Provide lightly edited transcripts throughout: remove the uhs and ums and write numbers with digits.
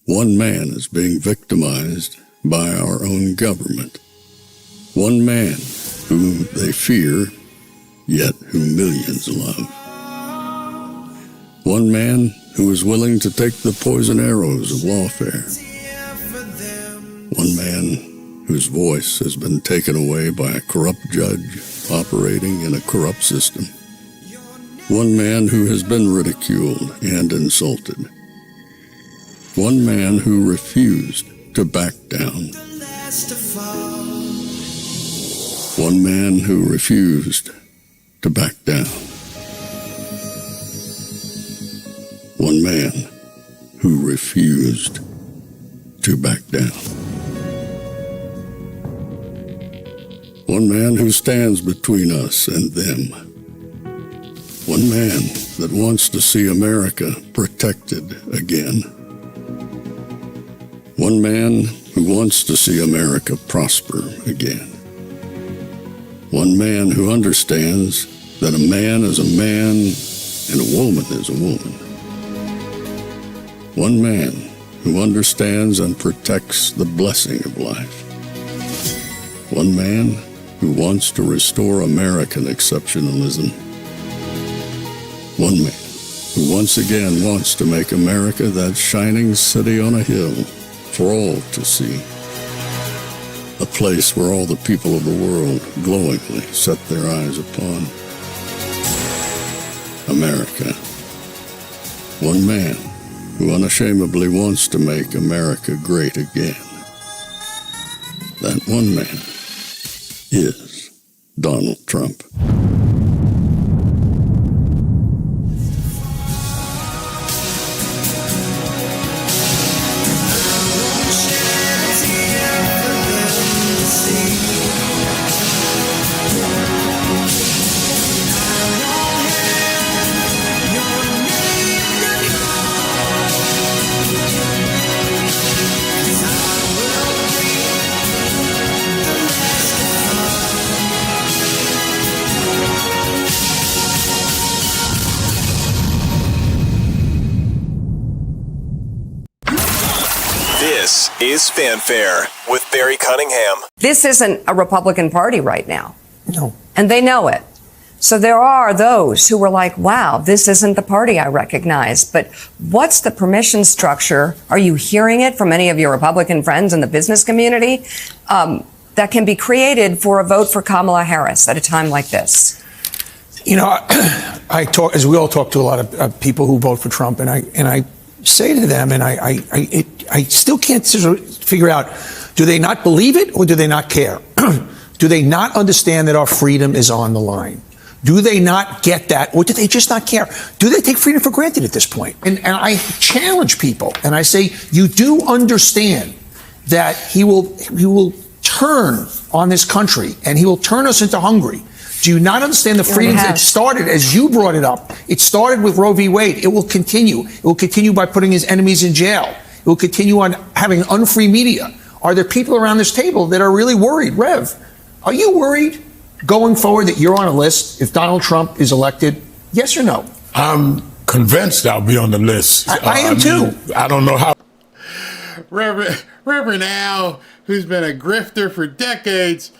One man is being victimized by our own government. One man whom they fear, yet whom millions love. One man who is willing to take the poison arrows of lawfare. One man whose voice has been taken away by a corrupt judge operating in a corrupt system. One man who has been ridiculed and insulted. One man who refused to back down. One man who refused to back down. One man who refused to back down. One man who stands between us and them. One man that wants to see America protected again. One man who wants to see America prosper again. One man who understands that a man is a man and a woman is a woman. One man who understands and protects the blessing of life. One man who wants to restore American exceptionalism. One man who once again wants to make America that shining city on a hill for all to see. A place where all the people of the world glowingly set their eyes upon. America. One man who unashamedly wants to make America great again. That one man is Donald Trump. This is Fanfare with Barry Cunningham. This isn't a Republican Party right now. No. And they know it. So there are those who were like, wow, this isn't the party I recognize. But what's the permission structure? Are you hearing it from any of your Republican friends in the business community that can be created for a vote for Kamala Harris at a time like this? You know, I talk, as we all talk to a lot of people who vote for Trump, and I say to them, and I still can't figure out, do they not believe it or do they not care? Do they not understand that our freedom is on the line? Do they not get that, or do they just not care? Do they take freedom for granted at this point? And I challenge people, and I say, you do understand that he will turn on this country, and he will turn us into Hungary. Do you not understand the freedoms that started, as you brought it up? It started with Roe v. Wade. It will continue. It will continue by putting his enemies in jail. It will continue on having unfree media. Are there people around this table that are really worried? Rev, are you worried going forward that you're on a list if Donald Trump is elected? Yes or no? I'm convinced I'll be on the list. I am too. I don't know how. Reverend Al, who's been a grifter for decades,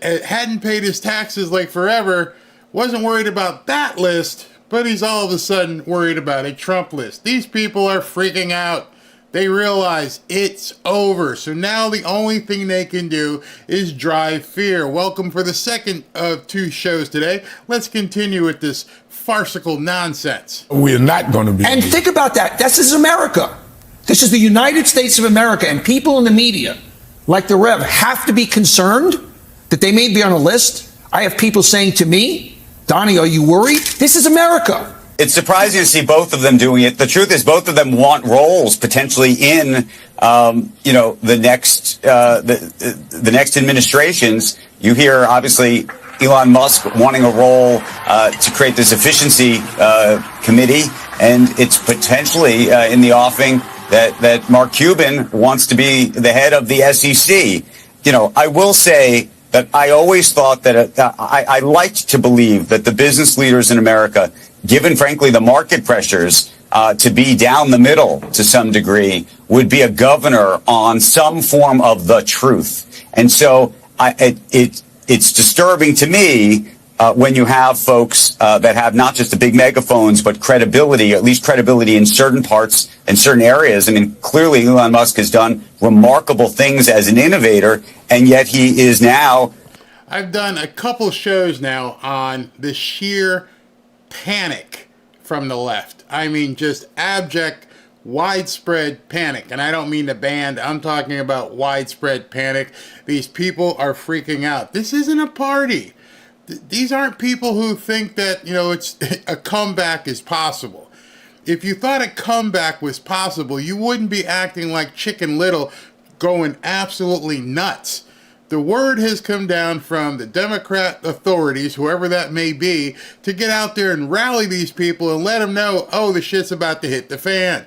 hadn't paid his taxes like forever, wasn't worried about that list, but he's all of a sudden worried about a Trump list. These people are freaking out. They realize it's over. So now the only thing they can do is drive fear. Welcome for the second of two shows today. Let's continue with this farcical nonsense. We're not going to be. And think about that. This is America. This is the United States of America. And people in the media, like the Rev, have to be concerned that they may be on a list. I have people saying to me, Donnie, are you worried? This is America. It's surprising to see both of them doing it. The truth is, both of them want roles potentially in, the next administrations. You hear, obviously, Elon Musk wanting a role to create this efficiency committee, and it's potentially in the offing that Mark Cuban wants to be the head of the SEC. You know, I will say that I always thought that I liked to believe that the business leaders in America given, frankly, the market pressures to be down the middle to some degree, would be a governor on some form of the truth. And so it's disturbing to me when you have folks that have not just the big megaphones, but credibility, at least credibility in certain parts and certain areas. I mean, clearly Elon Musk has done remarkable things as an innovator, and yet he is now. I've done a couple shows now on the sheer panic from the left. I mean, just abject, widespread panic. And I don't mean the band. I'm talking about widespread panic. These people are freaking out. This isn't a party. These aren't people who think that, it's a comeback is possible. If you thought a comeback was possible, you wouldn't be acting like Chicken Little, going absolutely nuts. The word has come down from the Democrat authorities, whoever that may be, to get out there and rally these people and let them know, oh, the shit's about to hit the fan.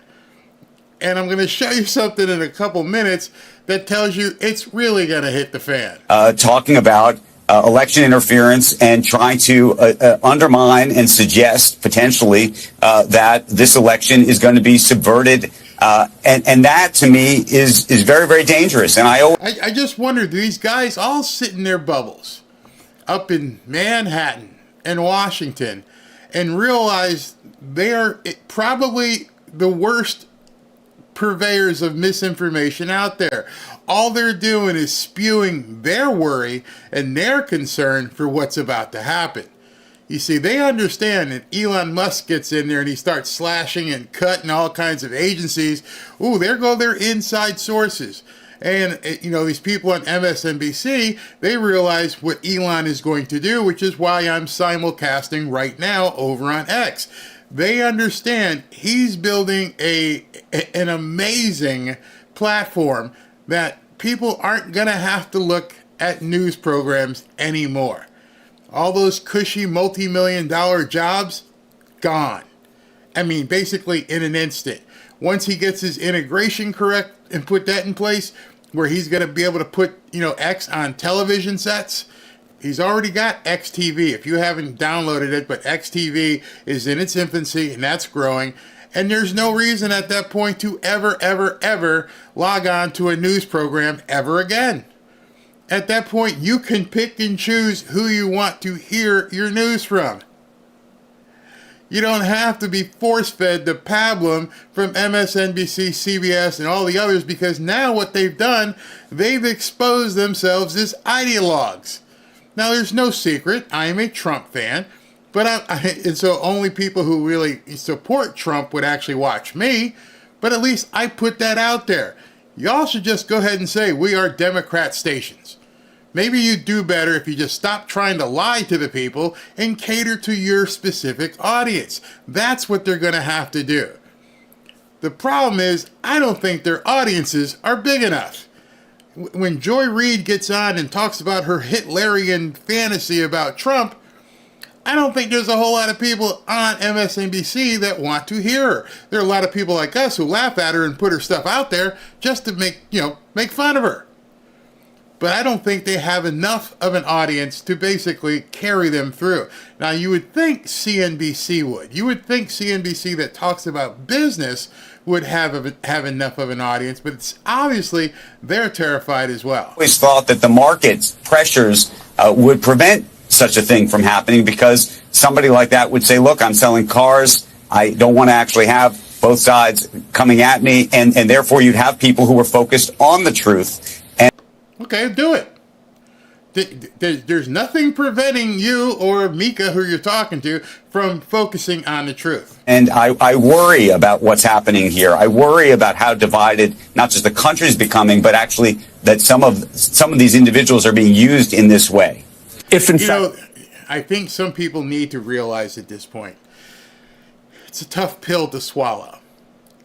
And I'm going to show you something in a couple minutes that tells you it's really going to hit the fan. Talking about election interference and trying to undermine and suggest potentially that this election is going to be subverted. And that to me is very, very dangerous. And I just wonder, do these guys all sit in their bubbles up in Manhattan and Washington and realize they are probably the worst purveyors of misinformation out there? All they're doing is spewing their worry and their concern for what's about to happen. You see, they understand that Elon Musk gets in there and he starts slashing and cutting all kinds of agencies. Ooh, there go their inside sources. And, these people on MSNBC, they realize what Elon is going to do, which is why I'm simulcasting right now over on X. They understand he's building an amazing platform that people aren't going to have to look at news programs anymore. All those cushy multi-million-dollar jobs, gone. I mean, basically in an instant. Once he gets his integration correct and put that in place, where he's going to be able to put, X on television sets. He's already got XTV. If you haven't downloaded it, but XTV is in its infancy, and that's growing. And there's no reason at that point to ever log on to a news program ever again. At that point, you can pick and choose who you want to hear your news from. You don't have to be force-fed the pablum from MSNBC, CBS, and all the others, because now what they've done, they've exposed themselves as ideologues. Now, there's no secret. I am a Trump fan, and so only people who really support Trump would actually watch me, but at least I put that out there. Y'all should just go ahead and say we are Democrat stations. Maybe you'd do better if you just stop trying to lie to the people and cater to your specific audience. That's what they're going to have to do. The problem is, I don't think their audiences are big enough. When Joy Reid gets on and talks about her Hitlerian fantasy about Trump, I don't think there's a whole lot of people on MSNBC that want to hear her. There are a lot of people like us who laugh at her and put her stuff out there just to make fun of her. But I don't think they have enough of an audience to basically carry them through. Now, you would think CNBC would. You would think CNBC that talks about business would have enough of an audience, but it's obviously they're terrified as well. I always thought that the market pressures would prevent such a thing from happening, because somebody like that would say, look, I'm selling cars. I don't want to actually have both sides coming at me. And therefore, you'd have people who are focused on the truth. Okay, do it. There's nothing preventing you or Mika, who you're talking to, from focusing on the truth. And I worry about what's happening here. I worry about how divided not just the country is becoming, but actually that some of these individuals are being used in this way. If in fact, I think some people need to realize at this point, it's a tough pill to swallow.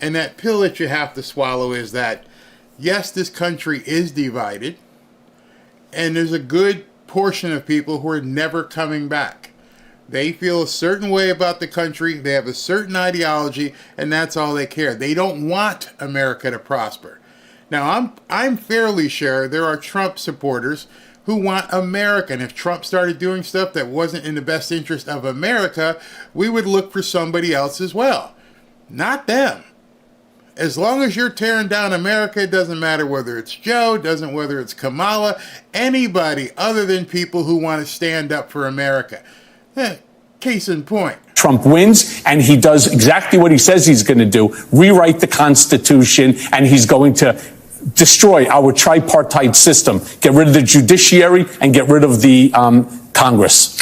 And that pill that you have to swallow is that, yes, this country is divided, and there's a good portion of people who are never coming back. They feel a certain way about the country, they have a certain ideology, and that's all they care. They don't want America to prosper. Now, I'm fairly sure there are Trump supporters who want America. And if Trump started doing stuff that wasn't in the best interest of America, we would look for somebody else as well. Not them. As long as you're tearing down America, it doesn't matter whether it's Joe, doesn't whether it's Kamala, anybody other than people who want to stand up for America. Case in point. Trump wins, and he does exactly what he says he's going to do, rewrite the Constitution, and he's going to destroy our tripartite system, get rid of the judiciary, and get rid of the Congress.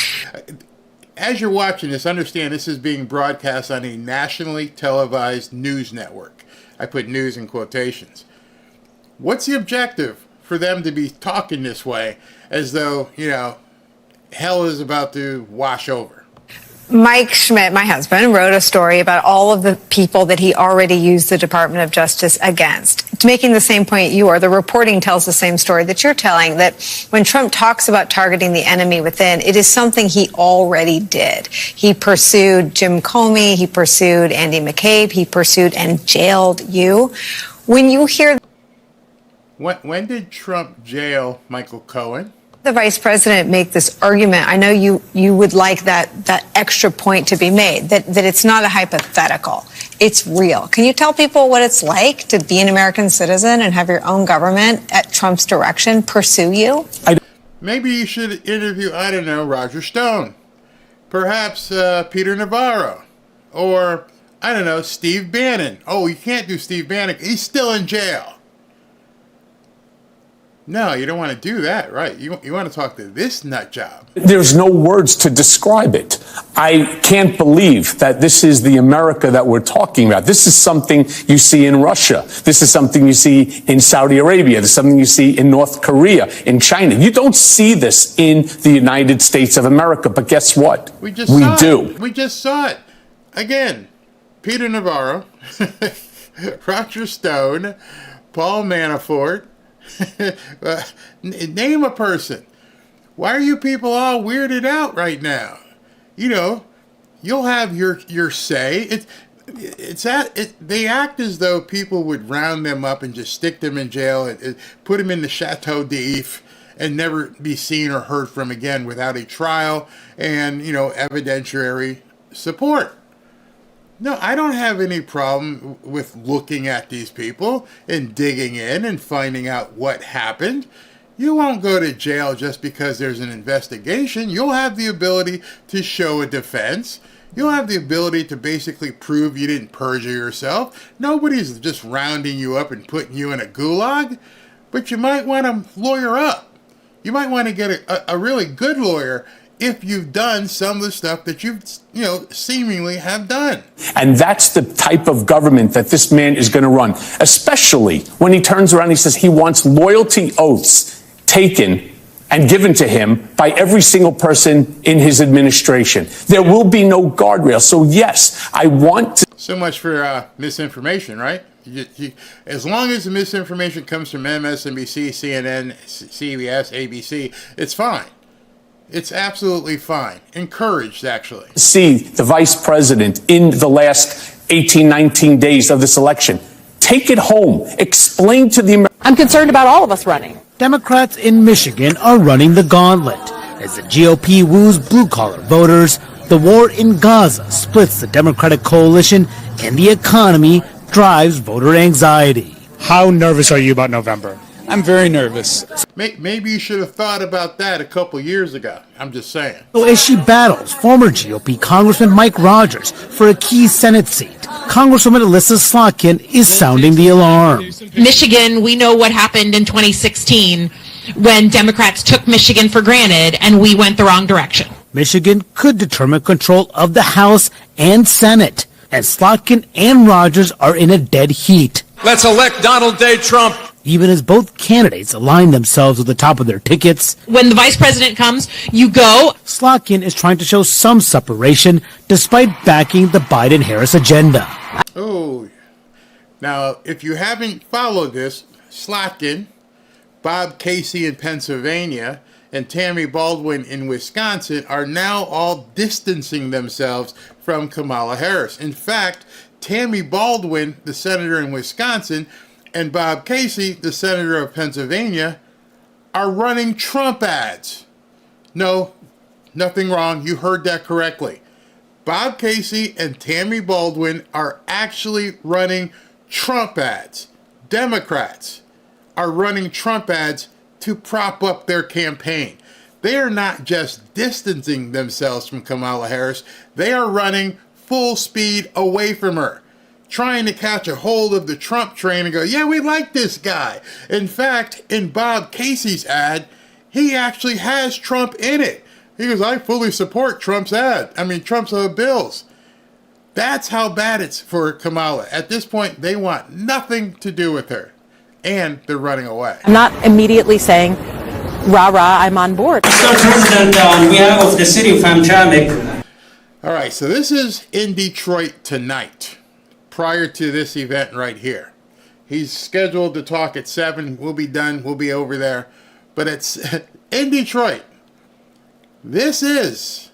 As you're watching this, understand this is being broadcast on a nationally televised news network. I put news in quotations. What's the objective for them to be talking this way as though, hell is about to wash over? Mike Schmidt, my husband, wrote a story about all of the people that he already used the Department of Justice against. Making the same point you are, the reporting tells the same story that you're telling, that when Trump talks about targeting the enemy within, it is something he already did. He pursued Jim Comey, he pursued Andy McCabe, he pursued and jailed you. When you hear... When did Trump jail Michael Cohen? The vice president make this argument, I know you would like that extra point to be made, that it's not a hypothetical, it's real. Can you tell people what it's like to be an American citizen and have your own government at Trump's direction pursue you? Maybe you should interview, I don't know, Roger Stone, perhaps Peter Navarro, or, I don't know, Steve Bannon. Oh, you can't do Steve Bannon, he's still in jail. No, you don't want to do that, right? You want to talk to this nut job. There's no words to describe it. I can't believe that this is the America that we're talking about. This is something you see in Russia. This is something you see in Saudi Arabia. This is something you see in North Korea, in China. You don't see this in the United States of America, but guess what? We do. We just saw it. Again, Peter Navarro, Roger Stone, Paul Manafort, name a person. Why are you people all weirded out right now? You'll have your say. They act as though people would round them up and just stick them in jail and put them in the Chateau d'If and never be seen or heard from again without a trial and evidentiary support. No, I don't have any problem with looking at these people and digging in and finding out what happened. You won't go to jail just because there's an investigation. You'll have the ability to show a defense. You'll have the ability to basically prove you didn't perjure yourself. Nobody's just rounding you up and putting you in a gulag, but you might want to lawyer up. You might want to get a really good lawyer if you've done some of the stuff that you've, seemingly have done. And that's the type of government that this man is going to run, especially when he turns around and he says he wants loyalty oaths taken and given to him by every single person in his administration. There will be no guardrail. So yes, I want to... So much for misinformation, right? As long as the misinformation comes from MSNBC, CNN, CBS, ABC, it's fine. It's absolutely fine. Encouraged, actually. See the vice president in the last 18, 19 days of this election. Take it home. Explain to the Americans. I'm concerned about all of us running. Democrats in Michigan are running the gauntlet. As the GOP woos blue-collar voters, the war in Gaza splits the Democratic coalition, and the economy drives voter anxiety. How nervous are you about November? I'm very nervous. Maybe you should have thought about that a couple years ago. I'm just saying. So as she battles former GOP Congressman Mike Rogers for a key Senate seat, Congresswoman Alyssa Slotkin is sounding the alarm. Michigan, we know what happened in 2016 when Democrats took Michigan for granted and we went the wrong direction. Michigan could determine control of the House and Senate, and Slotkin and Rogers are in a dead heat. Let's elect Donald J. Trump. Even as both candidates align themselves with the top of their tickets. When the vice president comes, you go. Slotkin is trying to show some separation despite backing the Biden-Harris agenda. Oh, now if you haven't followed this, Slotkin, Bob Casey in Pennsylvania, and Tammy Baldwin in Wisconsin are now all distancing themselves from Kamala Harris. In fact, Tammy Baldwin, the senator in Wisconsin, and Bob Casey, the senator of Pennsylvania, are running Trump ads. No, nothing wrong. You heard that correctly. Bob Casey and Tammy Baldwin are actually running Trump ads. Democrats are running Trump ads to prop up their campaign. They are not just distancing themselves from Kamala Harris. They are running full speed away from her, trying to catch a hold of the Trump train and go, yeah, we like this guy. In fact, in Bob Casey's ad, he actually has Trump in it. He goes, I fully support Trump's bills. That's how bad it's for Kamala. At this point, they want nothing to do with her. And they're running away. I'm not immediately saying, rah, rah, I'm on board. Mr. President, on behalf of the city of Hamtramck. All right, so this is in Detroit tonight, prior to this event right here. He's scheduled to talk at 7. We'll be done. We'll be over there. But it's in Detroit. This is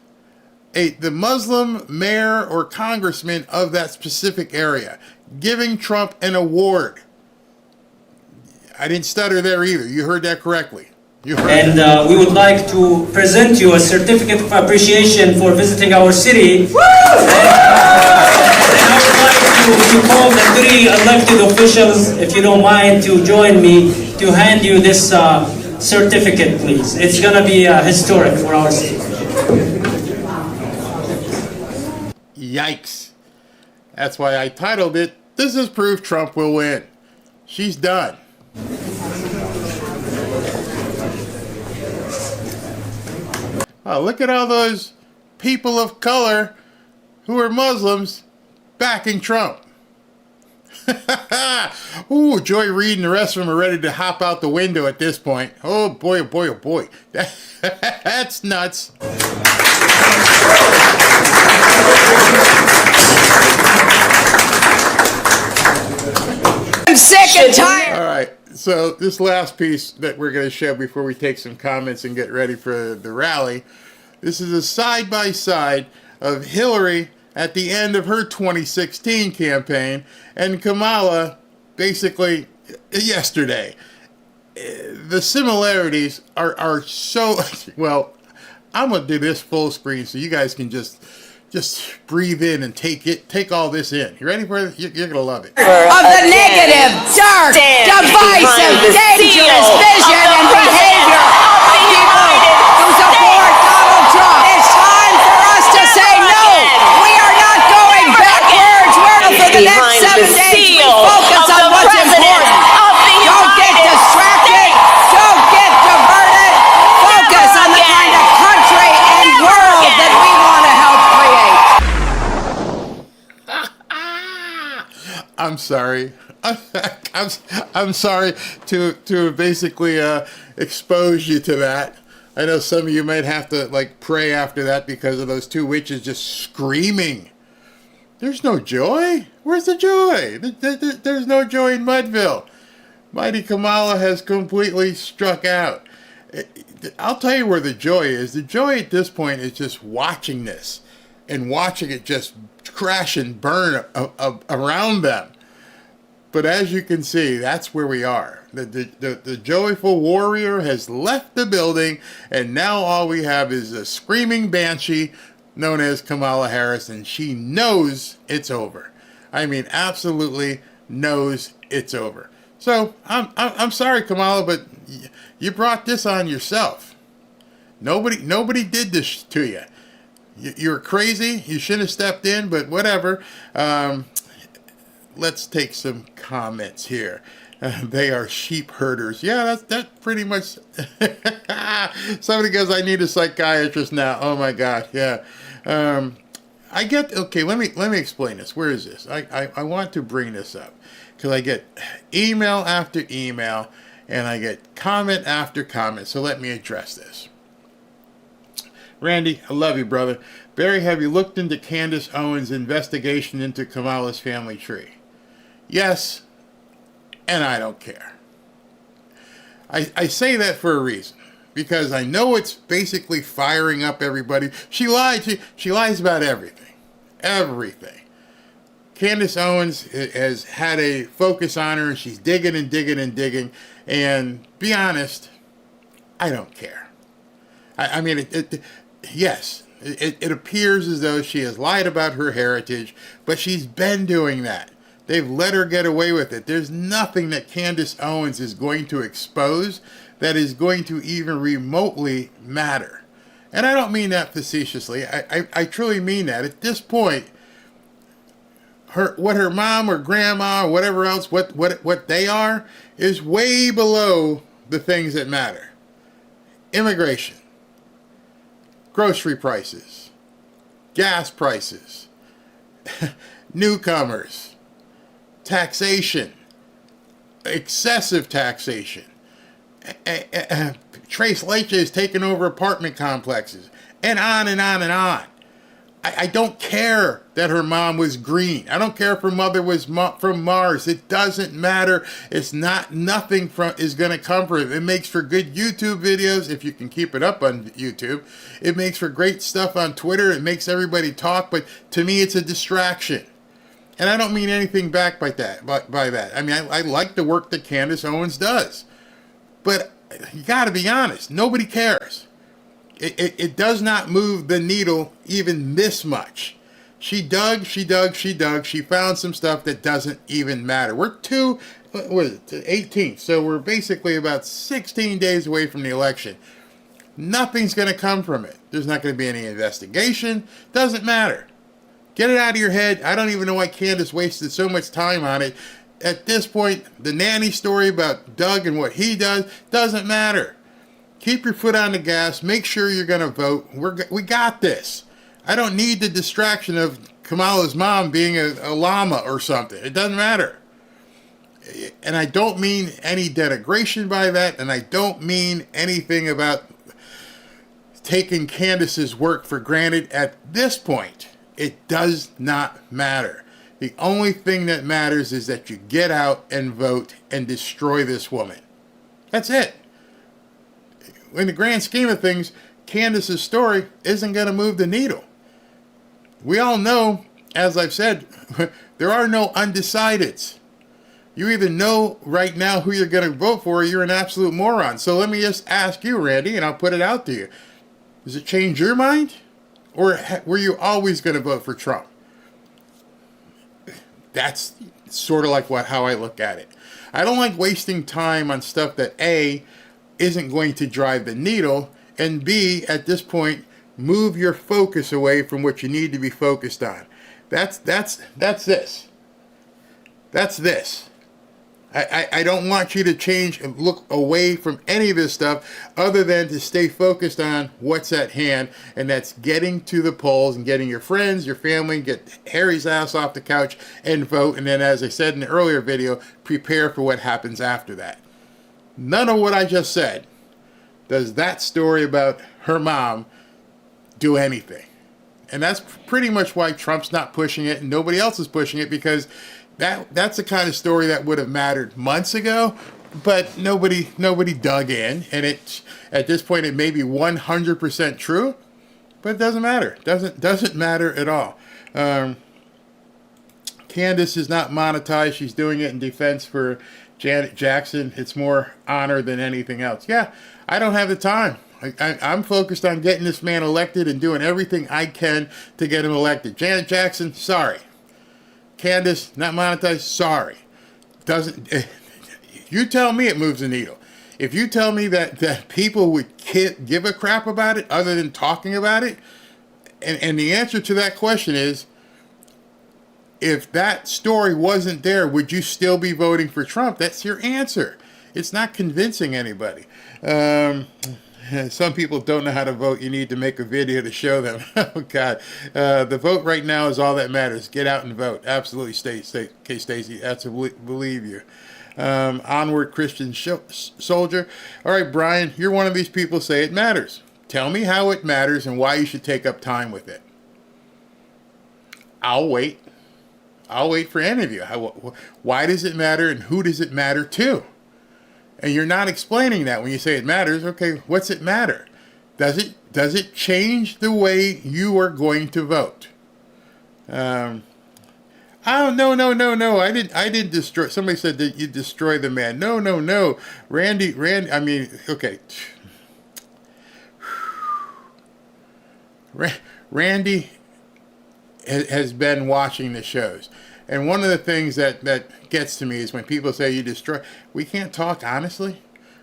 the Muslim mayor or congressman of that specific area giving Trump an award. I didn't stutter there either. You heard that correctly. And we would like to present you a certificate of appreciation for visiting our city. And I would like to call the 3 elected officials, if you don't mind, to join me to hand you this certificate, please. It's going to be historic for our city. Yikes. That's why I titled it, This is Proof Trump Will Win. She's done. Oh, look at all those people of color who are Muslims backing Trump. Ooh, Joy Reid and the rest of them are ready to hop out the window at this point. Oh boy, oh boy, oh boy. That's nuts. I'm sick and tired. All right, so this last piece that we're going to show before we take some comments and get ready for the rally. This is a side-by-side of Hillary at the end of her 2016 campaign and Kamala basically yesterday. The similarities are so, well, I'm going to do this full screen so you guys can just breathe in and take all this in. You ready for it? You're going to love it. Of the negative, dark, divisive, dangerous vision and behavior of people who support Donald Trump. It's time for us to say no. We are not going backwards. We're for the next 7 days. We focus on what's important. Don't get distracted. Don't get diverted. Focus on the kind of country and world that we want to help create. I'm sorry. I'm sorry to basically expose you to that. I know some of you might have to like pray after that because of those 2 witches just screaming. There's no joy. Where's the joy? There's no joy in Mudville. Mighty Kamala has completely struck out. I'll tell you where the joy is. The joy at this point is just watching this and watching it just crash and burn around them. But as you can see, that's where we are. The joyful warrior has left the building, and now all we have is a screaming banshee known as Kamala Harris, and she knows it's over. I mean, absolutely knows it's over. So I'm sorry, Kamala, but you brought this on yourself. Nobody did this to you. You're crazy. You shouldn't have stepped in, but whatever. Let's take some comments here. They are sheep herders. Yeah, that's pretty much. Somebody goes, I need a psychiatrist now. Oh my God, yeah. I get, okay, let me explain this. Where is this? I want to bring this up because I get email after email and I get comment after comment. So let me address this. Randy, I love you, brother. Barry, have you looked into Candace Owens' investigation into Kamala's family tree? Yes, and I don't care. I say that for a reason. Because I know it's basically firing up everybody. She lied. She lies about everything. Everything. Candace Owens has had a focus on her, and she's digging and digging and digging. And be honest, I don't care. I mean, yes, it appears as though she has lied about her heritage, but she's been doing that. They've let her get away with it. There's nothing that Candace Owens is going to expose that is going to even remotely matter. And I don't mean that facetiously. I truly mean that. At this point, what her mom or grandma or whatever else, what they are, is way below the things that matter. Immigration, grocery prices, gas prices, newcomers, taxation, excessive taxation. Trace Leche is taking over apartment complexes, and on and on and on. I don't care that her mom was green. I don't care if her mother was from Mars. It doesn't matter. It's not, nothing is going to come from it. It makes for good YouTube videos if you can keep it up on YouTube. It makes for great stuff on Twitter. It makes everybody talk, but to me, it's a distraction. And I don't mean anything back by that. I mean, I like the work that Candace Owens does. But you got to be honest, nobody cares. It does not move the needle even this much. She dug. She found some stuff that doesn't even matter. We're 18th, so we're basically about 16 days away from the election. Nothing's going to come from it. There's not going to be any investigation. Doesn't matter. Get it out of your head. I don't even know why Candace wasted so much time on it. At this point, the nanny story about Doug and what he does doesn't matter. Keep your foot on the gas. Make sure you're going to vote. We got this. I don't need the distraction of Kamala's mom being a llama or something. It doesn't matter. And I don't mean any denigration by that, and I don't mean anything about taking Candace's work for granted. At this point, it does not matter. The only thing that matters is that you get out and vote and destroy this woman. That's it. In the grand scheme of things, Candace's story isn't going to move the needle. We all know, as I've said, there are no undecideds. You either know right now who you're going to vote for or you're an absolute moron. So let me just ask you, Randy, and I'll put it out to you. Does it change your mind? Or were you always going to vote for Trump? That's sort of like how I look at it. I don't like wasting time on stuff that A, isn't going to drive the needle, and B, at this point, move your focus away from what you need to be focused on. That's this. That's this. I don't want you to change and look away from any of this stuff other than to stay focused on what's at hand, and that's getting to the polls and getting your friends, your family, get Harry's ass off the couch and vote. And then, as I said in the earlier video, prepare for what happens after that. None of what I just said does that story about her mom do anything. And that's pretty much why Trump's not pushing it and nobody else is pushing it, because that's the kind of story that would have mattered months ago, but nobody dug in. And it, at this point, it may be 100% true, but it doesn't matter. Doesn't matter at all. Candace is not monetized. She's doing it in defense for Janet Jackson. It's more honor than anything else. Yeah, I don't have the time. I'm focused on getting this man elected and doing everything I can to get him elected. Janet Jackson, sorry. Candace, not monetized, sorry. Doesn't. You tell me it moves the needle. If you tell me that people would give a crap about it other than talking about it, and the answer to that question is, if that story wasn't there, would you still be voting for Trump? That's your answer. It's not convincing anybody. Some people don't know how to vote. You need to make a video to show them. Oh, God. The vote right now is all that matters. Get out and vote. Absolutely, Stacey. That's a believe you. Onward, Christian soldier. All right, Brian, you're one of these people say it matters. Tell me how it matters and why you should take up time with it. I'll wait. I'll wait for any of you. Why does it matter and who does it matter to? And you're not explaining that when you say it matters. Okay, what's it matter? Does it change the way you are going to vote? Oh, no. I didn't destroy. Somebody said that you destroy the man. No. Randy. I mean, okay. Randy has been watching the shows. And one of the things that gets to me is when people say you destroy. We can't talk honestly.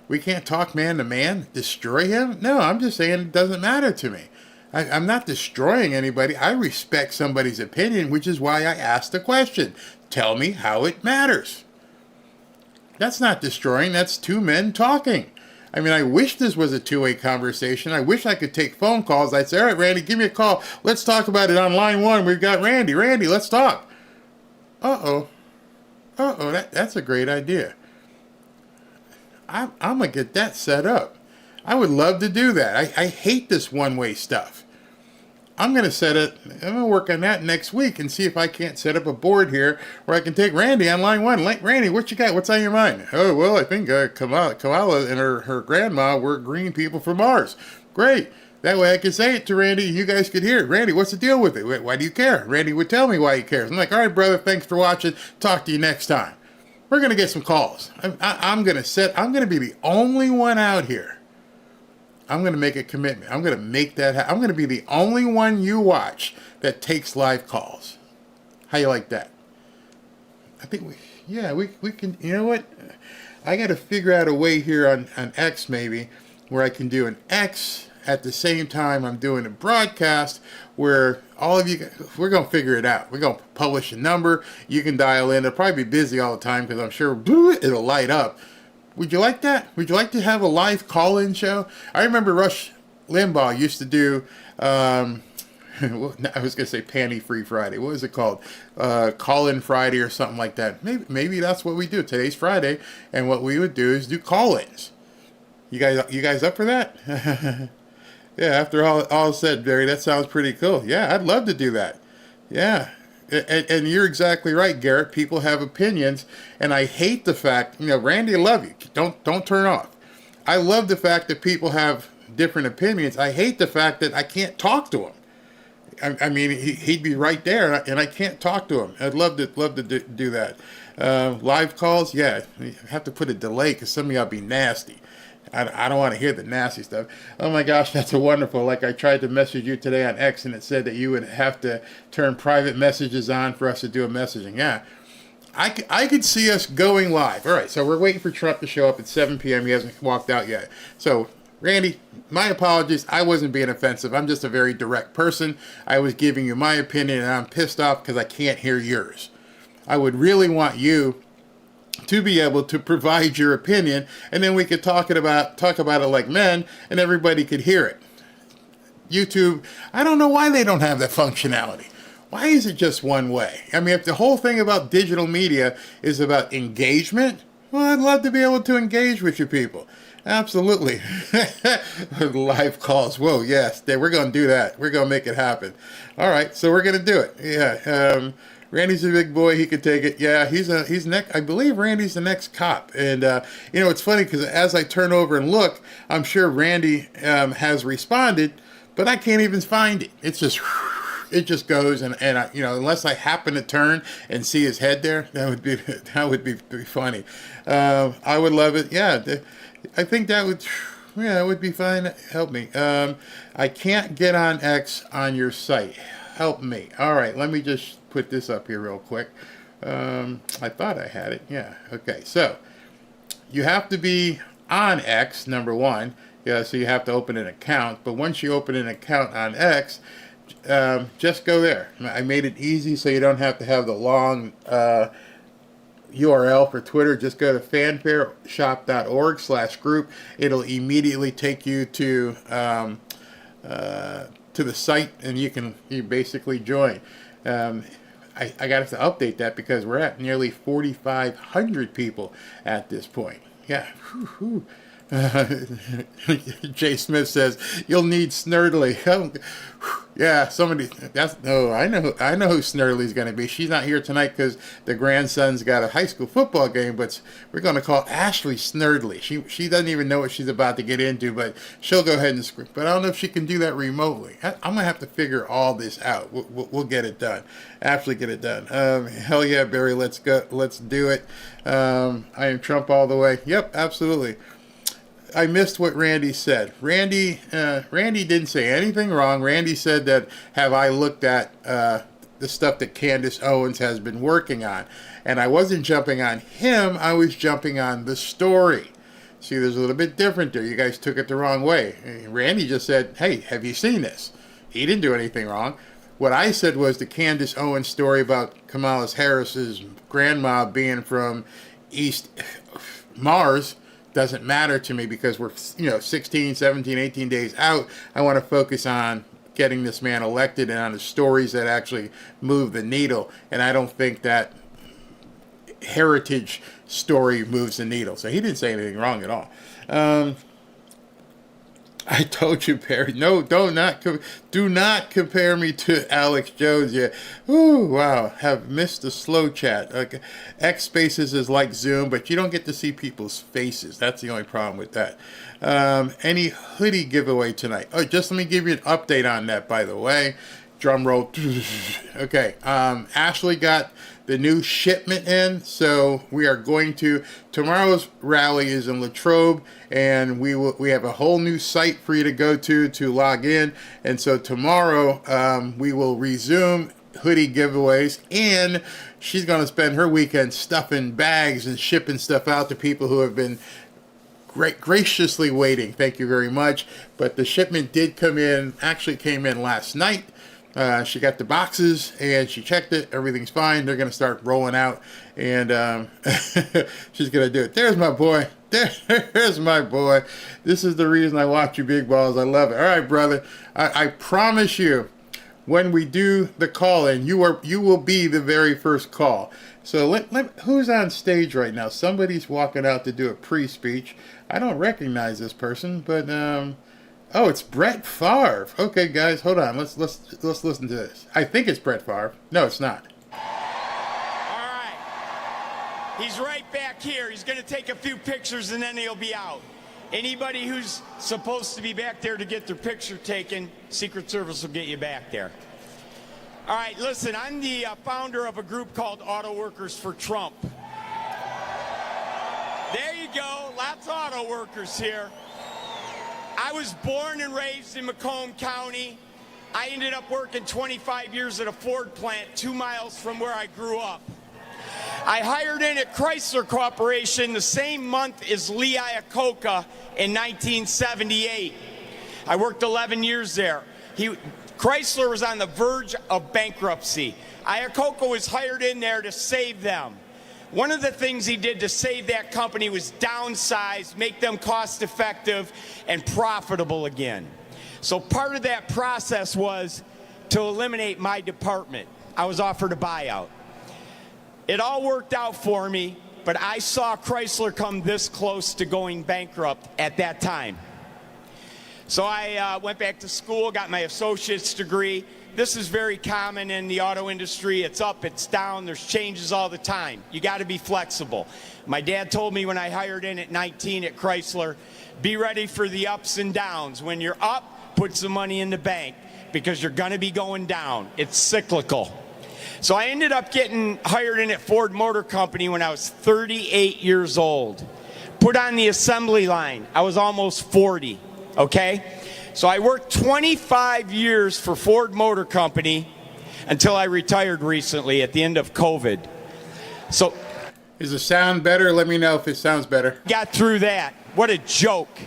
We can't talk man to man. Destroy him? No, I'm just saying it doesn't matter to me. I'm not destroying anybody. I respect somebody's opinion, which is why I asked the question. Tell me how it matters. That's not destroying. That's two men talking. I mean, I wish this was a two-way conversation. I wish I could take phone calls. I'd say, all right, Randy, give me a call. Let's talk about it on line one. We've got Randy. Randy, let's talk. Uh-oh. That's a great idea. I'm going to get that set up. I would love to do that. I hate this one-way stuff. I'm going to work on that next week and see if I can't set up a board here where I can take Randy on line one. Randy, what you got? What's on your mind? Oh, well, I think Kamala and her grandma were green people from Mars. Great. That way I could say it to Randy and you guys could hear it. Randy, what's the deal with it? Why do you care? Randy would tell me why he cares. I'm like, all right, brother, thanks for watching. Talk to you next time. We're going to get some calls. I'm going to be the only one out here. I'm going to make a commitment. I'm going to make that happen. I'm going to be the only one you watch that takes live calls. How you like that? I think we can, you know what? I got to figure out a way here on X maybe where I can do an X at the same time I'm doing a broadcast where all of you, we're going to figure it out. We're going to publish a number. You can dial in. It'll probably be busy all the time because I'm sure it'll light up. Would you like that? Would you like to have a live call-in show? I remember Rush Limbaugh used to do, I was going to say Panty-Free Friday. What was it called? Call-in Friday or something like that. Maybe that's what we do. Today's Friday, and what we would do is do call-ins. You guys up for that? Yeah, after all said, Barry, that sounds pretty cool. Yeah, I'd love to do that. Yeah. And you're exactly right, Garrett. People have opinions, and I hate the fact, Randy, I love you. Don't turn off. I love the fact that people have different opinions. I hate the fact that I can't talk to him. I mean, he'd be right there, and I can't talk to him. I'd love to do that. Live calls, yeah, you have to put a delay because some of y'all be nasty. I don't want to hear the nasty stuff. Oh my gosh, that's a wonderful. Like I tried to message you today on X and it said that you would have to turn private messages on for us to do a messaging. Yeah, I could see us going live. All right, so we're waiting for Trump to show up at 7 p.m. He hasn't walked out yet. So, Randy, my apologies. I wasn't being offensive. I'm just a very direct person. I was giving you my opinion and I'm pissed off because I can't hear yours. I would really want you to be able to provide your opinion, and then we could talk about it like men, and everybody could hear it. YouTube, I don't know why they don't have that functionality. Why is it just one way? I mean, if the whole thing about digital media is about engagement, well, I'd love to be able to engage with you people. Absolutely. Live calls. Whoa, yes, we're going to do that. We're going to make it happen. All right, so we're going to do it. Yeah. Randy's a big boy. He could take it. Yeah, he's next. I believe Randy's the next cop. And it's funny because as I turn over and look, I'm sure Randy has responded, but I can't even find it. It just goes and unless I happen to turn and see his head there, that would be funny. I would love it. Yeah, I think that would. Yeah, it would be fine. Help me. I can't get on X on your site. Help me. All right, let me just put this up here real quick. I thought I had it. Yeah. Okay. So you have to be on X, number one. Yeah. So you have to open an account. But once you open an account on X, just go there. I made it easy so you don't have to have the long URL for Twitter. Just go to fanfareshop.org/group. It'll immediately take you to the site, and you basically join. I got to update that because we're at nearly 4,500 people at this point. Yeah. Jay Smith says you'll need Snurdly. Yeah, somebody. I know who Snurdly's going to be. She's not here tonight because the grandson's got a high school football game. But we're going to call Ashley Snurdly. She doesn't even know what she's about to get into, but she'll go ahead and scream. But I don't know if she can do that remotely. I'm going to have to figure all this out. We'll get it done. Absolutely get it done. Hell yeah, Barry. Let's go. Let's do it. I am Trump all the way. Yep, absolutely. I missed what Randy said. Randy didn't say anything wrong. Randy said that, have I looked at the stuff that Candace Owens has been working on? And I wasn't jumping on him. I was jumping on the story. See, there's a little bit different there. You guys took it the wrong way. Randy just said, hey, have you seen this? He didn't do anything wrong. What I said was the Candace Owens story about Kamala Harris's grandma being from East Mars doesn't matter to me, because we're 16, 17, 18 days out. I want to focus on getting this man elected and on the stories that actually move the needle. And I don't think that heritage story moves the needle. So he didn't say anything wrong at all. I told you, Barry. No, do not compare me to Alex Jones yet. Ooh, wow. Have missed the slow chat. Okay. X Spaces is like Zoom, but you don't get to see people's faces. That's the only problem with that. Any hoodie giveaway tonight? Oh, just let me give you an update on that, by the way. Drum roll. Okay. Ashley got the new shipment in, so we are going to, tomorrow's rally is in Latrobe, and we have a whole new site for you to go to log in. And so tomorrow we will resume hoodie giveaways, and she's going to spend her weekend stuffing bags and shipping stuff out to people who have been graciously waiting. Thank you very much. But the shipment did come in, actually came in last night. She got the boxes and she checked it. Everything's fine. They're going to start rolling out, and she's going to do it. There's my boy. There's my boy. This is the reason I watch you, Big Balls. I love it. All right, brother. I promise you, when we do the call-in, you will be the very first call. So who's on stage right now? Somebody's walking out to do a pre-speech. I don't recognize this person, but oh, it's Brett Favre. Okay, guys, hold on. Let's listen to this. I think it's Brett Favre. No, it's not. All right. He's right back here. He's going to take a few pictures and then he'll be out. Anybody who's supposed to be back there to get their picture taken, Secret Service will get you back there. All right, listen, I'm the founder of a group called Auto Workers for Trump. There you go. Lots of auto workers here. I was born and raised in Macomb County. I ended up working 25 years at a Ford plant 2 miles from where I grew up. I hired in at Chrysler Corporation the same month as Lee Iacocca in 1978. I worked 11 years there. Chrysler was on the verge of bankruptcy. Iacocca was hired in there to save them. One of the things he did to save that company was downsize, make them cost-effective and profitable again. So part of that process was to eliminate my department. I was offered a buyout. It all worked out for me, but I saw Chrysler come this close to going bankrupt at that time. So I went back to school, got my associate's degree. This is very common in the auto industry. It's up, it's down, there's changes all the time. You got to be flexible. My dad told me when I hired in at 19 at Chrysler, be ready for the ups and downs. When you're up, put some money in the bank because you're going to be going down. It's cyclical. So I ended up getting hired in at Ford Motor Company when I was 38 years old. Put on the assembly line. I was almost 40, okay? So I worked 25 years for Ford Motor Company until I retired recently at the end of COVID. So, is the sound better? Let me know if it sounds better. Got through that. What a joke.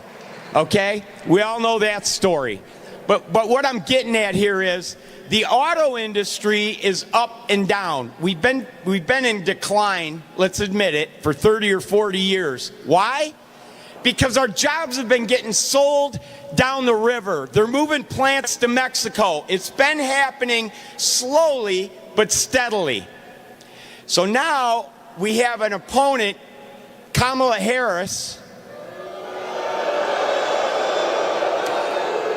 Okay? We all know that story. But what I'm getting at here is the auto industry is up and down. We've been in decline, let's admit it, for 30 or 40 years. Why? Because our jobs have been getting sold down the river. They're moving plants to Mexico. It's been happening slowly but steadily. So now we have an opponent, Kamala Harris,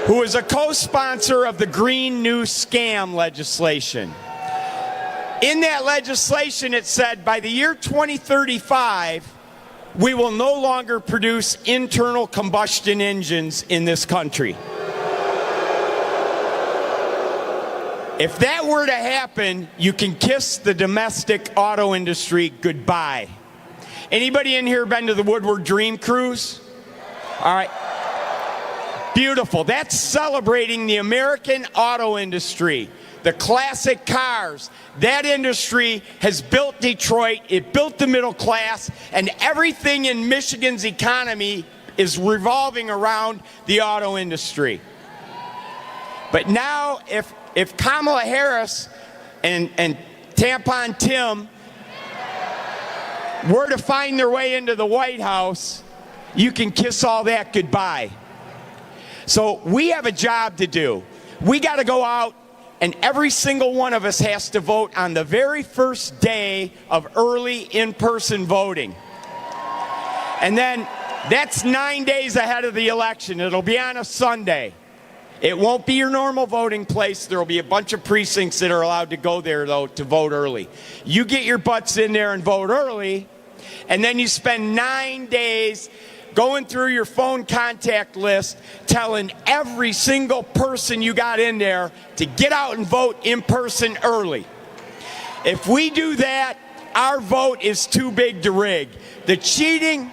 who is a co-sponsor of the Green New Scam legislation. In that legislation, it said by the year 2035, we will no longer produce internal combustion engines in this country. If that were to happen, you can kiss the domestic auto industry goodbye. Anybody in here been to the Woodward Dream Cruise? All right. Beautiful. That's celebrating the American auto industry, the classic cars. That industry has built Detroit, it built the middle class, and everything in Michigan's economy is revolving around the auto industry. But now, if Kamala Harris and Tampon Tim were to find their way into the White House, you can kiss all that goodbye. So we have a job to do. We got to go out, and every single one of us has to vote on the very first day of early in-person voting. And then that's 9 days ahead of the election. It'll be on a Sunday. It won't be your normal voting place. There will be a bunch of precincts that are allowed to go there, though, to vote early. You get your butts in there and vote early, and then you spend 9 days going through your phone contact list, telling every single person you got in there to get out and vote in person early. If we do that, our vote is too big to rig. The cheating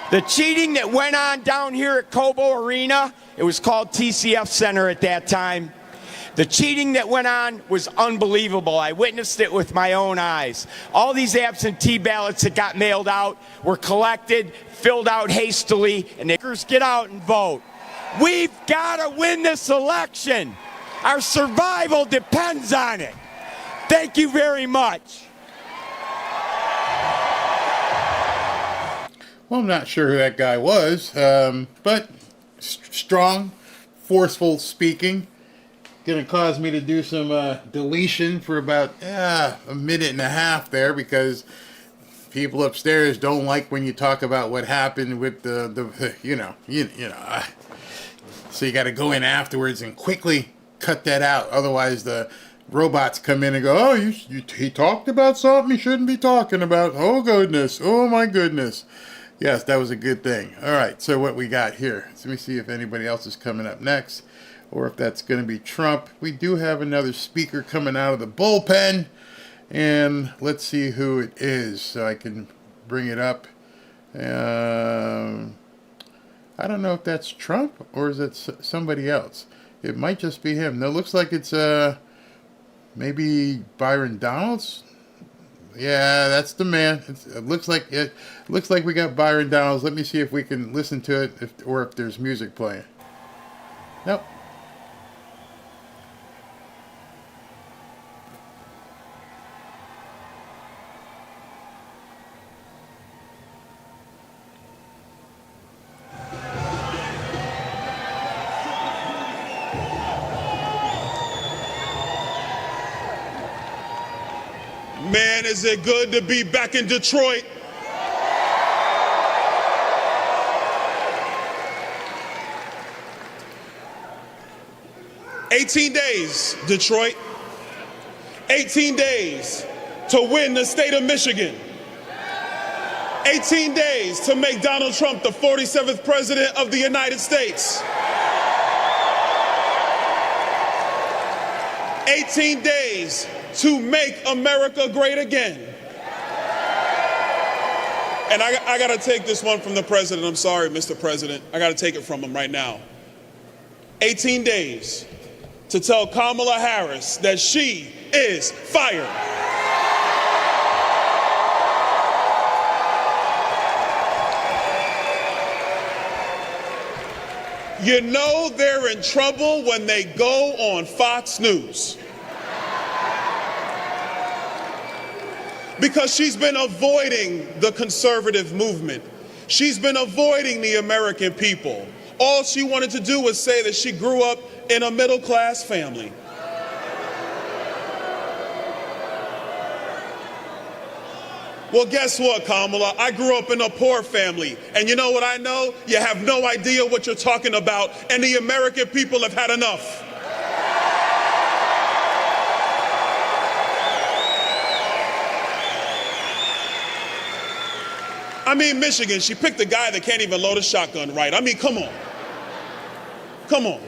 that went on down here at Cobo Arena, it was called TCF Center at that time. The cheating that went on was unbelievable. I witnessed it with my own eyes. All these absentee ballots that got mailed out were collected, filled out hastily, and they get out and vote. We've got to win this election. Our survival depends on it. Thank you very much. Well, I'm not sure who that guy was, but strong, forceful speaking. Going to cause me to do some deletion for about a minute and a half there, because people upstairs don't like when you talk about what happened with the so you got to go in afterwards and quickly cut that out. Otherwise, the robots come in and go, "Oh, he talked about something he shouldn't be talking about. Oh goodness, oh my goodness." Yes, that was a good thing. All right, so what we got here? So let me see if anybody else is coming up next, or if that's going to be Trump. We do have another speaker coming out of the bullpen, and let's see who it is so I can bring it up. I don't know if that's Trump or is it somebody else. It might just be him. No, it looks like it's maybe Byron Donalds. Yeah, that's the man. It looks like we got Byron Donalds. Let me see if we can listen to it, or if there's music playing. Nope. Man, is it good to be back in Detroit. "18 days, Detroit. 18 days to win the state of Michigan. 18 days to make Donald Trump the 47th president of the United States. 18 days to make America great again." And I got to take this one from the president. I'm sorry, Mr. President. I got to take it from him right now. 18 days to tell Kamala Harris that she is fired. You know they're in trouble when they go on Fox News. Because she's been avoiding the conservative movement. She's been avoiding the American people. All she wanted to do was say that she grew up in a middle-class family. Well, guess what, Kamala? I grew up in a poor family. And you know what I know? You have no idea what you're talking about, and the American people have had enough. I mean, Michigan, she picked a guy that can't even load a shotgun right. I mean, come on. Come on.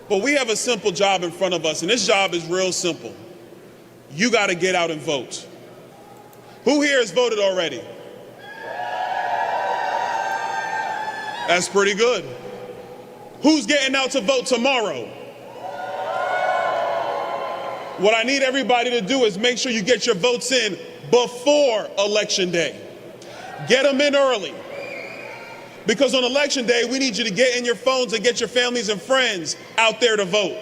But we have a simple job in front of us, and this job is real simple. You got to get out and vote. Who here has voted already? That's pretty good. Who's getting out to vote tomorrow? What I need everybody to do is make sure you get your votes in before Election Day. Get them in early. Because on Election Day, we need you to get in your phones and get your families and friends out there to vote.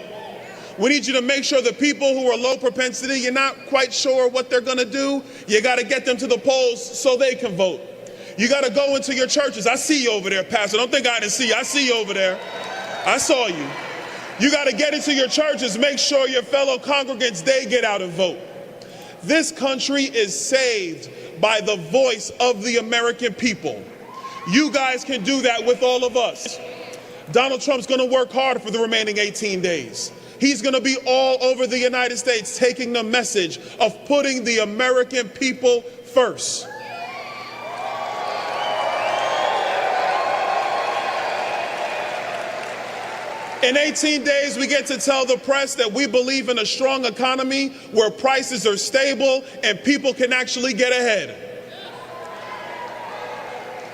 We need you to make sure the people who are low propensity, you're not quite sure what they're going to do, you got to get them to the polls so they can vote. You got to go into your churches. I see you over there, Pastor. Don't think I didn't see you. I see you over there. I saw you. You got to get into your churches. Make sure your fellow congregants, they get out and vote. This country is saved by the voice of the American people. You guys can do that with all of us. Donald Trump's going to work hard for the remaining 18 days. He's going to be all over the United States taking the message of putting the American people first. In 18 days, we get to tell the press that we believe in a strong economy where prices are stable and people can actually get ahead.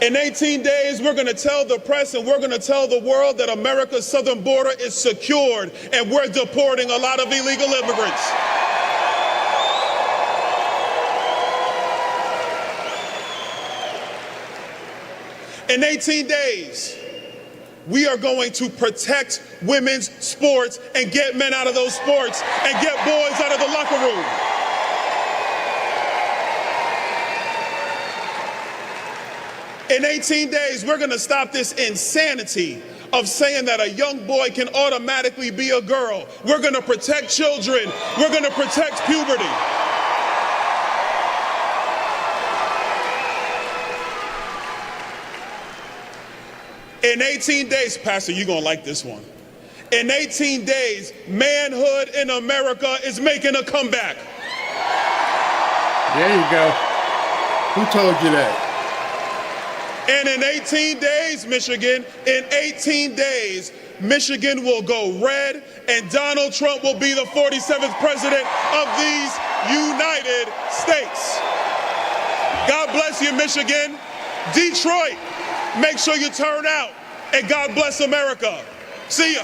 In 18 days, we're going to tell the press and we're going to tell the world that America's southern border is secured and we're deporting a lot of illegal immigrants. In 18 days, we are going to protect women's sports and get men out of those sports and get boys out of the locker room. In 18 days, we're going to stop this insanity of saying that a young boy can automatically be a girl. We're going to protect children. We're going to protect puberty. In 18 days, Pastor, you're going to like this one. In 18 days, manhood in America is making a comeback. There you go. Who told you that? And in 18 days, Michigan, in 18 days, Michigan will go red and Donald Trump will be the 47th president of these United States. God bless you, Michigan. Detroit, make sure you turn out. And God bless America. See ya.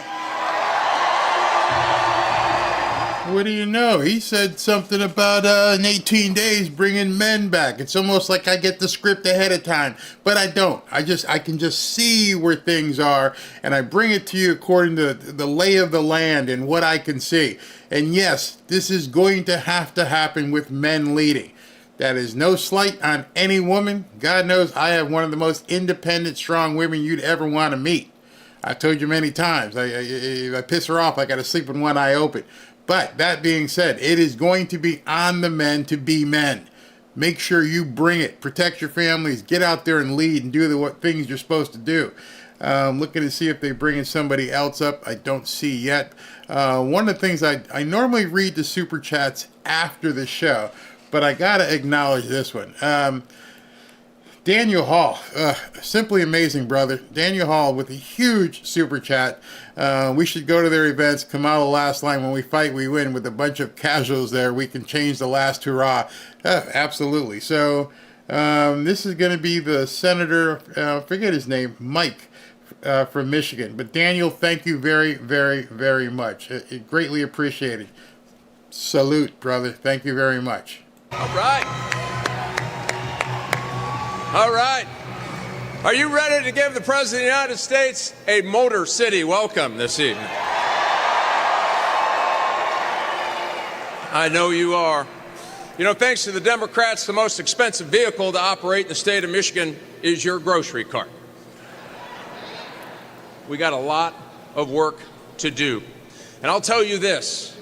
What do you know? He said something about in 18 days bringing men back. It's almost like I get the script ahead of time, but I don't. I can just see where things are, and I bring it to you according to the lay of the land and what I can see. And yes, this is going to have to happen with men leading. That is no slight on any woman. God knows I have one of the most independent, strong women you'd ever want to meet. I've told you many times, if I piss her off, I got to sleep with one eye open. But that being said, it is going to be on the men to be men. Make sure you bring it. Protect your families. Get out there and lead and do the things you're supposed to do. Looking to see if they're bringing somebody else up. I don't see yet. One of the things I normally read the super chats after the show, but I got to acknowledge this one. Daniel Hall, simply amazing, brother. Daniel Hall with a huge super chat. We should go to their events. Kamala last line, when we fight, we win. With a bunch of casuals there, we can change the last hurrah. Absolutely. So this is going to be the senator, forget his name, Mike from Michigan. But Daniel, thank you very, very, very much. Greatly appreciated. Salute, brother. Thank you very much. All right. All right. Are you ready to give the President of the United States a Motor City welcome this evening? I know you are. You know, thanks to the Democrats, the most expensive vehicle to operate in the state of Michigan is your grocery cart. We got a lot of work to do. And I'll tell you this.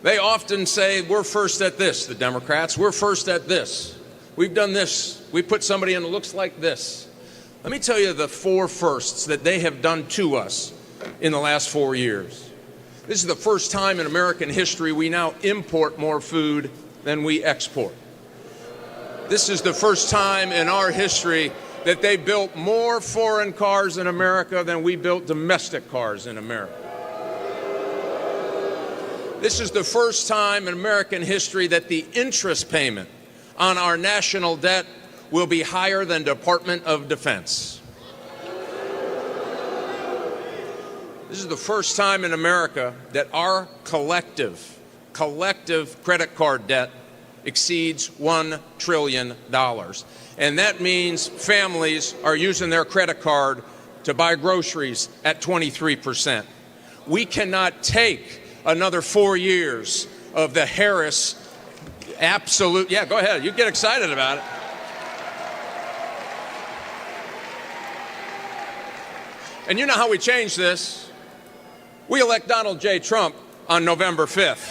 They often say, we're first at this, the Democrats. We're first at this. We've done this. We put somebody in that looks like this. Let me tell you the 4 firsts that they have done to us in the last 4 years. This is the first time in American history we now import more food than we export. This is the first time in our history that they built more foreign cars in America than we built domestic cars in America. This is the first time in American history that the interest payment on our national debt will be higher than Department of Defense. This is the first time in America that our collective credit card debt exceeds $1 trillion. And that means families are using their credit card to buy groceries at 23%. We cannot take another 4 years of the Harris absolute. Yeah, go ahead. You get excited about it. And you know how we change this? We elect Donald J. Trump on November 5th.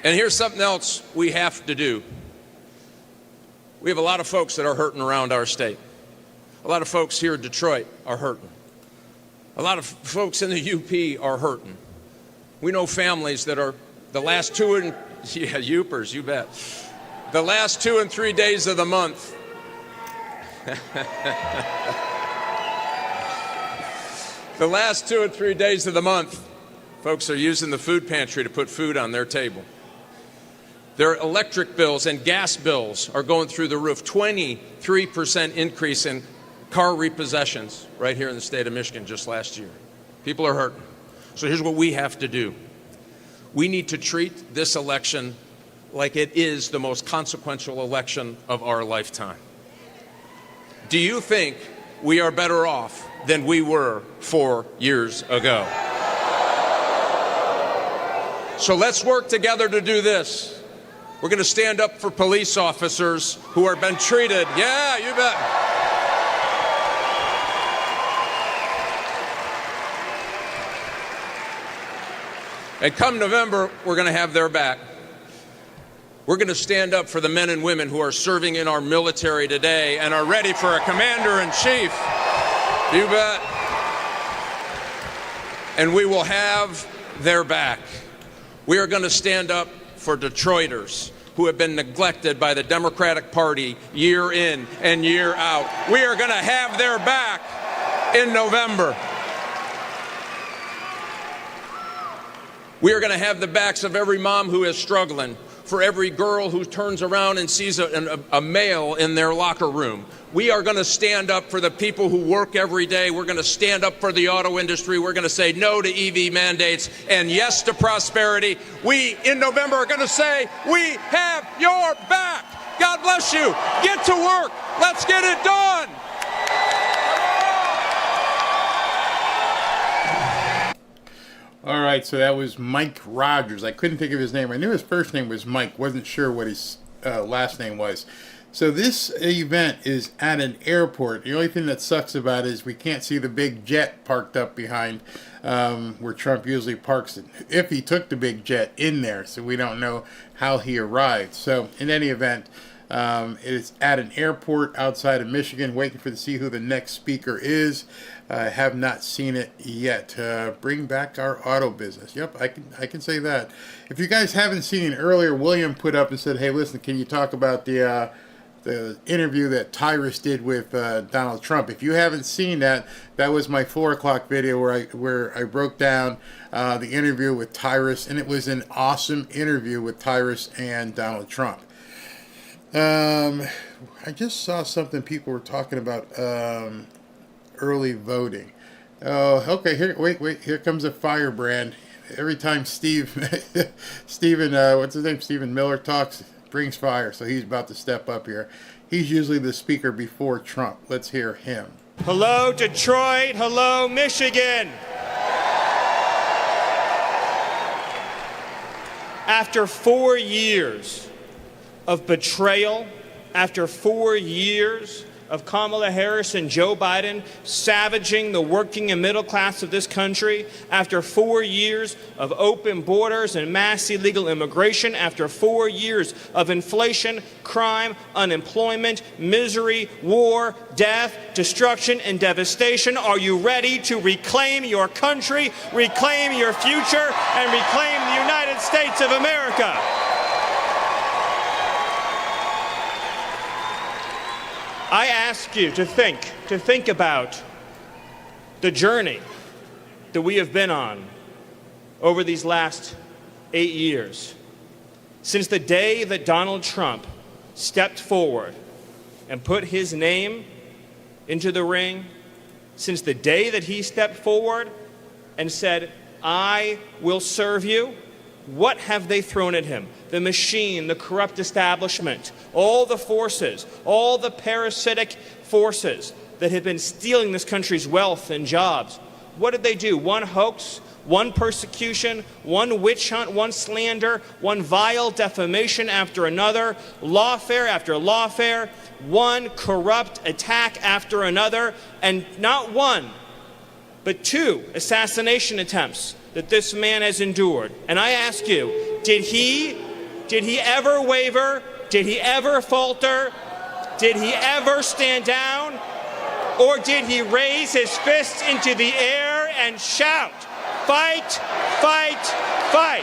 And here's something else we have to do. We have a lot of folks that are hurting around our state. A lot of folks here in Detroit are hurting. A lot of folks in the UP are hurting. We know families that are the last Youpers, you bet. The last 2 and 3 days of the month. The last 2 and 3 days of the month, folks are using the food pantry to put food on their table. Their electric bills and gas bills are going through the roof. 23% increase in car repossessions right here in the state of Michigan just last year. People are hurting. So here's what we have to do. We need to treat this election like it is the most consequential election of our lifetime. Do you think we are better off than we were 4 years ago? So let's work together to do this. We're going to stand up for police officers who are been treated. Yeah, you bet. And come November, we're going to have their back. We're going to stand up for the men and women who are serving in our military today and are ready for a commander-in-chief. You bet. And we will have their back. We are going to stand up for Detroiters who have been neglected by the Democratic Party year in and year out. We are going to have their back in November. We are going to have the backs of every mom who is struggling, for every girl who turns around and sees a male in their locker room. We are going to stand up for the people who work every day. We're going to stand up for the auto industry. We're going to say no to EV mandates and yes to prosperity. We, in November, are going to say, we have your back. God bless you. Get to work. Let's get it done. All right, so that was Mike Rogers. I couldn't think of his name. I knew his first name was Mike. Wasn't sure what his last name was. So this event is at an airport. The only thing that sucks about it is we can't see the big jet parked up behind where Trump usually parks it, if he took the big jet in there. So we don't know how he arrived. So in any event, it's at an airport outside of Michigan, waiting to see who the next speaker is. I have not seen it yet. Bring back our auto business. Yep, I can say that. If you guys haven't seen it earlier, William put up and said, "Hey, listen, can you talk about the interview that Tyrus did with Donald Trump?" If you haven't seen that, that was my 4 o'clock video where I broke down the interview with Tyrus, and it was an awesome interview with Tyrus and Donald Trump. I just saw something people were talking about early voting. Oh, okay. Here comes a firebrand. Every time Stephen, what's his name? Stephen Miller talks, brings fire. So he's about to step up here. He's usually the speaker before Trump. Let's hear him. Hello, Detroit. Hello, Michigan. After 4 years of betrayal, after 4 years of Kamala Harris and Joe Biden savaging the working and middle class of this country, after 4 years of open borders and mass illegal immigration, after 4 years of inflation, crime, unemployment, misery, war, death, destruction, and devastation, are you ready to reclaim your country, reclaim your future, and reclaim the United States of America? I ask you to think about the journey that we have been on over these last 8 years. Since the day that Donald Trump stepped forward and put his name into the ring, since the day that he stepped forward and said, I will serve you, what have they thrown at him? The machine, the corrupt establishment, all the forces, all the parasitic forces that have been stealing this country's wealth and jobs. What did they do? One hoax, one persecution, one witch hunt, one slander, one vile defamation after another, lawfare after lawfare, one corrupt attack after another, and not one, but 2 assassination attempts that this man has endured. And I ask you, did he ever waver? Did he ever falter? Did he ever stand down? Or did he raise his fists into the air and shout, fight, fight, fight?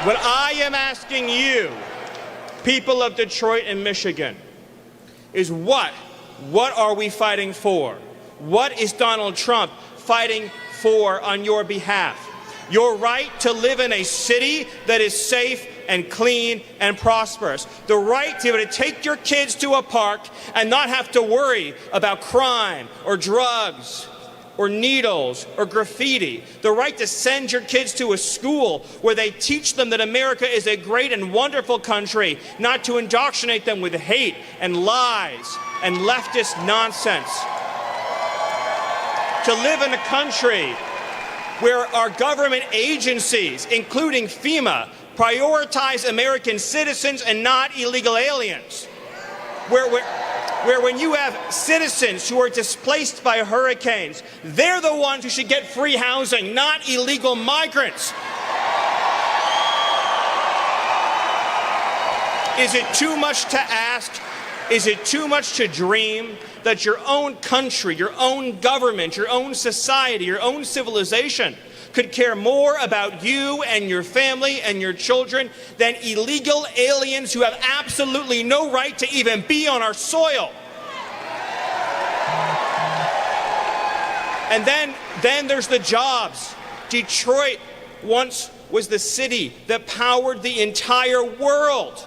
What I am asking you, people of Detroit and Michigan, is what are we fighting for? What is Donald Trump fighting for on your behalf? Your right to live in a city that is safe and clean and prosperous. The right to be able to take your kids to a park and not have to worry about crime or drugs or needles or graffiti. The right to send your kids to a school where they teach them that America is a great and wonderful country, not to indoctrinate them with hate and lies and leftist nonsense. To live in a country where our government agencies, including FEMA, prioritize American citizens and not illegal aliens. Where when you have citizens who are displaced by hurricanes, they're the ones who should get free housing, not illegal migrants. Is it too much to ask? Is it too much to dream that your own country, your own government, your own society, your own civilization could care more about you and your family and your children than illegal aliens who have absolutely no right to even be on our soil? And then there's the jobs. Detroit once was the city that powered the entire world.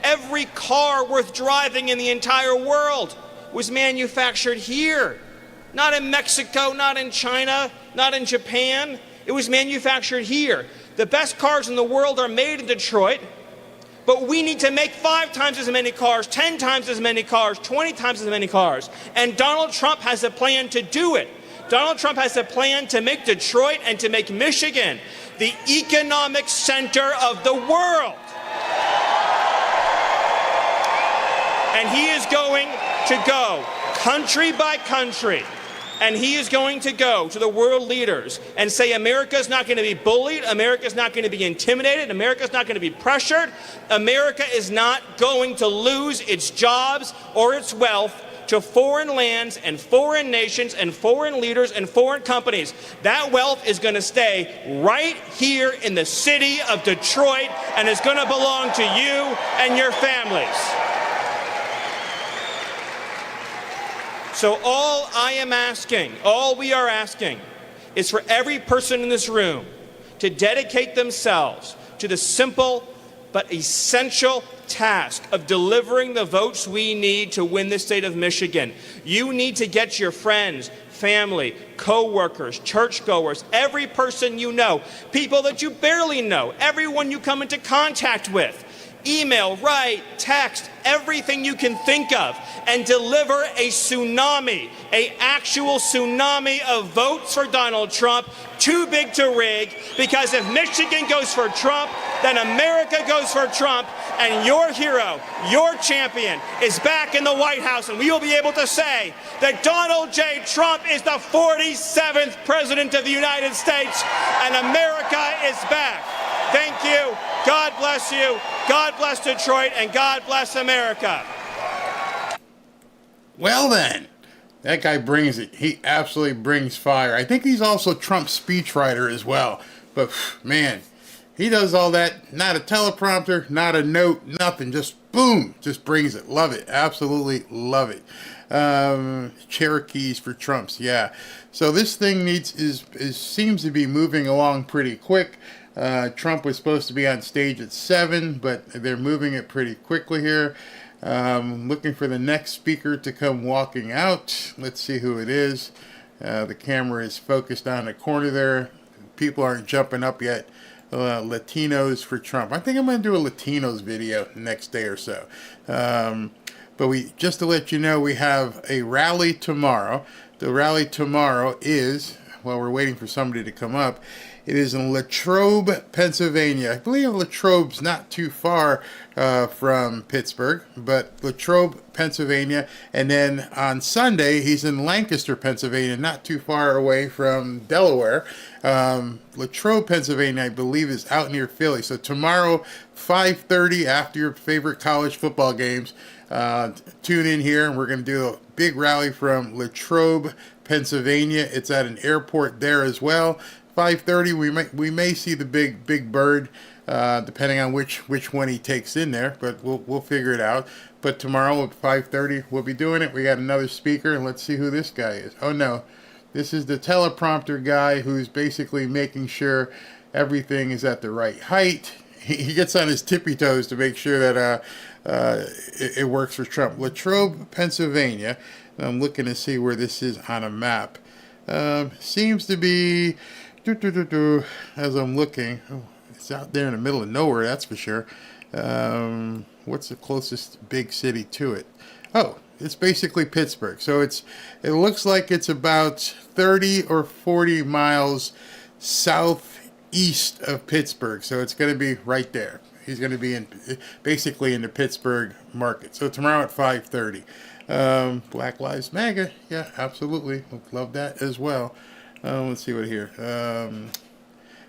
Every car worth driving in the entire world was manufactured here. Not in Mexico, not in China, not in Japan. It was manufactured here. The best cars in the world are made in Detroit, but we need to make 5 times as many cars, 10 times as many cars, 20 times as many cars. And Donald Trump has a plan to do it. Donald Trump has a plan to make Detroit and to make Michigan the economic center of the world. And he is going to go country by country, and he is going to go to the world leaders and say America's not going to be bullied, America's not going to be intimidated, America's not going to be pressured, America is not going to lose its jobs or its wealth to foreign lands and foreign nations and foreign leaders and foreign companies. That wealth is going to stay right here in the city of Detroit and is going to belong to you and your families. So all I am asking, all we are asking, is for every person in this room to dedicate themselves to the simple but essential task of delivering the votes we need to win the state of Michigan. You need to get your friends, family, co-workers, churchgoers, every person you know, people that you barely know, everyone you come into contact with. Email, write, text, everything you can think of, and deliver a tsunami, an actual tsunami of votes for Donald Trump, too big to rig, because if Michigan goes for Trump, then America goes for Trump, and your hero, your champion, is back in the White House, and we will be able to say that Donald J. Trump is the 47th President of the United States, and America is back. Thank you. God bless you. God bless Detroit, and God bless America. Well then, that guy brings it. He absolutely brings fire. I think he's also Trump's speechwriter as well. But man, he does all that. Not a teleprompter, not a note, nothing. Just boom, just brings it. Love it. Absolutely love it. Cherokees for Trumps, yeah. So this thing seems to be moving along pretty quick. Trump was supposed to be on stage at 7, but they're moving it pretty quickly here. Looking for the next speaker to come walking out. Let's see who it is. The camera is focused on the corner there. People aren't jumping up yet. Latinos for Trump. I think I'm going to do a Latinos video next day or so. But just to let you know, we have a rally tomorrow. The rally tomorrow is, while we're waiting for somebody to come up, it is in Latrobe, Pennsylvania. I believe Latrobe's not too far from Pittsburgh, but Latrobe, Pennsylvania. And then on Sunday, he's in Lancaster, Pennsylvania, not too far away from Delaware. Latrobe, Pennsylvania, I believe, is out near Philly. So tomorrow, 5:30, after your favorite college football games, tune in here, and we're going to do a big rally from Latrobe, Pennsylvania. It's at an airport there as well. 5:30, we may see the big bird, depending on which one he takes in there, but we'll figure it out. But tomorrow at 5:30, we'll be doing it. We got another speaker, and let's see who this guy is. Oh no, this is the teleprompter guy who's basically making sure everything is at the right height. He gets on his tippy toes to make sure that it works for Trump. Latrobe, Pennsylvania. I'm looking to see where this is on a map. Seems to be, as I'm looking, it's out there in the middle of nowhere, that's for sure. What's the closest big city to it? Oh, it's basically Pittsburgh. So it looks like it's about 30 or 40 miles southeast of Pittsburgh. So it's going to be right there. He's going to be basically in the Pittsburgh market. So tomorrow at 5:30. Black Lives Matter. Yeah, absolutely. Love that as well. Let's see what here.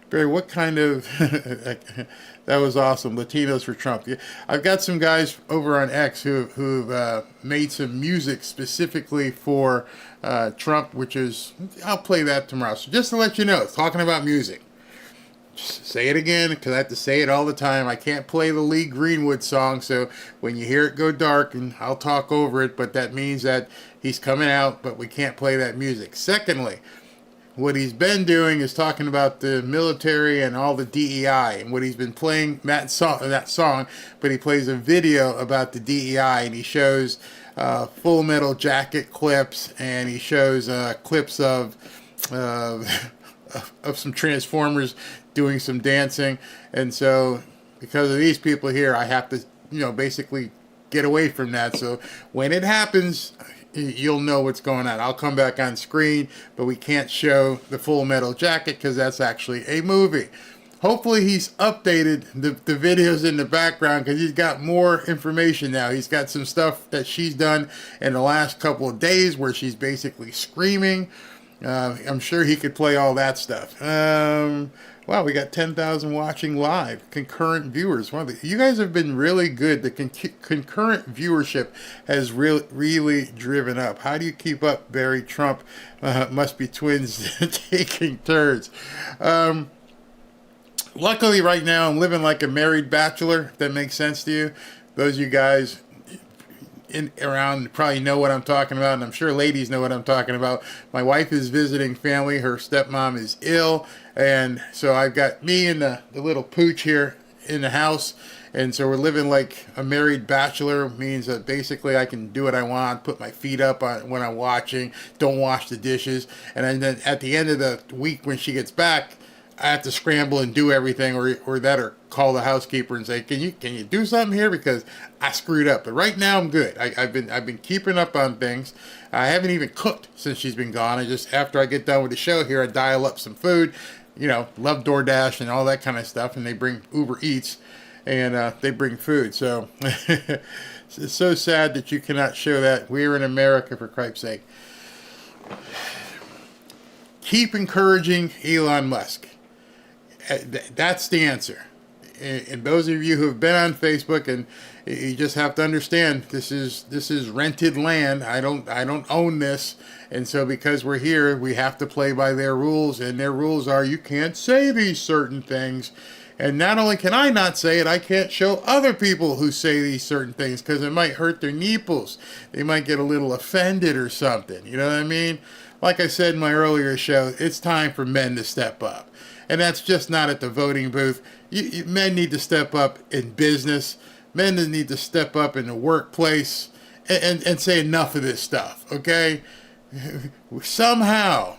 Barry, what kind of... that was awesome. Latinos for Trump. Yeah, I've got some guys over on X who've made some music specifically for Trump, which is... I'll play that tomorrow. So just to let you know, talking about music. Just say it again, because I have to say it all the time. I can't play the Lee Greenwood song, so when you hear it go dark, and I'll talk over it, but that means that he's coming out, but we can't play that music. Secondly, what he's been doing is talking about the military and all the DEI, and what he's been playing, that song, but he plays a video about the DEI, and he shows Full Metal Jacket clips, and he shows clips of some Transformers doing some dancing. And so because of these people here, I have to, basically get away from that. So when it happens, you'll know what's going on. I'll come back on screen, but we can't show the Full Metal Jacket because that's actually a movie. Hopefully he's updated the videos in the background, because he's got more information now. He's got some stuff that she's done in the last couple of days where she's basically screaming. I'm sure he could play all that stuff. Wow, we got 10,000 watching live, concurrent viewers. Wow, you guys have been really good. The concurrent viewership has really driven up. How do you keep up, Barry? Trump must be twins taking turns. Luckily, right now, I'm living like a married bachelor, if that makes sense to you. Those of you guys around probably know what I'm talking about, and I'm sure ladies know what I'm talking about. My wife is visiting family. Her stepmom is ill, and so I've got me and the little pooch here in the house, and so we're living like a married bachelor. Means that basically I can do what I want, put my feet up when I'm watching, don't wash the dishes, and then at the end of the week when she gets back, I have to scramble and do everything, or call the housekeeper and say, can you do something here, because I screwed up. But right now I'm good. I've been keeping up on things. I haven't even cooked since she's been gone. I just, after I get done with the show here, I dial up some food. Love DoorDash and all that kind of stuff, and they bring Uber Eats, and they bring food. So it's so sad that you cannot show that. We're in America, for Christ's sake. Keep encouraging Elon Musk. That's the answer. And those of you who have been on Facebook, and you just have to understand, this is rented land. I don't own this, and so because we're here, we have to play by their rules. And their rules are you can't say these certain things. And not only can I not say it, I can't show other people who say these certain things, because it might hurt their nipples. They might get a little offended or something. You know what I mean? Like I said in my earlier show, it's time for men to step up. And that's just not at the voting booth. Men need to step up in business. Men need to step up in the workplace and say enough of this stuff, okay? Somehow,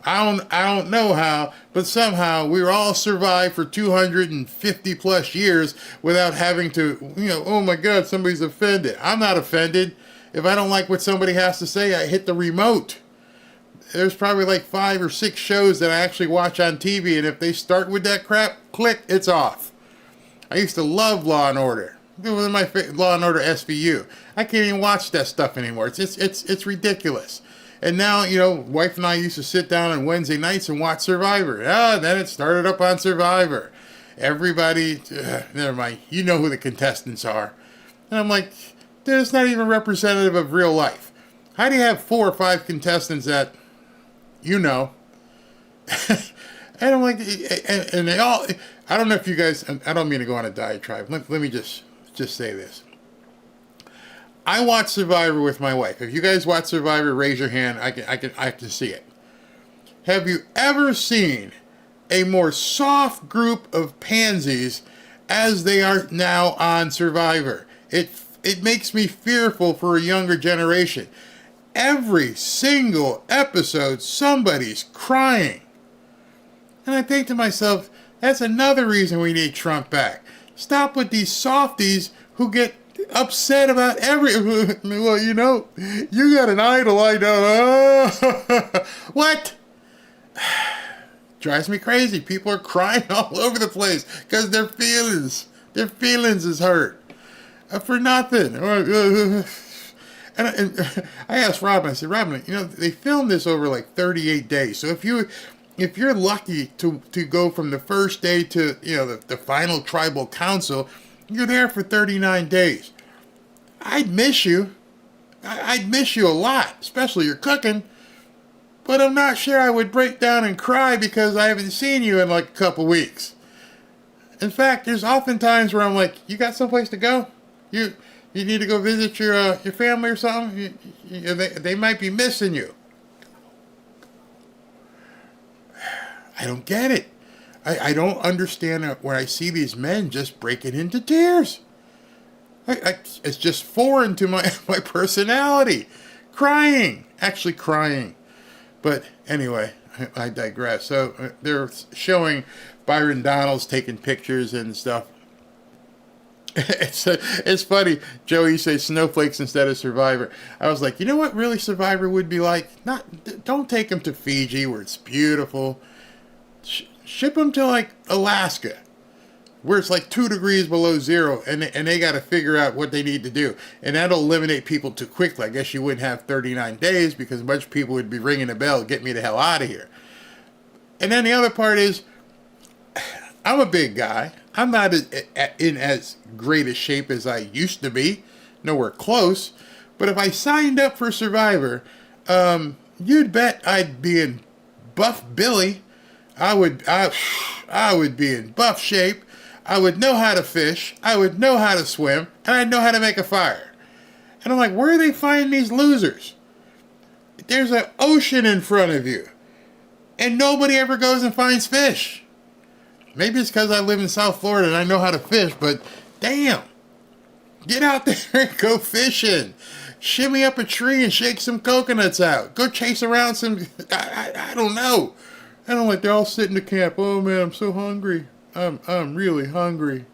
I don't know how, but somehow we all survived for 250 plus years without having to, oh my God, somebody's offended. I'm not offended. If I don't like what somebody has to say, I hit the remote. There's probably like 5 or 6 shows that I actually watch on TV, and if they start with that crap, click, it's off. I used to love Law and Order. It was my Law and Order SVU. I can't even watch that stuff anymore. It's ridiculous. And now, wife and I used to sit down on Wednesday nights and watch Survivor. Then it started up on Survivor. Everybody, never mind. You know who the contestants are. And I'm like, that's not even representative of real life. How do you have 4 or 5 contestants that, and I'm like, and they all, I don't know if you guys, I don't mean to go on a diatribe. Let me just say this. I watch Survivor with my wife. If you guys watch Survivor, raise your hand. I can see it. Have you ever seen a more soft group of pansies as they are now on Survivor? It makes me fearful for a younger generation. Every single episode, somebody's crying. And I think to myself, that's another reason we need Trump back. Stop with these softies who get upset about well, you got an idol, I know. What? Drives me crazy. People are crying all over the place because their feelings is hurt for nothing. And I asked Robin, I said, Robin, they filmed this over like 38 days. So if you're lucky to go from the first day to, the final tribal council, you're there for 39 days. I'd miss you. I'd miss you a lot, especially your cooking. But I'm not sure I would break down and cry because I haven't seen you in like a couple weeks. In fact, there's often times where I'm like, you got someplace to go? You need to go visit your family or something? They might be missing you. I don't get it. I don't understand when I see these men just breaking into tears. It's just foreign to my personality. Actually crying. But anyway, I digress. So they're showing Byron Donalds taking pictures and stuff. It's funny. Joey, you say snowflakes instead of Survivor. I was like, you know what really Survivor would be like? Don't take them to Fiji where it's beautiful. Ship them to like Alaska, where it's like 2 degrees below zero, and they got to figure out what they need to do. And that'll eliminate people too quickly. I guess you wouldn't have 39 days because a bunch of people would be ringing a bell, get me the hell out of here. And then the other part is, I'm a big guy. I'm not in as great a shape as I used to be. Nowhere close. But if I signed up for Survivor, you'd bet I'd be in buff Billy. I would be in buff shape. I would know how to fish. I would know how to swim. And I'd know how to make a fire. And I'm like, where do they find these losers? There's an ocean in front of you. And nobody ever goes and finds fish. Maybe it's because I live in South Florida and I know how to fish, but damn. Get out there and go fishing. Shimmy up a tree and shake some coconuts out. Go chase around some, I don't know. I don't like, they're all sitting in the camp. Oh man, I'm so hungry. I'm really hungry.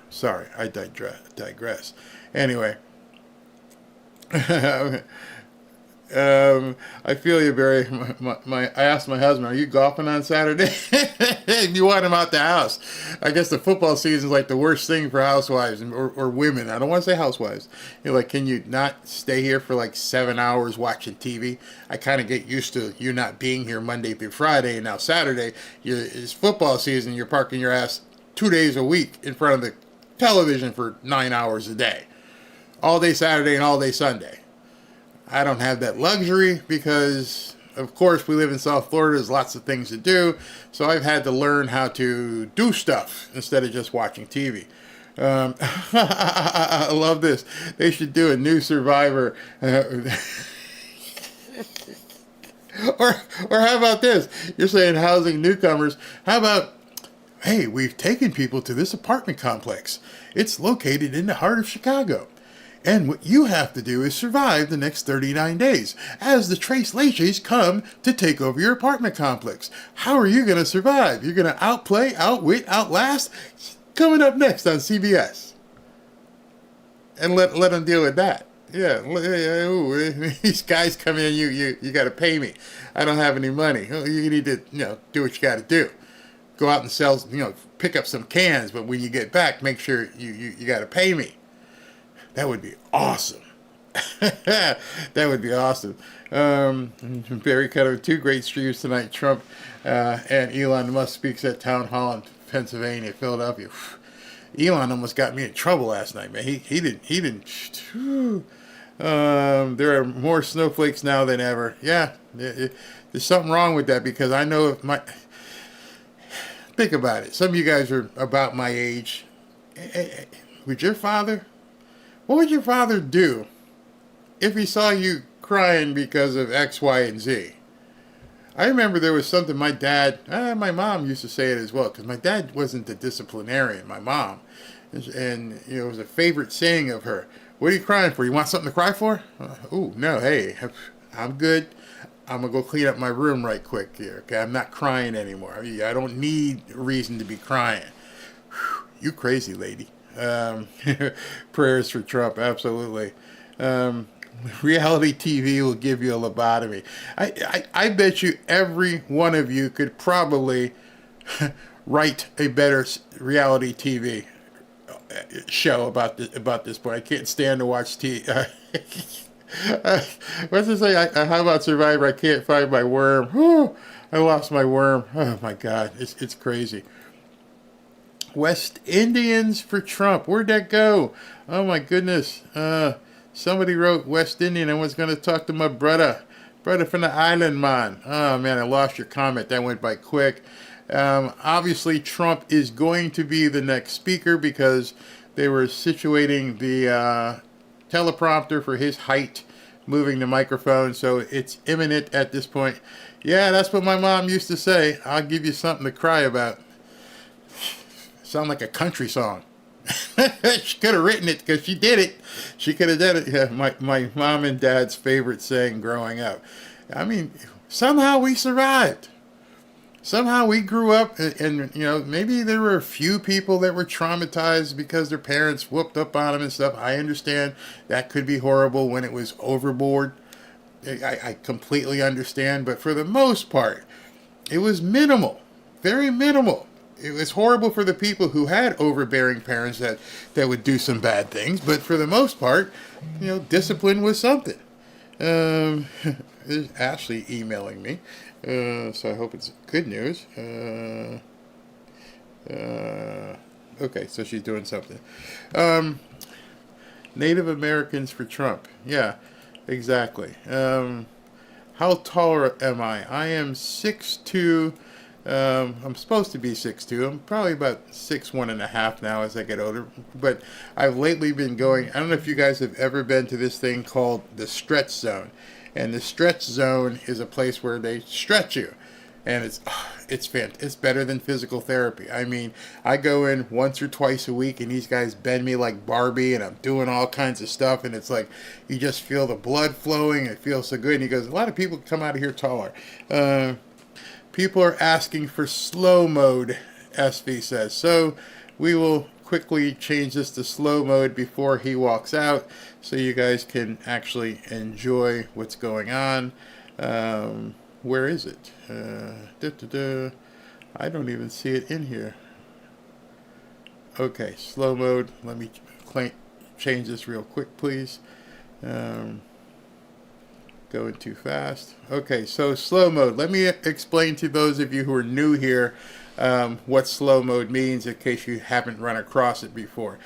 Sorry, I digress. Anyway. I feel you, Barry. I asked my husband, are you golfing on Saturday? You want him out the house. I guess the football season is like the worst thing for housewives or women. I don't want to say housewives. You're like, can you not stay here for like 7 hours watching TV? I kind of get used to you not being here Monday through Friday, and now Saturday, it's football season. You're parking your ass 2 days a week in front of the television for 9 hours a day. All day Saturday and all day Sunday. I don't have that luxury because, of course, we live in South Florida. There's lots of things to do. So I've had to learn how to do stuff instead of just watching TV. I love this. They should do a new Survivor. or how about this? You're saying housing newcomers. How about, hey, we've taken people to this apartment complex. It's located in the heart of Chicago. And what you have to do is survive the next 39 days as the Trace Laches come to take over your apartment complex. How are you going to survive? You're going to outplay, outwit, outlast? Coming up next on CBS. And let them deal with that. Yeah, these guys come in, you got to pay me. I don't have any money. You need to, do what you got to do. Go out and sell, pick up some cans, but when you get back, make sure you got to pay me. That would be awesome. That would be awesome. Barry Cutter, two great streams tonight. Trump and Elon Musk speaks at Town Hall in Pennsylvania, Philadelphia. Elon almost got me in trouble last night, man. He didn't. There are more snowflakes now than ever. Yeah, there's something wrong with that because I know if my... Think about it. Some of you guys are about my age. Would your father... What would your father do if he saw you crying because of X, Y, and Z? I remember there was something my dad, my mom used to say it as well, because my dad wasn't the disciplinarian, my mom. And, it was a favorite saying of her. What are you crying for? You want something to cry for? No, hey, I'm good. I'm going to go clean up my room right quick here. Okay, I'm not crying anymore. I don't need reason to be crying. You crazy lady. Prayers for Trump, absolutely. Reality TV will give you a lobotomy. I bet you every one of you could probably write a better reality TV show about this point. I can't stand to watch TV. What's it say? How about Survivor? I can't find my worm. Whew, I lost my worm. Oh my God, it's crazy. West Indians for Trump. Where'd that go? Oh my goodness. Somebody wrote West Indian and was going to talk to my brother from the island, man. Oh man, I lost your comment. That went by quick. Obviously, Trump is going to be the next speaker because they were situating the teleprompter for his height, moving the microphone, so it's imminent at this point. Yeah, that's what my mom used to say. I'll give you something to cry about. Sound like a country song. She could have written it because she did it. She could have done it. Yeah, my mom and dad's favorite saying growing up. I mean, somehow we survived. Somehow we grew up and maybe there were a few people that were traumatized because their parents whooped up on them and stuff. I understand that could be horrible when it was overboard. I completely understand. But for the most part, it was minimal. Very minimal. It was horrible for the people who had overbearing parents that would do some bad things, but for the most part, discipline was something. There's Ashley emailing me, so I hope it's good news. Okay, so she's doing something. Native Americans for Trump. Yeah, exactly. How tall am I? I am 6'2". I'm supposed to be 6'2". I'm probably about 6'1.5" now as I get older. But I've lately been going, I don't know if you guys have ever been to this thing called the stretch zone. And the stretch zone is a place where they stretch you. And it's better than physical therapy. I mean, I go in once or twice a week and these guys bend me like Barbie and I'm doing all kinds of stuff. And it's like, you just feel the blood flowing. It feels so good. And he goes, a lot of people come out of here taller. People are asking for slow mode, SV says. So we will quickly change this to slow mode before he walks out so you guys can actually enjoy what's going on. Where is it? I don't even see it in here. Okay, slow mode. Let me change this real quick, please. Going too fast. Okay, so slow mode. Let me explain to those of you who are new here what slow mode means in case you haven't run across it before.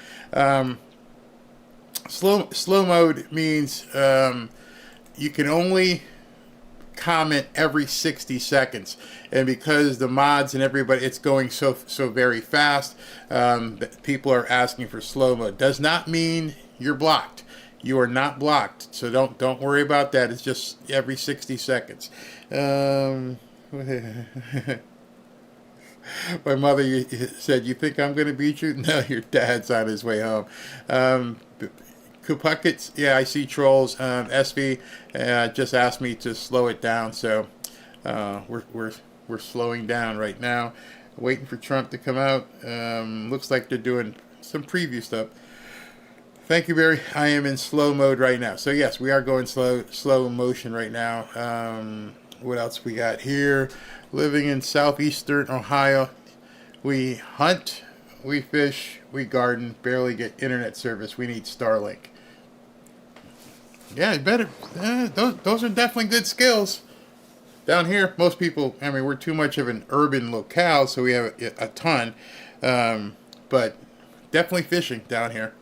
Slow mode means you can only comment every 60 seconds, and because the mods and everybody, it's going so very fast, that people are asking for slow mode. Does not mean you're blocked. You are not blocked, so don't worry about that. It's just every 60 seconds. My mother said, "You think I'm going to beat you?" No, your dad's on his way home. Kupuckets, yeah, I see trolls. SV just asked me to slow it down, so we're slowing down right now, waiting for Trump to come out. Looks like they're doing some preview stuff. Thank you, Barry. I am in slow mode right now. So yes, we are going slow motion right now. What else we got here? Living in southeastern Ohio, we hunt, we fish, we garden, barely get internet service. We need Starlink. Yeah, better. Those are definitely good skills. Down here, most people, I mean, we're too much of an urban locale, so we have a ton. But definitely fishing down here.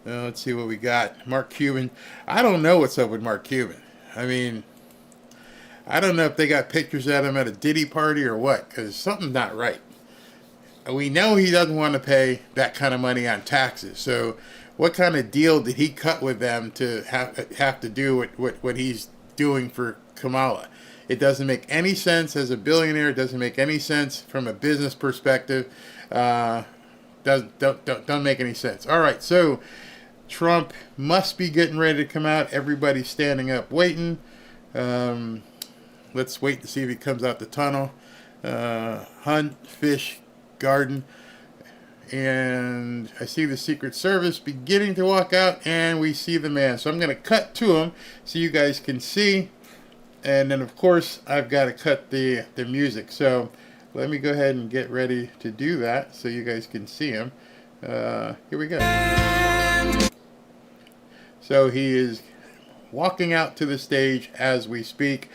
Let's see what we got. Mark Cuban. I don't know what's up with Mark Cuban. I mean, I don't know if they got pictures of him at a Diddy party or what, because something's not right. We know he doesn't want to pay that kind of money on taxes. So what kind of deal did he cut with them to have to do what he's doing for Kamala? It doesn't make any sense as a billionaire. It doesn't make any sense from a business perspective. Don't make any sense. All right, so Trump must be getting ready to come out. Everybody's standing up waiting. Let's wait to see if he comes out the tunnel. Hunt, fish, garden. And I see the Secret Service beginning to walk out, and we see the man. So I'm going to cut to him so you guys can see. And then, of course, I've got to cut the music. So let me go ahead and get ready to do that so you guys can see him. Here we go. So he is walking out to the stage as we speak.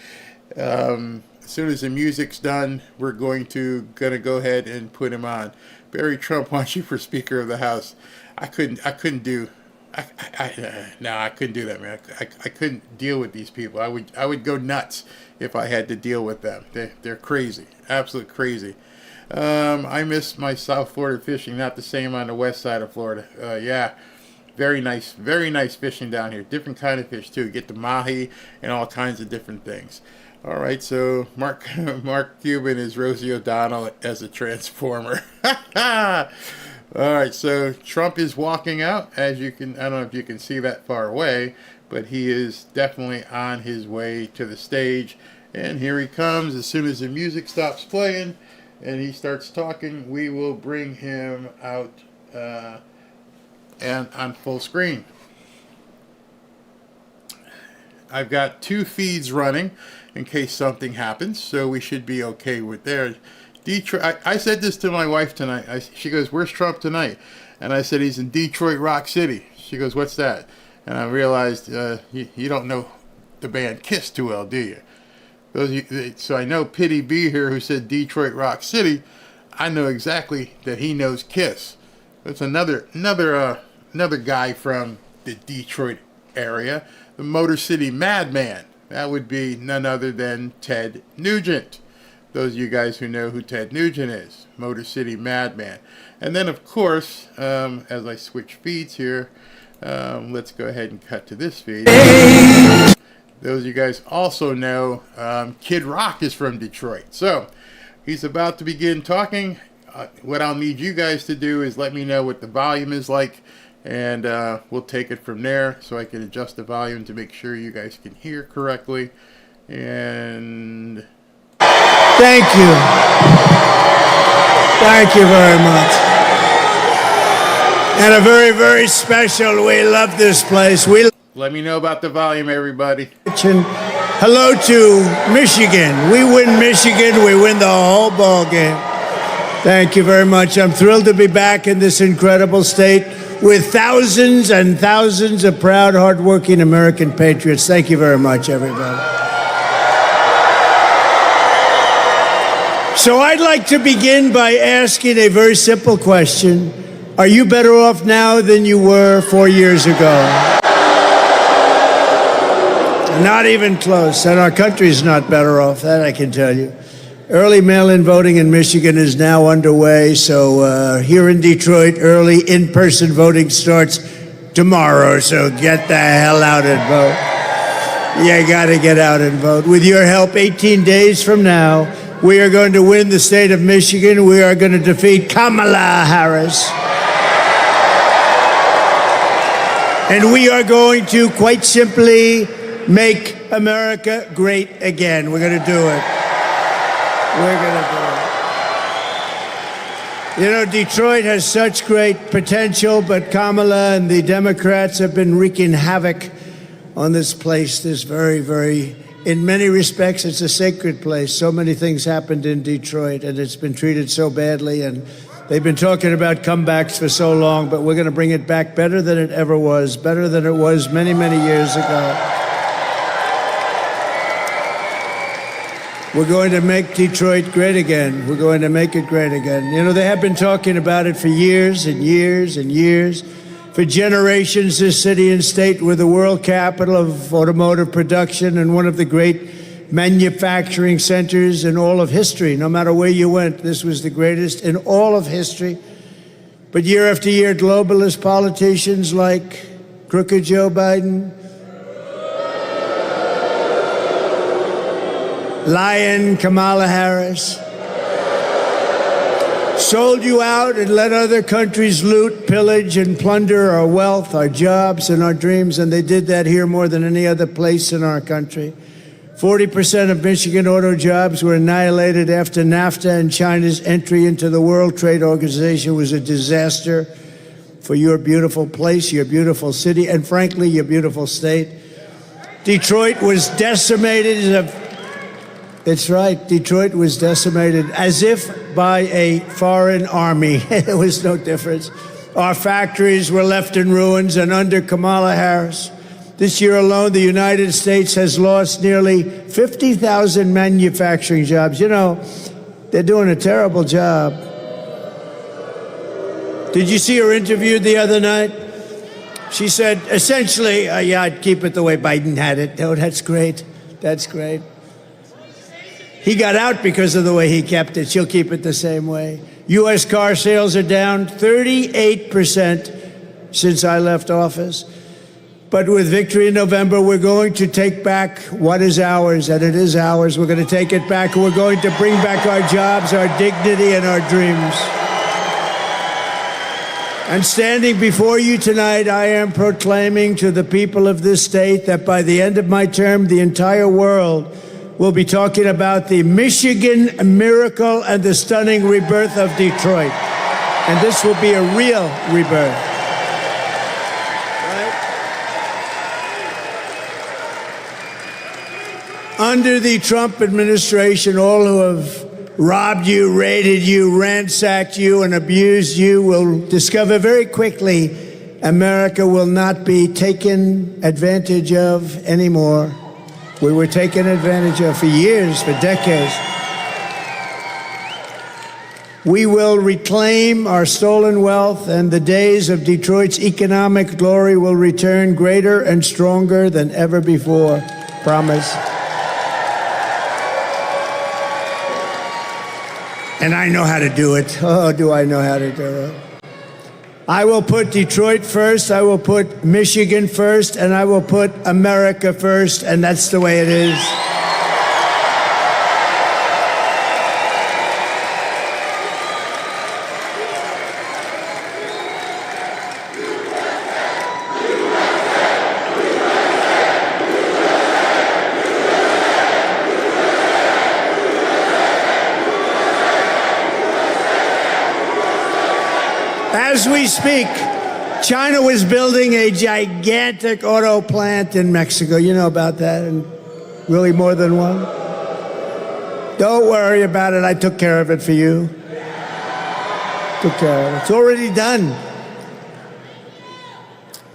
As soon as the music's done, we're going to go ahead and put him on. Barry Trump wants you for Speaker of the House. I couldn't do that, man. I couldn't deal with these people. I would go nuts if I had to deal with them. They're crazy, absolute crazy. I miss my South Florida fishing. Not the same on the west side of Florida. Yeah, very nice fishing down here. Different kind of fish too. Get the mahi and all kinds of different things. All right, so Mark Cuban is Rosie O'Donnell as a transformer. All right, so Trump is walking out. As you can, I don't know if you can see that far away, but he is definitely on his way to the stage. And here he comes. As soon as the music stops playing and he starts talking, we will bring him out and on full screen. I've got 2 feeds running in case something happens, so we should be okay with there. Detroit. I said this to my wife tonight. She goes, "Where's Trump tonight?" And I said, "He's in Detroit Rock City." She goes, "What's that?" And I realized you don't know the band Kiss too well, do you? So I know Pity B here, who said Detroit Rock City. I know exactly that he knows Kiss. That's another guy from the Detroit area, the Motor City Madman. That would be none other than Ted Nugent. Those of you guys who know who Ted Nugent is, Motor City Madman. And then, of course, as I switch feeds here, let's go ahead and cut to this feed. Those of you guys also know Kid Rock is from Detroit. So he's about to begin talking. What I'll need you guys to do is let me know what the volume is like, and we'll take it from there so I can adjust the volume to make sure you guys can hear correctly. And thank you. Thank you very much. And a very, very special, we love this place. Let me know about the volume, everybody. Hello to Michigan. We win Michigan, we win the whole ball game. Thank you very much. I'm thrilled to be back in this incredible state with thousands and thousands of proud, hardworking American patriots. Thank you very much, everybody. So I'd like to begin by asking a very simple question. Are you better off now than you were 4 years ago? Not even close. And our country's not better off, that I can tell you. Early mail-in voting in Michigan is now underway. So here in Detroit, early in-person voting starts tomorrow, so get the hell out and vote. You got to get out and vote. With your help, 18 days from now, we are going to win the state of Michigan. We are going to defeat Kamala Harris. And we are going to, quite simply, make America great again. We're going to do it. We're going to do it. You know, Detroit has such great potential, but Kamala and the Democrats have been wreaking havoc on this place. This very, in many respects, it's a sacred place. So many things happened in Detroit, and it's been treated so badly, and they've been talking about comebacks for so long, but we're going to bring it back better than it ever was, better than it was many, many years ago. We're going to make Detroit great again. We're going to make it great again. You know, they have been talking about it for years and years and years. For generations, this city and state were the world capital of automotive production and one of the great manufacturing centers in all of history. No matter where you went, this was the greatest in all of history. But year after year, globalist politicians like crooked Joe Biden, lying Kamala Harris, sold you out and let other countries loot, pillage, and plunder our wealth, our jobs, and our dreams. And they did that here more than any other place in our country. 40% of Michigan auto jobs were annihilated after NAFTA, and China's entry into the World Trade Organization was a disaster for your beautiful place, your beautiful city, and frankly, your beautiful state. Detroit was decimated. That's right, Detroit was decimated as if by a foreign army. There was no difference. Our factories were left in ruins, and under Kamala Harris, this year alone, the United States has lost nearly 50,000 manufacturing jobs. You know, they're doing a terrible job. Did you see her interviewed the other night? She said, essentially, yeah, I'd keep it the way Biden had it. Oh, that's great. That's great. He got out because of the way he kept it. She'll keep it the same way. U.S. car sales are down 38% since I left office. But with victory in November, we're going to take back what is ours, and it is ours. We're going to take it back, and we're going to bring back our jobs, our dignity, and our dreams. And standing before you tonight, I am proclaiming to the people of this state that by the end of my term, the entire world will be talking about the Michigan miracle and the stunning rebirth of Detroit. And this will be a real rebirth. Right? Under the Trump administration, all who have robbed you, raided you, ransacked you, and abused you will discover very quickly America will not be taken advantage of anymore. We were taken advantage of for years, for decades. We will reclaim our stolen wealth, and the days of Detroit's economic glory will return greater and stronger than ever before. Promise. And I know how to do it. Oh, do I know how to do it? I will put Detroit first, I will put Michigan first, and I will put America first, and that's the way it is. As we speak, China was building a gigantic auto plant in Mexico. You know about that, and really more than one. Don't worry about it. I took care of it for you. Took care of it. It's already done.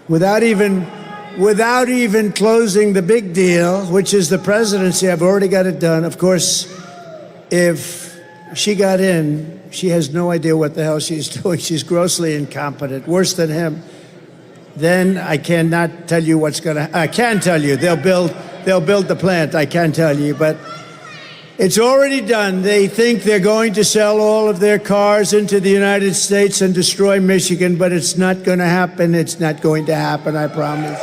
Without even closing the big deal, which is the presidency, I've already got it done. Of course, if she got in, she has no idea what the hell she's doing. She's grossly incompetent, worse than him. Then I cannot tell you what's going to. I can tell you they'll build the plant. I can tell you, but It's already done. They think they're going to sell all of their cars into the United States and destroy Michigan, but it's not going to happen. It's not going to happen, I promise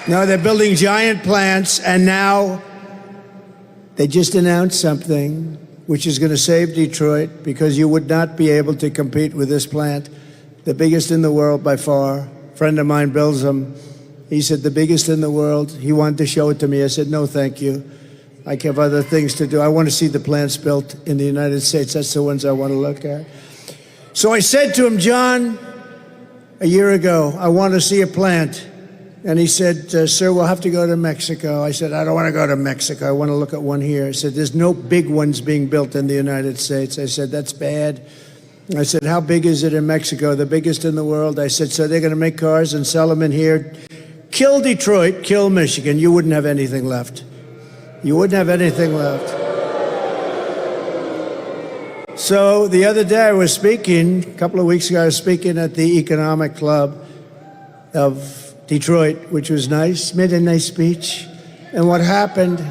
you. No, they're building giant plants, and now they just announced something which is going to save Detroit, because you would not be able to compete with this plant, the biggest in the world by far. A friend of mine builds them. He said, the biggest in the world. He wanted to show it to me. I said, no, thank you. I have other things to do. I want to see the plants built in the United States. That's the ones I want to look at. So I said to him, John, a year ago, I want to see a plant. And he said, sir, we'll have to go to Mexico. I said, I don't want to go to Mexico. I want to look at one here. I said, there's no big ones being built in the United States. I said, that's bad. I said, how big is it in Mexico? The biggest in the world. I said, so they're going to make cars and sell them in here. Kill Detroit, kill Michigan. You wouldn't have anything left. You wouldn't have anything left. So the other day I was speaking, a couple of weeks ago, I was speaking at the Economic Club of Detroit, which was nice, made a nice speech. And what happened,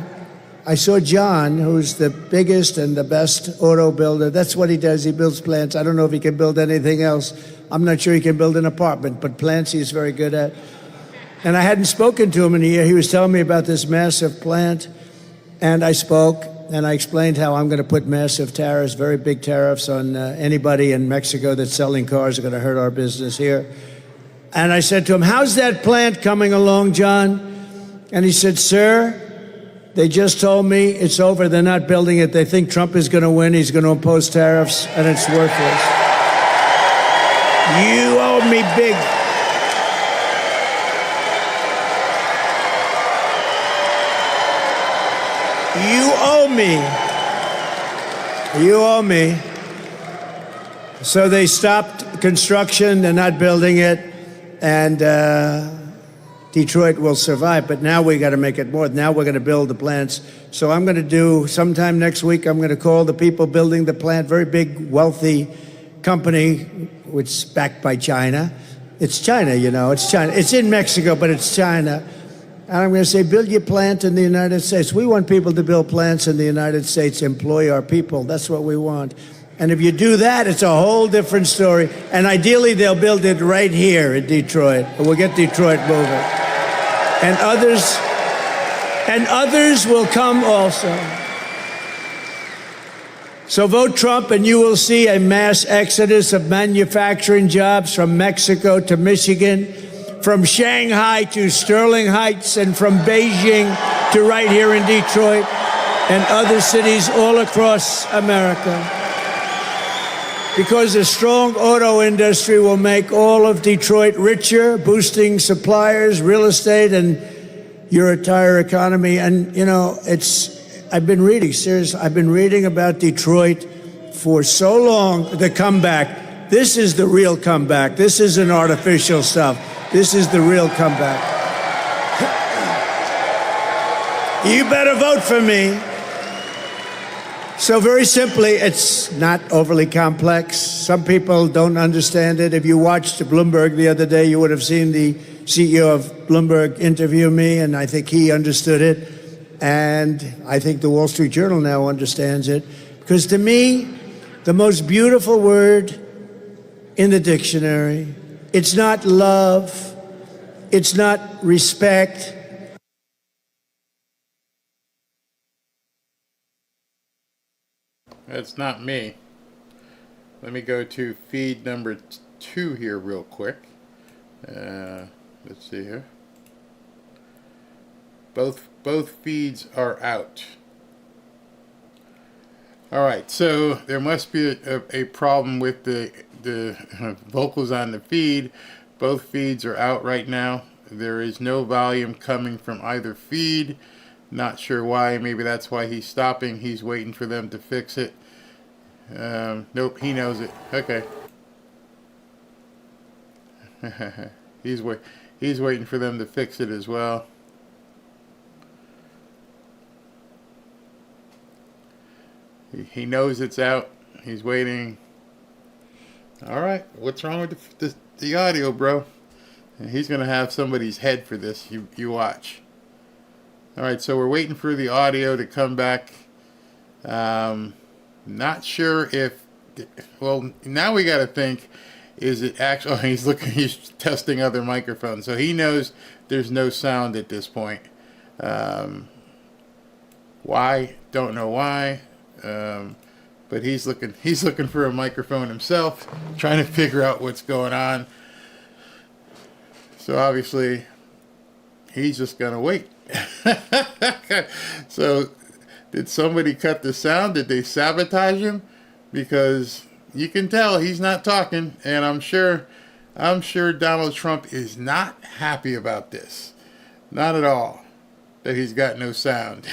I saw John, who's the biggest and the best auto builder. That's what he does. He builds plants. I don't know if he can build anything else. I'm not sure he can build an apartment, but plants he's very good at. And I hadn't spoken to him in a year. He was telling me about this massive plant. And I spoke, and I explained how I'm going to put massive tariffs, very big tariffs on anybody in Mexico that's selling cars are going to hurt our business here. And I said to him, how's that plant coming along, John? And he said, sir, they just told me it's over. They're not building it. They think Trump is going to win. He's going to impose tariffs, and it's worthless. You owe me big. You owe me. You owe me. So they stopped construction. They're not building it. And Detroit will survive, but now we got to make it more. Now we're going to build the plants. So I'm going to do, sometime next week, I'm going to call the people building the plant, very big, wealthy company, which is backed by China. It's China, you know, it's China. It's in Mexico, but it's China. And I'm going to say, build your plant in the United States. We want people to build plants in the United States, employ our people. That's what we want. And if you do that, it's a whole different story. And ideally, they'll build it right here in Detroit. And we'll get Detroit moving. And others will come also. So vote Trump, and you will see a mass exodus of manufacturing jobs from Mexico to Michigan, from Shanghai to Sterling Heights, and from Beijing to right here in Detroit and other cities all across America. Because a strong auto industry will make all of Detroit richer, boosting suppliers, real estate, and your entire economy. And, you know, I've been reading about Detroit for so long, the comeback. This is the real comeback. This isn't artificial stuff. This is the real comeback. You better vote for me. So very simply, it's not overly complex. Some people don't understand it. If you watched Bloomberg the other day, you would have seen the CEO of Bloomberg interview me, and I think he understood it. And I think the Wall Street Journal now understands it. Because to me, the most beautiful word in the dictionary, it's not love, it's not respect. That's not me. Let me go to feed number 2 here real quick. Let's see here. Both feeds are out. All right, so there must be a problem with the vocals on the feed. Both feeds are out right now. There is no volume coming from either feed. Not sure why. Maybe that's why he's stopping. He's waiting for them to fix it. Nope, he knows it. Okay. He's waiting for them to fix it as well. He knows it's out. He's waiting. All right. What's wrong with the audio, bro? And he's going to have somebody's head for this. You watch. All right, so we're waiting for the audio to come back. Not sure if... Well, now we got to think, is it actually... Oh, he's testing other microphones. So he knows there's no sound at this point. Why? Don't know why. But he's looking for a microphone himself, trying to figure out what's going on. So obviously, he's just going to wait. So, did somebody cut the sound? Did they sabotage him? Because you can tell he's not talking, and I'm sure Donald Trump is not happy about this. Not at all. That he's got no sound.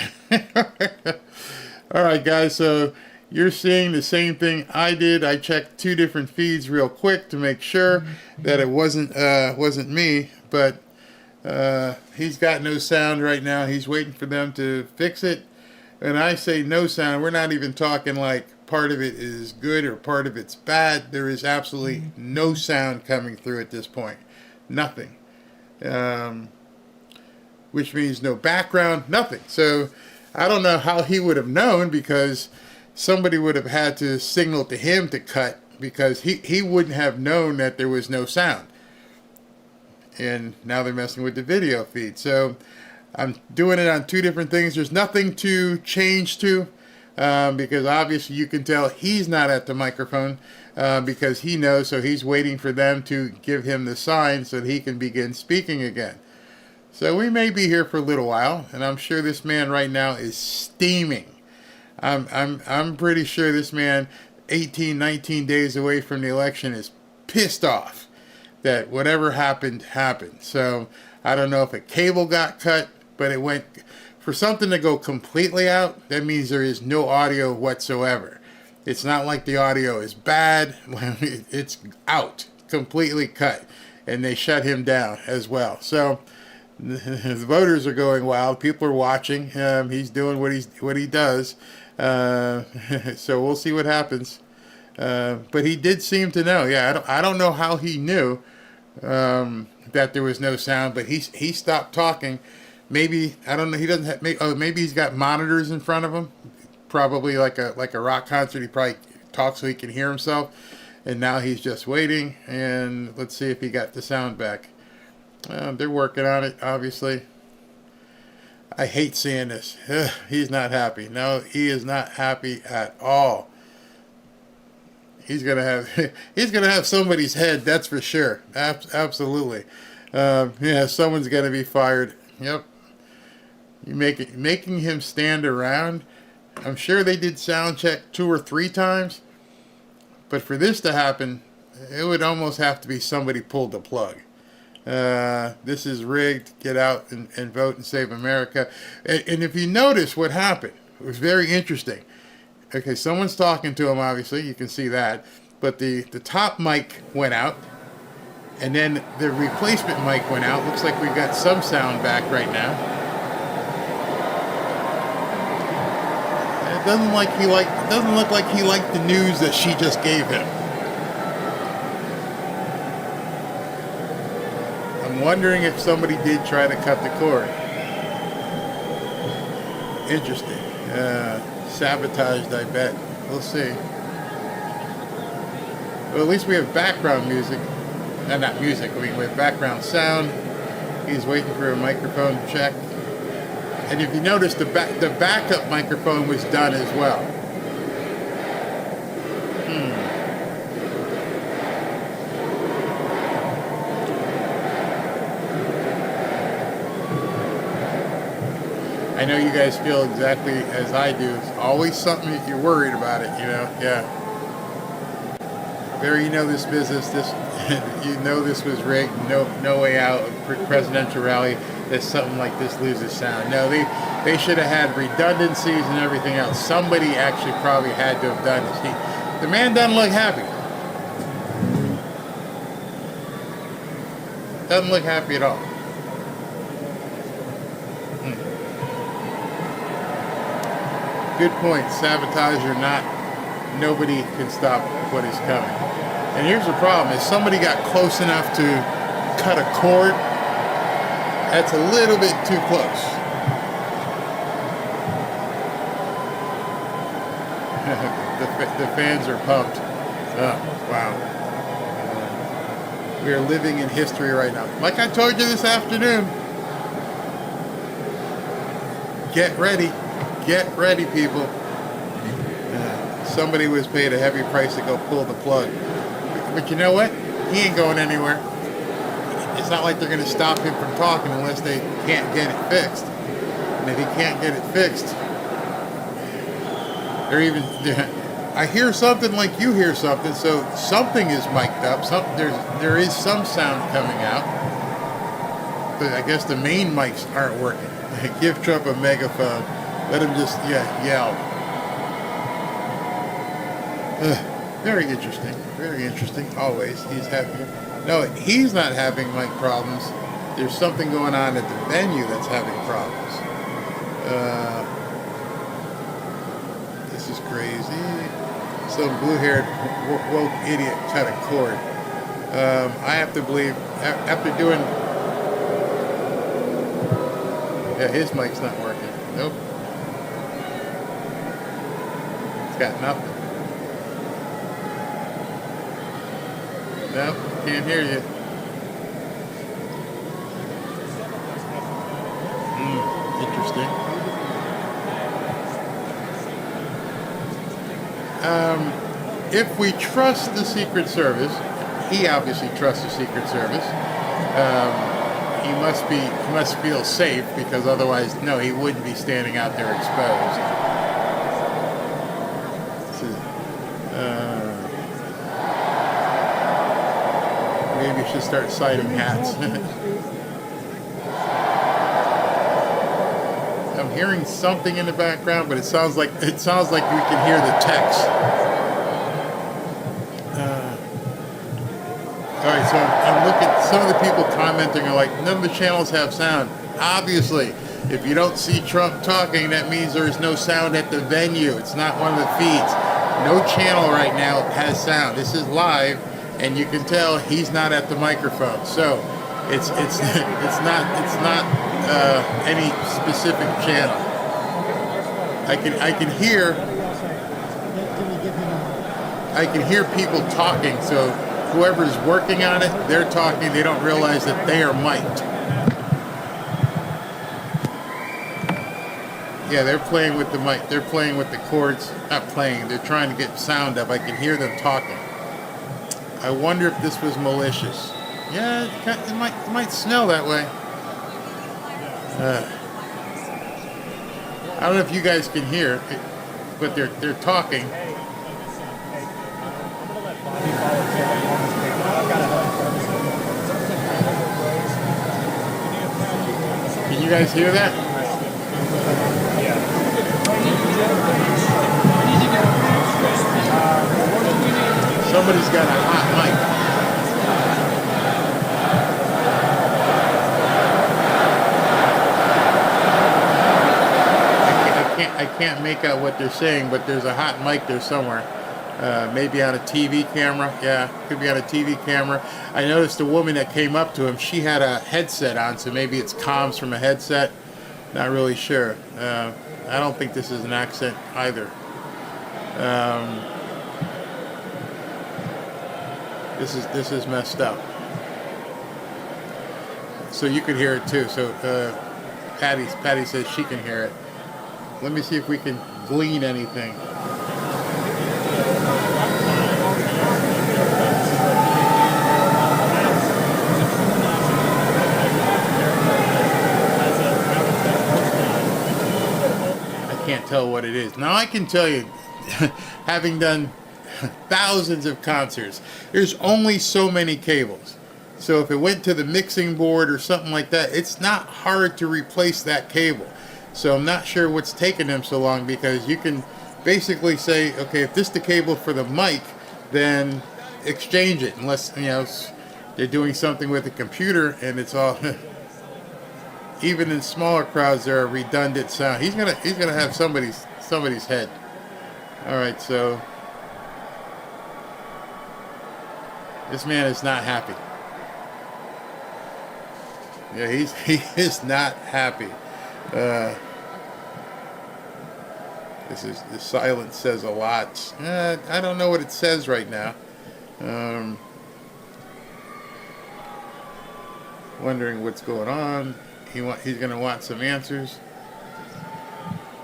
All right, guys, so you're seeing the same thing I did. I checked 2 different feeds real quick to make sure that it wasn't me, but he's got no sound right now. He's waiting for them to fix it. And I say no sound, we're not even talking like part of it is good or part of it's bad. There is absolutely no sound coming through at this point. Nothing. Which means no background, nothing. So I don't know how he would have known, because somebody would have had to signal to him to cut, because he wouldn't have known that there was no sound. And now they're messing with the video feed. So I'm doing it on 2 different things. There's nothing to change to, because obviously you can tell he's not at the microphone, because he knows, so he's waiting for them to give him the sign so that he can begin speaking again. So we may be here for a little while, and I'm sure this man right now is steaming. I'm pretty sure this man, 18, 19 days away from the election, is pissed off that whatever happened, happened. So I don't know if a cable got cut, but it went, for something to go completely out, that means there is no audio whatsoever. It's not like the audio is bad. It's out, completely cut, and they shut him down as well. So the voters are going wild. People are watching. He's doing what he does. So we'll see what happens. But he did seem to know. Yeah, I don't know how he knew that there was no sound, but he stopped talking. Maybe, I don't know. He doesn't have. Maybe he's got monitors in front of him. Probably like a rock concert. He probably talks so he can hear himself. And now he's just waiting. And let's see if he got the sound back. They're working on it, obviously. I hate seeing this. He's not happy. No, he is not happy at all. He's gonna have somebody's head. That's for sure. Absolutely. Yeah, someone's gonna be fired. Yep. You making him stand around. I'm sure they did sound check 2 or 3 times, but for this to happen, it would almost have to be somebody pulled the plug. This is rigged. Get out and vote and save America. And if you notice what happened, it was very interesting. Okay, someone's talking to him, obviously. You can see that. But the top mic went out. And then the replacement mic went out. Looks like we've got some sound back right now. And it doesn't look like he liked the news that she just gave him. I'm wondering if somebody did try to cut the cord. Interesting. Sabotaged, I bet. We'll see. Well, at least we have background music. Not music, we have background sound. He's waiting for a microphone check. And if you notice, the backup microphone was done as well. I know you guys feel exactly as I do. It's always something that you're worried about it, you know? Yeah. Barry, you know this business. You know this was rigged. No way out. Presidential rally that something like this loses sound. No, they should have had redundancies and everything else. Somebody actually probably had to have done this. The man doesn't look happy. Doesn't look happy at all. Good point. Sabotage or not, nobody can stop what is coming. And here's the problem: is somebody got close enough to cut a cord. That's a little bit too close. The fans are pumped. Oh, wow. We are living in history right now. Like I told you this afternoon, get ready. Get ready, people. Somebody was paid a heavy price to go pull the plug. But you know what? He ain't going anywhere. It's not like they're going to stop him from talking unless they can't get it fixed. And if he can't get it fixed, I hear something like you hear something, so something is mic'd up. There is some sound coming out. But I guess the main mics aren't working. Give Trump a megaphone. Let him just yell. Very interesting. Very interesting. Always. He's not having mic problems. There's something going on at the venue that's having problems. This is crazy. Some blue-haired woke idiot cut a cord. I have to believe, after doing... Yeah, his mic's not working. Nope. It's got nothing. Nope, can't hear you. Interesting. If we trust the Secret Service, he obviously trusts the Secret Service. He must feel safe, because otherwise, no, he wouldn't be standing out there exposed. Maybe you should start citing hats. I'm hearing something in the background, but it sounds like we can hear the text. All right, so I'm looking. Some of the people commenting are like, none of the channels have sound. Obviously, if you don't see Trump talking, that means there is no sound at the venue. It's not one of the feeds. No channel right now has sound. This is live, and you can tell he's not at the microphone. So it's not any specific channel. I can hear people talking. So whoever's working on it, they're talking. They don't realize that they are mic'd. Yeah, they're playing with the mic. They're playing with the cords. Not playing. They're trying to get sound up. I can hear them talking. I wonder if this was malicious. Yeah, it might smell that way. I don't know if you guys can hear, but they're talking. Can you guys hear that? Somebody's got a hot mic. I can't make out what they're saying, but there's a hot mic there somewhere. Maybe on a TV camera. Yeah, could be on a TV camera. I noticed a woman that came up to him, she had a headset on, so maybe it's comms from a headset. Not really sure. I don't think this is an accent either. This is messed up. So you could hear it too. So Patty says she can hear it. Let me see if we can glean anything. I can't tell what it is. Now I can tell you, having done thousands of concerts, there's only so many cables. So if it went to the mixing board or something like that, it's not hard to replace that cable. So I'm not sure what's taking them so long, because you can basically say, okay, if this is the cable for the mic, then exchange it, unless they're doing something with the computer and it's all. Even in smaller crowds, there are redundant sound. He's gonna have somebody's head. All right, so this man is not happy. Yeah, he is not happy. The silence says a lot. I don't know what it says right now. Wondering what's going on. He's going to want some answers.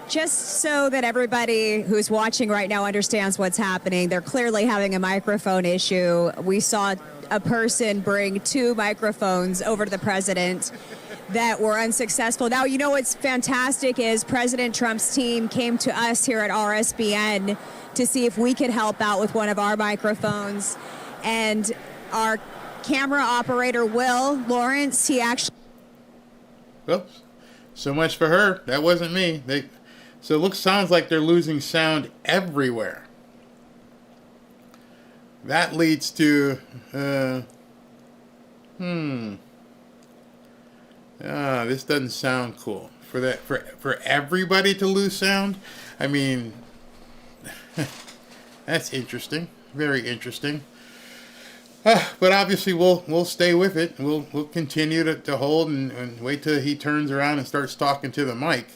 Just so that everybody who's watching right now understands what's happening, they're clearly having a microphone issue. We saw a person bring 2 microphones over to the president that were unsuccessful. Now, you know what's fantastic is President Trump's team came to us here at RSBN to see if we could help out with one of our microphones. And our camera operator, Will Lawrence, he actually... Well, so much for her. That wasn't me. So it sounds like they're losing sound everywhere. That leads to, this doesn't sound cool. For everybody to lose sound? I mean, that's interesting. Very interesting. But obviously we'll stay with it. We'll continue to hold and wait till he turns around and starts talking to the mic.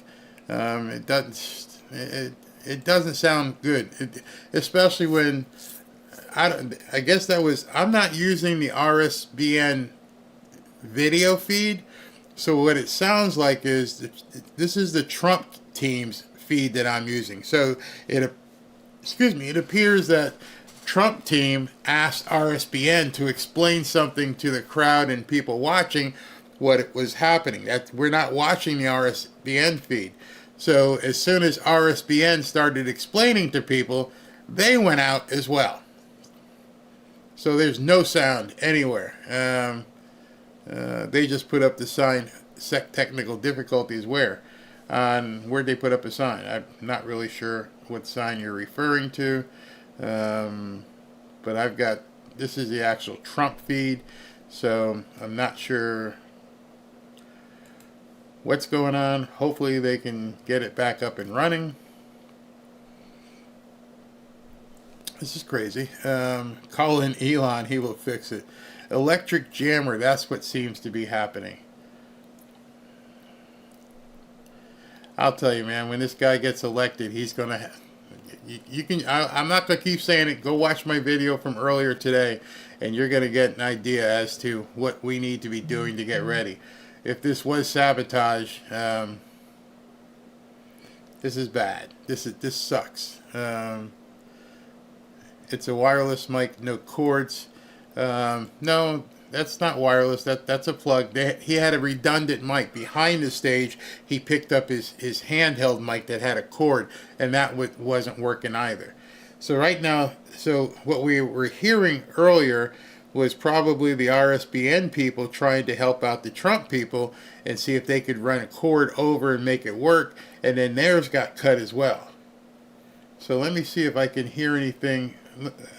It doesn't sound good, especially when I guess that was, I'm not using the RSBN video feed. So what it sounds like is this is the Trump team's feed that I'm using. So it appears that Trump team asked RSBN to explain something to the crowd and people watching what was happening. That we're not watching the RSBN feed. So as soon as RSBN started explaining to people, they went out as well. So there's no sound anywhere. They just put up the sign, technical difficulties where? Where'd they put up a sign? I'm not really sure what sign you're referring to. But I've got, this is the actual Trump feed, so I'm not sure what's going on. Hopefully they can get it back up and running. This is crazy. Call in Elon, he will fix it. Electric jammer, that's what seems to be happening. I'll tell you, man, when this guy gets elected, he's going to I'm not going to keep saying it. Go watch my video from earlier today, and you're going to get an idea as to what we need to be doing to get ready. If this was sabotage, this is bad. This sucks. It's a wireless mic, no cords. No, that's not wireless. That's a plug. He had a redundant mic behind the stage. He picked up his handheld mic that had a cord, and that wasn't working either. So right now, what we were hearing earlier was probably the RSBN people trying to help out the Trump people and see if they could run a cord over and make it work, and then theirs got cut as well. So let me see if I can hear anything.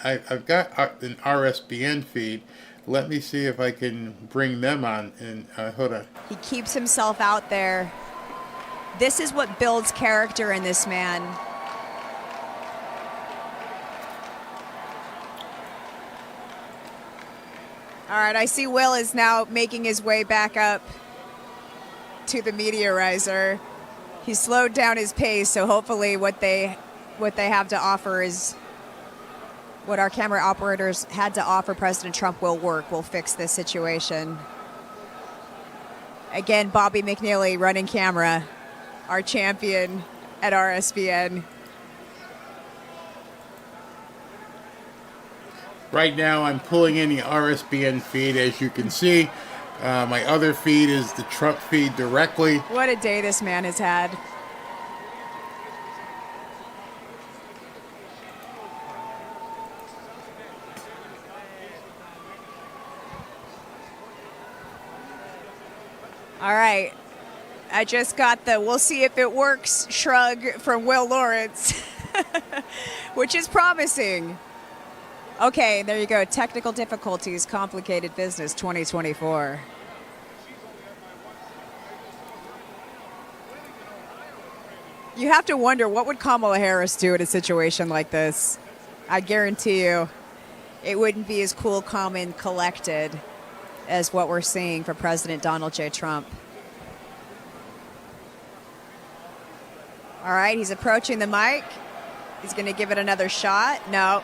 I've got an RSBN feed. Let me see if I can bring them on. And hold on. He keeps himself out there. This is what builds character in this man. All right, I see Will is now making his way back up to the meteorizer. He slowed down his pace, so hopefully what they have to offer is what our camera operators had to offer President Trump will work, will fix this situation. Again, Bobby McNeely running camera, our champion at RSBN. Right now I'm pulling in the RSBN feed, as you can see. My other feed is the Trump feed directly. What a day this man has had. All right, I just got the "we'll see if it works" shrug from Will Lawrence, which is promising. Okay, there you go. Technical difficulties, complicated business 2024. You have to wonder, what would Kamala Harris do in a situation like this? I guarantee you it wouldn't be as cool, calm, and collected as what we're seeing for President Donald J. Trump. All right, he's approaching the mic. He's going to give it another shot. No.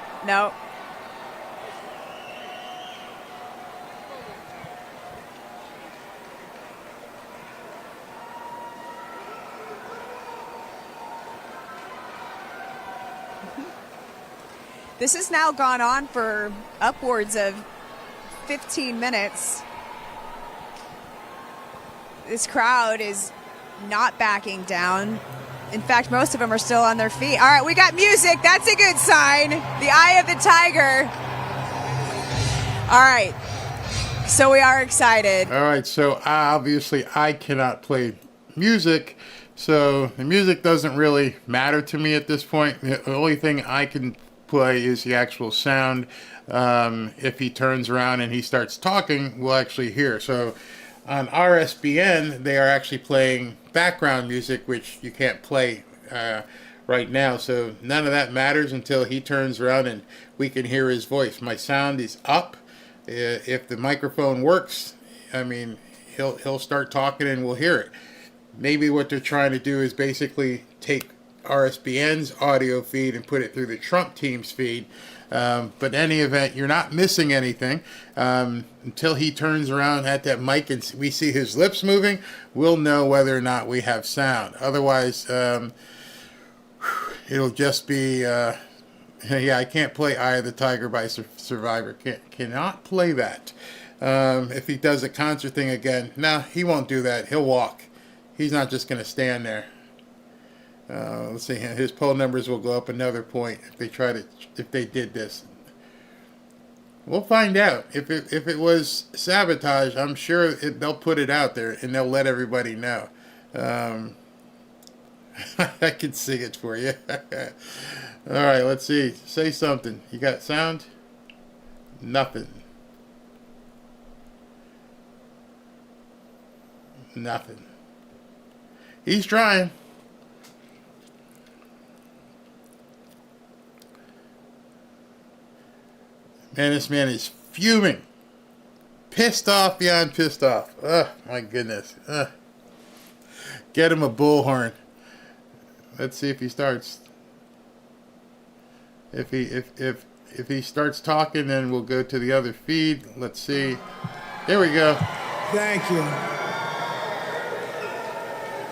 This has now gone on for upwards of 15 minutes. This crowd is not backing down. In fact, most of them are still on their feet. All right, we got music. That's a good sign. The eye of the tiger. All right. So we are excited. All right. So obviously I cannot play music. So the music doesn't really matter to me at this point. The only thing I can play is the actual sound. If he turns around and he starts talking, we'll actually hear. So on RSBN, they are actually playing background music, which you can't play right now. So none of that matters until he turns around and we can hear his voice. My sound is up. If the microphone works, I mean, he'll start talking and we'll hear it. Maybe what they're trying to do is basically take RSBN's audio feed and put it through the Trump team's feed. But in any event, you're not missing anything. Until he turns around at that mic and we see his lips moving, we'll know whether or not we have sound. Otherwise, it'll just be, yeah, I can't play Eye of the Tiger by Survivor. Cannot play that. If he does a concert thing again, no, he won't do that. He'll walk. He's not just going to stand there. Let's see. His poll numbers will go up another point if they did this. We'll find out. If it was sabotage, I'm sure they'll put it out there and they'll let everybody know. I can sing it for you. All right. Let's see. Say something. You got sound? Nothing. Nothing. He's trying. Man, this man is fuming. Pissed off beyond pissed off. Oh, my goodness. Get him a bullhorn. Let's see if he starts. If he starts talking, then we'll go to the other feed. Let's see. There we go. Thank you.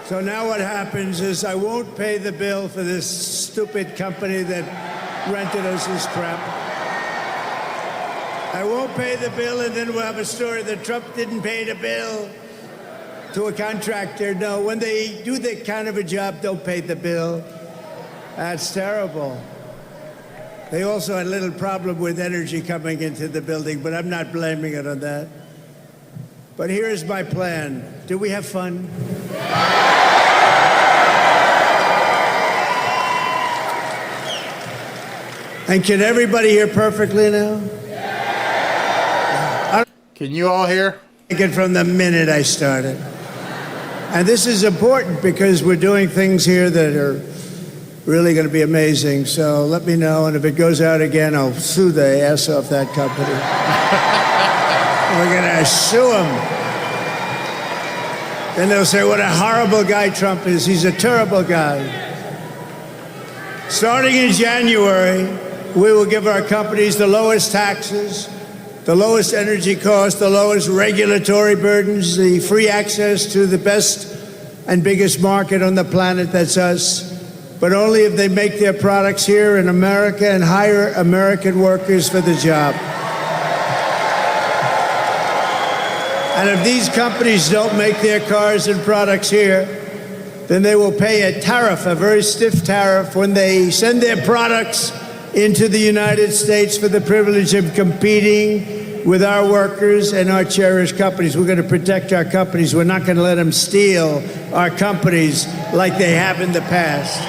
So now what happens is I won't pay the bill for this stupid company that rented us this crap. I won't pay the bill, and then we'll have a story that Trump didn't pay the bill to a contractor. No, when they do that kind of a job, don't pay the bill. That's terrible. They also had a little problem with energy coming into the building, but I'm not blaming it on that. But here's my plan. Do we have fun? And can everybody hear perfectly now? Can you all hear? From the minute I started. And this is important because we're doing things here that are really going to be amazing. So let me know, and if it goes out again, I'll sue the ass off that company. We're going to sue them. Then they'll say what a horrible guy Trump is. He's a terrible guy. Starting in January, we will give our companies the lowest taxes, the lowest energy costs, the lowest regulatory burdens, the free access to the best and biggest market on the planet, that's us. But only if they make their products here in America and hire American workers for the job. And if these companies don't make their cars and products here, then they will pay a tariff, a very stiff tariff, when they send their products into the United States for the privilege of competing with our workers and our cherished companies. We're going to protect our companies. We're not going to let them steal our companies like they have in the past.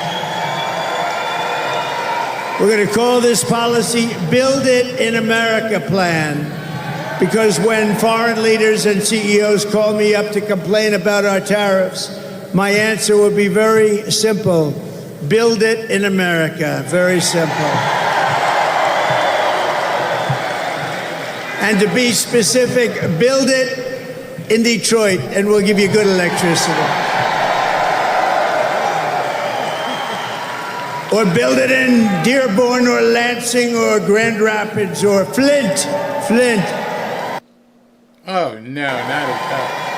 We're going to call this policy Build It in America Plan. Because when foreign leaders and CEOs call me up to complain about our tariffs, my answer would be very simple. Build it in America. Very simple. And to be specific, build it in Detroit, and we'll give you good electricity. Or build it in Dearborn or Lansing or Grand Rapids or Flint. Oh, no, not at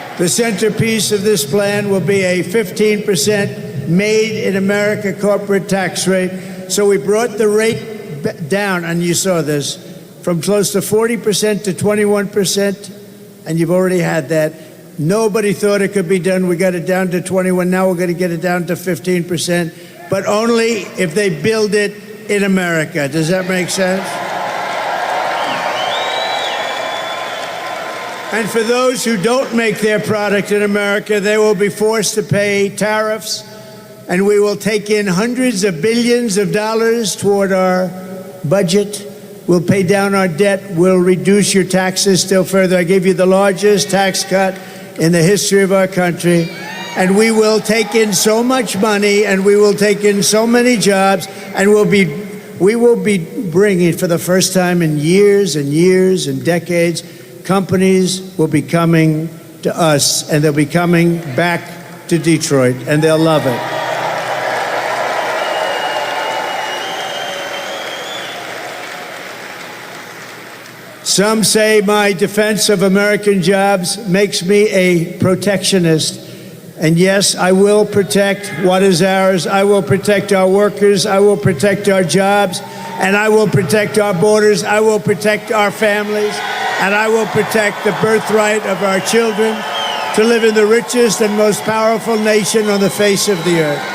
all. The centerpiece of this plan will be a 15% made in America corporate tax rate. So we brought the rate down, and you saw this, from close to 40% to 21%, and you've already had that. Nobody thought it could be done. We got it down to 21. Now we're going to get it down to 15%, but only if they build it in America. Does that make sense? And for those who don't make their product in America, they will be forced to pay tariffs, and we will take in hundreds of billions of dollars toward our budget. We'll pay down our debt. We'll reduce your taxes still further. I gave you the largest tax cut in the history of our country. And we will take in so much money, and we will take in so many jobs, and we will be bringing, for the first time in years and years and decades, companies will be coming to us, and they'll be coming back to Detroit, and they'll love it. Some say my defense of American jobs makes me a protectionist. And yes, I will protect what is ours. I will protect our workers. I will protect our jobs. And I will protect our borders. I will protect our families. And I will protect the birthright of our children to live in the richest and most powerful nation on the face of the earth.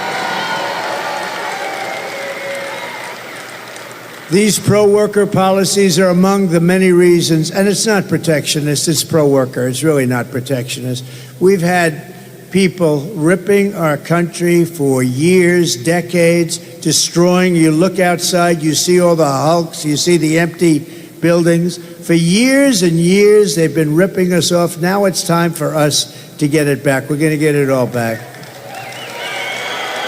These pro-worker policies are among the many reasons, and it's not protectionist, it's pro-worker. It's really not protectionist. We've had people ripping our country for years, decades, destroying. You look outside, you see all the hulks, you see the empty buildings. For years and years, they've been ripping us off. Now it's time for us to get it back. We're going to get it all back.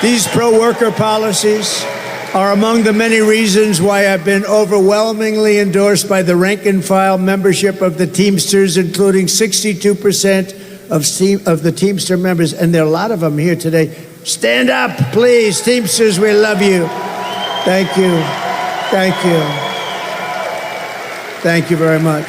These pro-worker policies are among the many reasons why I've been overwhelmingly endorsed by the rank-and-file membership of the Teamsters, including 62% of the Teamster members, and there are a lot of them here today. Stand up, please. Teamsters, we love you. Thank you. Thank you. Thank you very much.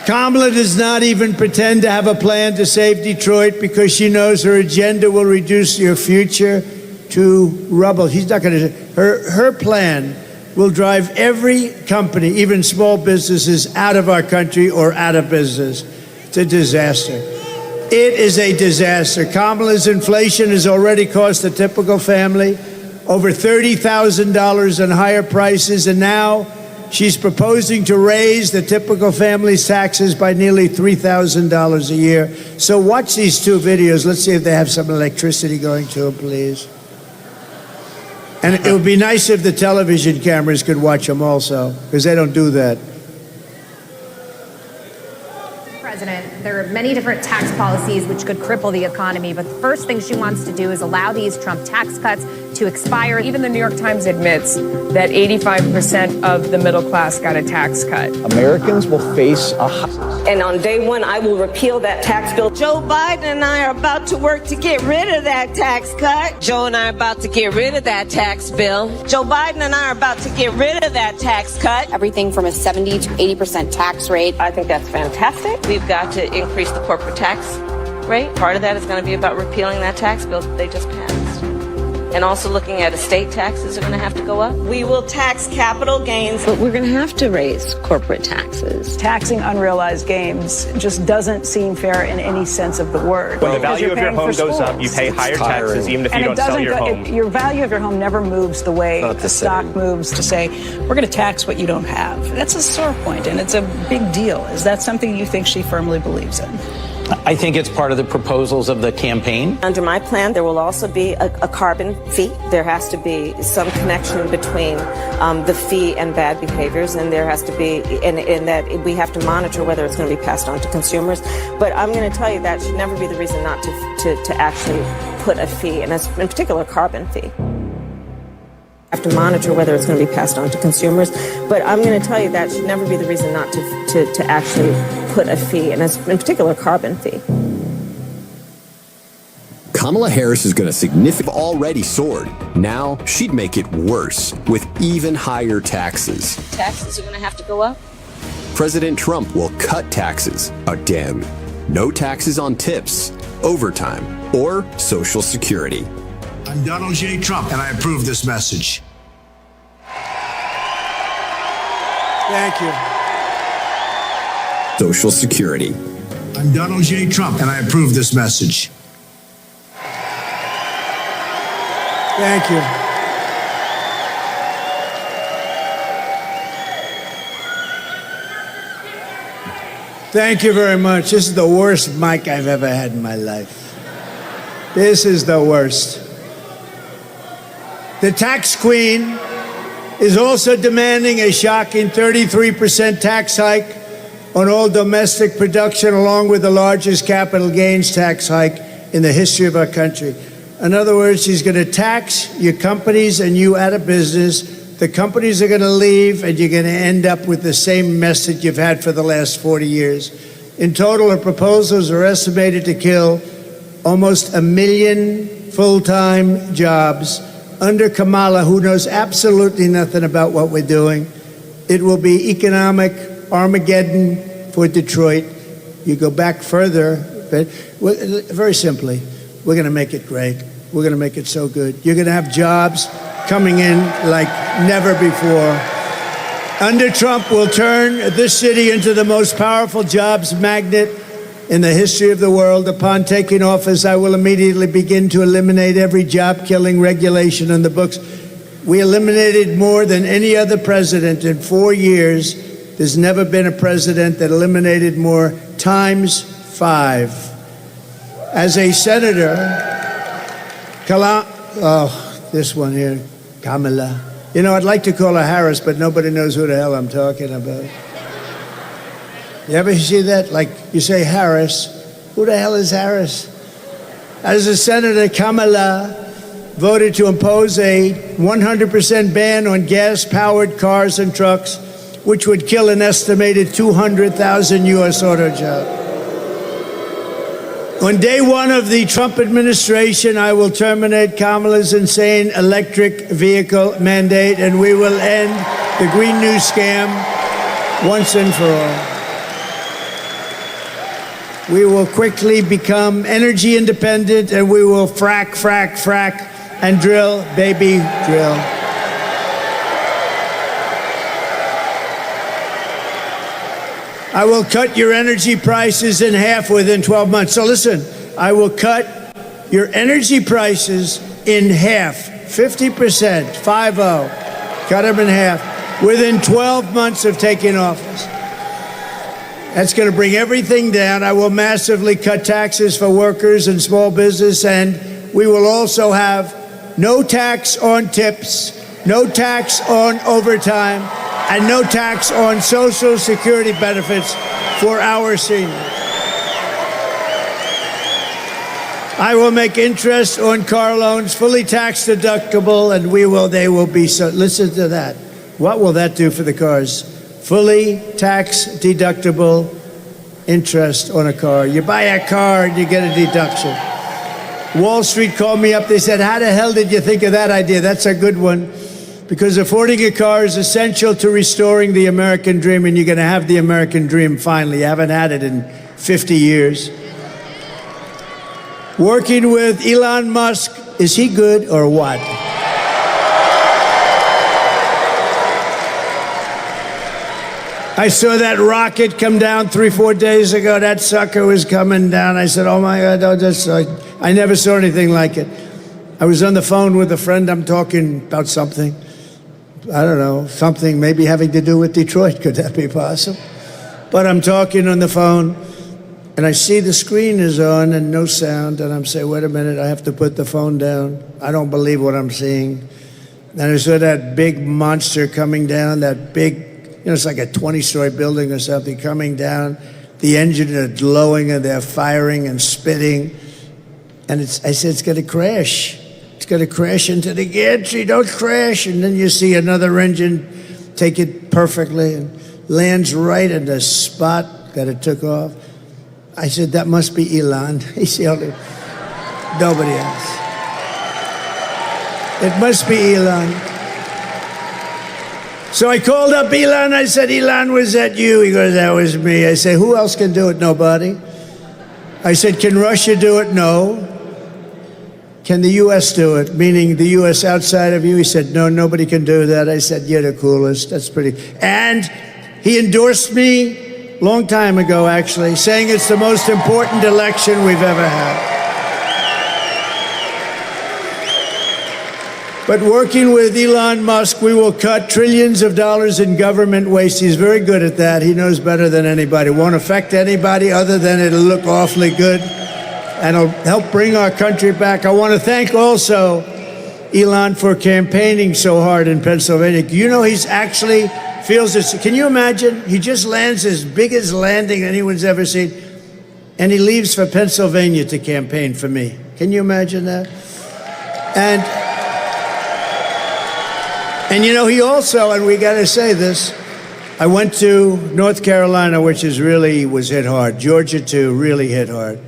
Kamala does not even pretend to have a plan to save Detroit because she knows her agenda will reduce your future to rubble. She's not going to. Her plan will drive every company, even small businesses, out of our country or out of business. It's a disaster. It is a disaster. Kamala's inflation has already cost the typical family over $30,000 in higher prices, and now she's proposing to raise the typical family's taxes by nearly $3,000 a year. So watch these two videos. Let's see if they have some electricity going to them, please. And it would be nice if the television cameras could watch them also, because they don't do that. President, there are many different tax policies which could cripple the economy, but the first thing she wants to do is allow these Trump tax cuts to expire. Even the New York Times admits that 85% of the middle class got a tax cut. Americans will face a and on day one, I will repeal that tax bill. Joe Biden and I are about to work to get rid of that tax cut. Joe and I are about to get rid of that tax bill. Joe Biden and I are about to get rid of that tax cut. Everything from a 70 to 80% tax rate. I think that's fantastic. We've got to increase the corporate tax rate. Part of that is going to be about repealing that tax bill that they just passed. And also looking at estate taxes are going to have to go up. We will tax capital gains. But we're going to have to raise corporate taxes. Taxing unrealized gains just doesn't seem fair in any sense of the word. When the value of your home goes up, you pay higher taxes even if you don't sell your home. Your value of your home never moves the way a stock moves to say, we're going to tax what you don't have. That's a sore point, and it's a big deal. Is that something you think she firmly believes in? I think it's part of the proposals of the campaign. Under my plan, there will also be a carbon fee. There has to be some connection between the fee and bad behaviors, and there has to be, in that we have to monitor whether it's going to be passed on to consumers. But I'm going to tell you that should never be the reason not to actually put a fee, and in particular, a carbon fee. have to monitor whether it's going to be passed on to consumers. But I'm going to tell you that should never be the reason not to actually put a fee, and in particular, a carbon fee. Kamala Harris is going to significantly already soared. Now she'd make it worse with even higher taxes. Taxes are going to have to go up. President Trump will cut taxes again. No taxes on tips, overtime, or Social Security. I'm Donald J. Trump, and I approve this message. Thank you. Social Security. I'm Donald J. Trump, and I approve this message. Thank you. Thank you very much. This is the worst mic I've ever had in my life. This is the worst. The tax queen is also demanding a shocking 33% tax hike on all domestic production, along with the largest capital gains tax hike in the history of our country. In other words, she's going to tax your companies and you out of business. The companies are going to leave, and you're going to end up with the same mess that you've had for the last 40 years. In total, her proposals are estimated to kill almost 1 million full-time jobs. Under Kamala, who knows absolutely nothing about what we're doing, it will be economic Armageddon for Detroit. You go back further, but very simply, we're going to make it great. We're going to make it so good. You're going to have jobs coming in like never before. Under Trump, we'll turn this city into the most powerful jobs magnet in the history of the world. Upon taking office, I will immediately begin to eliminate every job-killing regulation in the books. We eliminated more than any other president in 4 years. There's never been a president that eliminated more, ×5. As a senator, this one here, Kamala. You know, I'd like to call her Harris, but nobody knows who the hell I'm talking about. You ever see that? Like, you say Harris, who the hell is Harris? As a senator, Kamala voted to impose a 100% ban on gas-powered cars and trucks, which would kill an estimated 200,000 U.S. auto jobs. On day one of the Trump administration, I will terminate Kamala's insane electric vehicle mandate, and we will end the Green New scam once and for all. We will quickly become energy independent, and we will frack, and drill, baby, drill. I will cut your energy prices in half within 12 months. So listen, I will cut your energy prices in half, 50%, 50, cut them in half, within 12 months of taking office. That's going to bring everything down. I will massively cut taxes for workers and small business, and we will also have no tax on tips, no tax on overtime, and no tax on Social Security benefits for our seniors. I will make interest on car loans fully tax deductible, and they will be so. Listen to that. What will that do for the cars? Fully tax deductible interest on a car. You buy a car and you get a deduction. Wall Street called me up. They said, "How the hell did you think of that idea?" That's a good one. Because affording a car is essential to restoring the American dream, and you're going to have the American dream finally. You haven't had it in 50 years. Working with Elon Musk, is he good or what? I saw that rocket come down 3-4 days ago. That sucker was coming down. I said, oh my God, I never saw anything like it. I was on the phone with a friend. I'm talking about something. I don't know, something maybe having to do with Detroit. Could that be possible? But I'm talking on the phone, and I see the screen is on and no sound, and I'm saying, wait a minute, I have to put the phone down. I don't believe what I'm seeing. And I saw that big monster coming down, that big, it's like a 20-story building or something coming down. The engines are glowing, and they're firing and spitting. And I said, it's going to crash. it's going to crash into the gantry. Don't crash. And then you see another engine take it perfectly and lands right in the spot that it took off. I said, that must be Elon. He's the only, nobody else. It must be Elon. So I called up Elon. I said, Elon, was that you? He goes, that was me. I say, who else can do it? Nobody. I said, can Russia do it? No. Can the U.S. do it? Meaning the U.S. outside of you? He said, no, nobody can do that. I said, you're the coolest. That's pretty. And he endorsed me a long time ago, actually, saying it's the most important election we've ever had. But working with Elon Musk, we will cut trillions of dollars in government waste. He's very good at that. He knows better than anybody. Won't affect anybody other than it'll look awfully good. And it'll help bring our country back. I want to thank also Elon for campaigning so hard in Pennsylvania. You know, he's actually feels this. Can you imagine? He just lands his biggest landing anyone's ever seen. And he leaves for Pennsylvania to campaign for me. Can you imagine that? And you know, he also, and we got to say this, I went to North Carolina, which is really was hit hard. Georgia, too, really hit hard.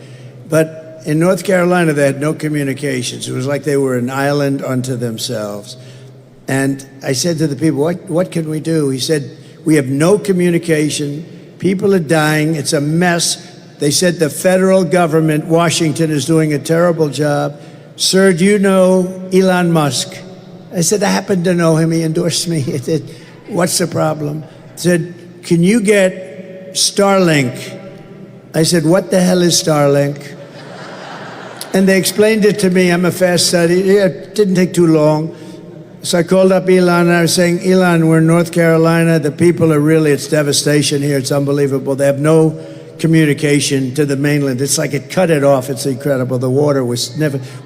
But in North Carolina, they had no communications. It was like they were an island unto themselves. And I said to the people, what can we do? He said, we have no communication. People are dying. It's a mess. They said the federal government, Washington, is doing a terrible job. Sir, do you know Elon Musk? I said, I happen to know him. He endorsed me. He said, what's the problem? He said, can you get Starlink? I said, what the hell is Starlink? And they explained it to me. I'm a fast study. Yeah, it didn't take too long. So I called up Elon and I was saying, Elon, we're in North Carolina. The people are really, it's devastation here. It's unbelievable. They have no communication to the mainland. It's like it cut it off. It's incredible. The water was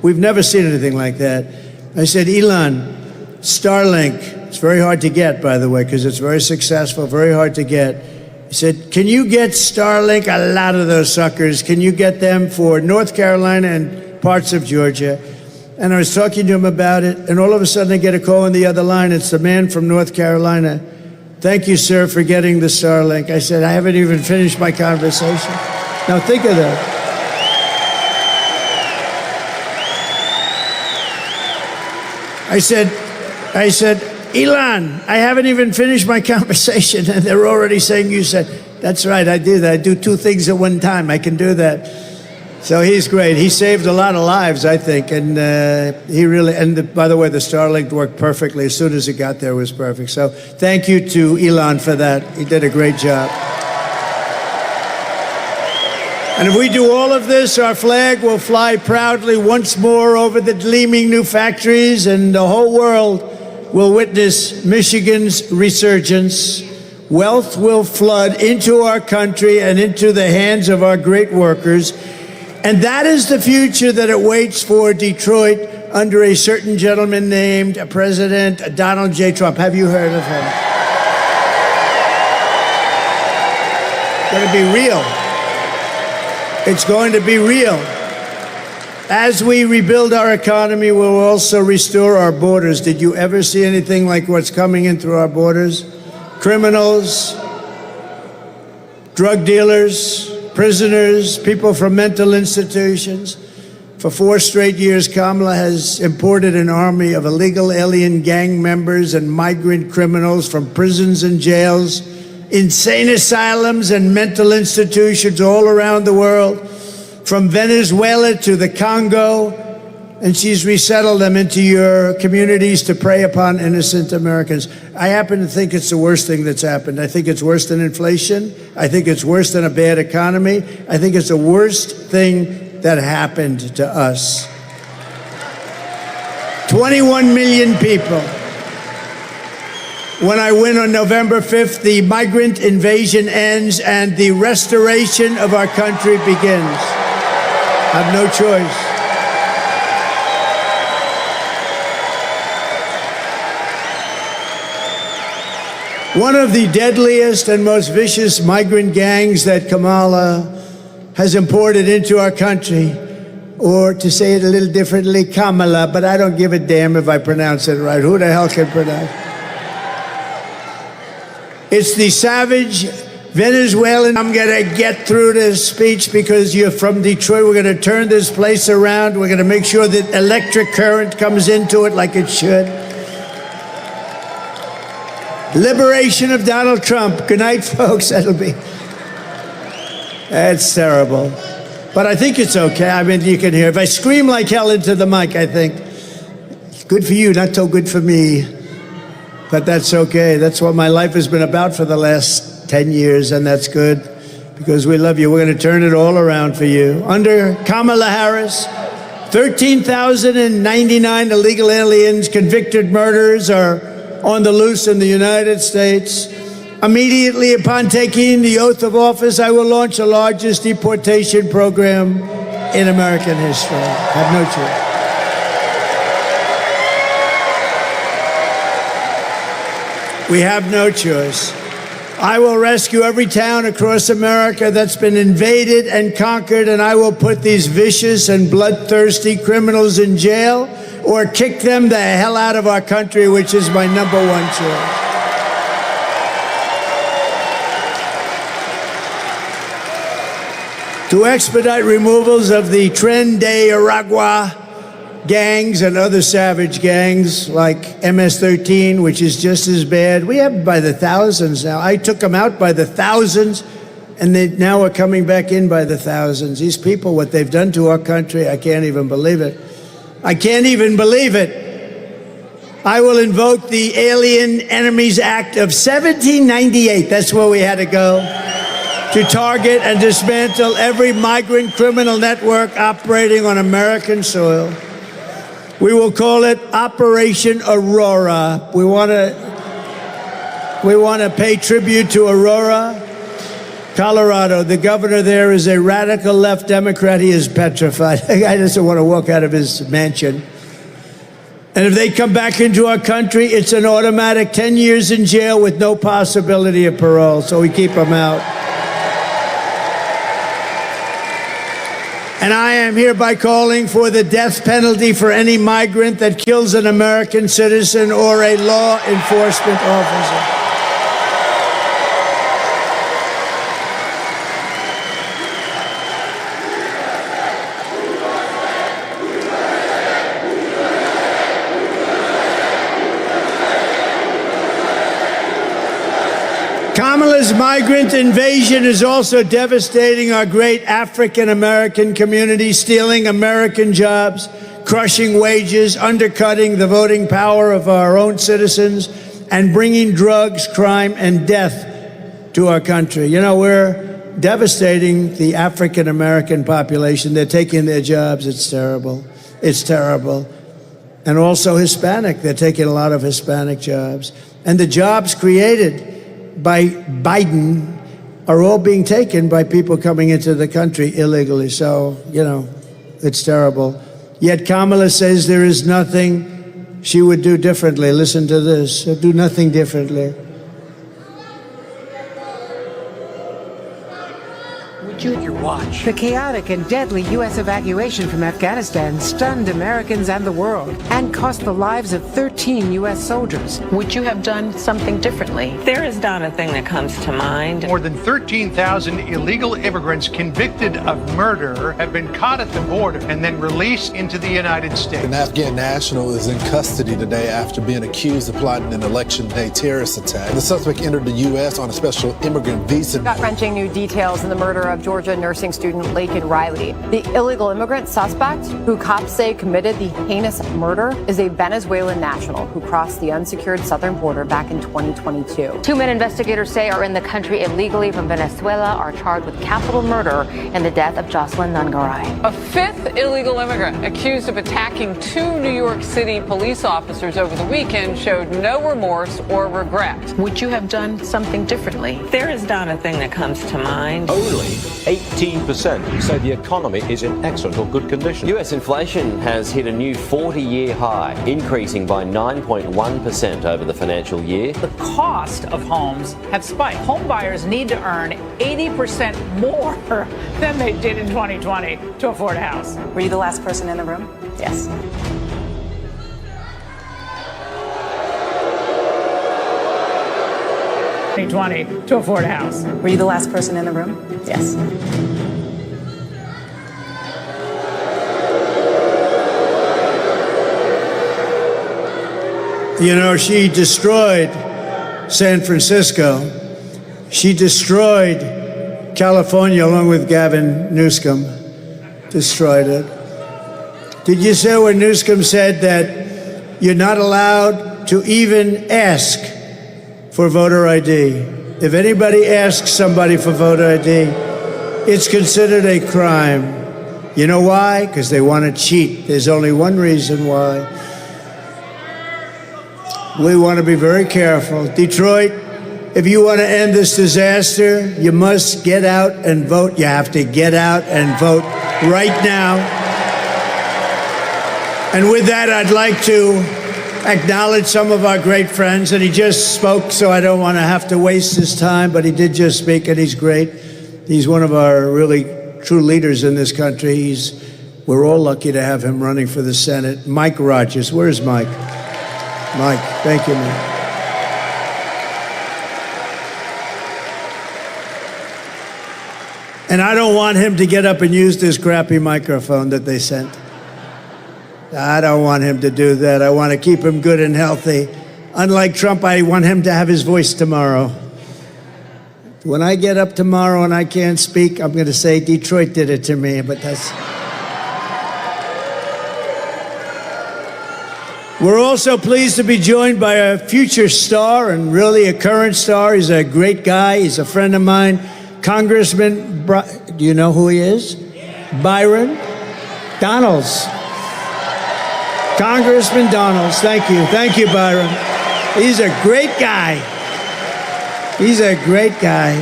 we've never seen anything like that. I said, Elon, Starlink, it's very hard to get, by the way, because it's very successful, very hard to get. He said, can you get Starlink, a lot of those suckers, can you get them for North Carolina and parts of Georgia? And I was talking to him about it, and all of a sudden I get a call on the other line. It's the man from North Carolina. Thank you, sir, for getting the Starlink. I said, I haven't even finished my conversation. Now think of that. I said, Elon, I haven't even finished my conversation, and they're already saying you said, that's right, I do that. I do two things at one time. I can do that. So he's great. He saved a lot of lives, I think, and he really, and by the way, the Starlink worked perfectly. As soon as it got there, it was perfect. So thank you to Elon for that. He did a great job. And if we do all of this, our flag will fly proudly once more over the gleaming new factories, and the whole world will witness Michigan's resurgence. Wealth will flood into our country and into the hands of our great workers. And that is the future that awaits for Detroit under a certain gentleman named President Donald J. Trump. Have you heard of him? It's going to be real. It's going to be real. As we rebuild our economy, we'll also restore our borders. Did you ever see anything like what's coming in through our borders? Criminals, drug dealers, prisoners, people from mental institutions. For 4 straight years, Kamala has imported an army of illegal alien gang members and migrant criminals from prisons and jails, insane asylums and mental institutions all around the world, from Venezuela to the Congo, and she's resettled them into your communities to prey upon innocent Americans. I happen to think it's the worst thing that's happened. I think it's worse than inflation. I think it's worse than a bad economy. I think it's the worst thing that happened to us. 21 million people. When I win on November 5th, the migrant invasion ends and the restoration of our country begins. I have no choice. One of the deadliest and most vicious migrant gangs that Kamala has imported into our country, or to say it a little differently, Kamala, but I don't give a damn if I pronounce it right. Who the hell can pronounce it? It's the savage Venezuelan. I'm going to get through this speech because you're from Detroit. We're going to turn this place around. We're going to make sure that electric current comes into it like it should. Liberation of Donald Trump. Good night, folks. That's terrible. But I think it's okay. I mean, you can hear. If I scream like hell into the mic, I think, good for you, not so good for me. But that's okay. That's what my life has been about for the last 10 years, and that's good because we love you. We're going to turn it all around for you. Under Kamala Harris, 13,099 illegal aliens, convicted murderers are on the loose in the United States. Immediately upon taking the oath of office, I will launch the largest deportation program in American history. I have no choice. We have no choice. I will rescue every town across America that's been invaded and conquered, and I will put these vicious and bloodthirsty criminals in jail or kick them the hell out of our country, which is my number one choice. To expedite removals of the Tren de Aragua gangs and other savage gangs like MS-13, which is just as bad. We have by the thousands now. I took them out by the thousands, and they now are coming back in by the thousands. These people, what they've done to our country, I can't even believe it. I can't even believe it. I will invoke the Alien Enemies Act of 1798. That's where we had to go. To target and dismantle every migrant criminal network operating on American soil. We will call it Operation Aurora. We want to pay tribute to Aurora, Colorado. The governor there is a radical left Democrat. He is petrified. The guy doesn't want to walk out of his mansion. And if they come back into our country, it's an automatic 10 years in jail with no possibility of parole. So we keep them out. And I am hereby calling for the death penalty for any migrant that kills an American citizen or a law enforcement officer. Kamala's migrant invasion is also devastating our great African-American community, stealing American jobs, crushing wages, undercutting the voting power of our own citizens, and bringing drugs, crime, and death to our country. You know, we're devastating the African-American population. They're taking their jobs. It's terrible. It's terrible. And also Hispanic. They're taking a lot of Hispanic jobs. And the jobs created by Biden are all being taken by people coming into the country illegally. So, you know, it's terrible. Yet Kamala says there is nothing she would do differently. Listen to this. She'll do nothing differently. Your watch. The chaotic and deadly U.S. evacuation from Afghanistan stunned Americans and the world and cost the lives of 13 U.S. soldiers. Would you have done something differently? There is not a thing that comes to mind. More than 13,000 illegal immigrants convicted of murder have been caught at the border and then released into the United States. An Afghan national is in custody today after being accused of plotting an election day terrorist attack. The suspect entered the U.S. on a special immigrant visa. Gut-wrenching new details in the murder of Georgia nursing student Laken Riley. The illegal immigrant suspect, who cops say committed the heinous murder, is a Venezuelan national who crossed the unsecured southern border back in 2022. Two men investigators say are in the country illegally from Venezuela are charged with capital murder in the death of Jocelyn Nungaray. A fifth illegal immigrant accused of attacking two New York City police officers over the weekend showed no remorse or regret. Would you have done something differently? There is not a thing that comes to mind. Only 18 15%, say the economy is in excellent or good condition. US inflation has hit a new 40-year high, increasing by 9.1% over the financial year. The cost of homes have spiked. Home buyers need to earn 80% more than they did in 2020 to afford a house. Were you the last person in the room? Yes. To afford a house. Were you the last person in the room? Yes. You know, she destroyed San Francisco. She destroyed California along with Gavin Newsom. Destroyed it. Did you say when Newsom said that you're not allowed to even ask for voter ID? If anybody asks somebody for voter ID, it's considered a crime. You know why? Because they want to cheat. There's only one reason why. We want to be very careful. Detroit, if you want to end this disaster, you must get out and vote. You have to get out and vote right now. And with that, I'd like to acknowledge some of our great friends, and he just spoke, so I don't want to have to waste his time, but he did just speak, and he's great. He's one of our really true leaders in this country. We're all lucky to have him running for the Senate. Mike Rogers. Where's Mike? Mike, thank you, Mike. And I don't want him to get up and use this crappy microphone that they sent. I don't want him to do that. I want to keep him good and healthy. Unlike Trump, I want him to have his voice tomorrow. When I get up tomorrow and I can't speak, I'm going to say Detroit did it to me, but that's... We're also pleased to be joined by a future star and really a current star. He's a great guy. He's a friend of mine. Congressman, do you know who he is? Byron Donalds. Congressman Donalds, thank you. Thank you, Byron. He's a great guy. He's a great guy.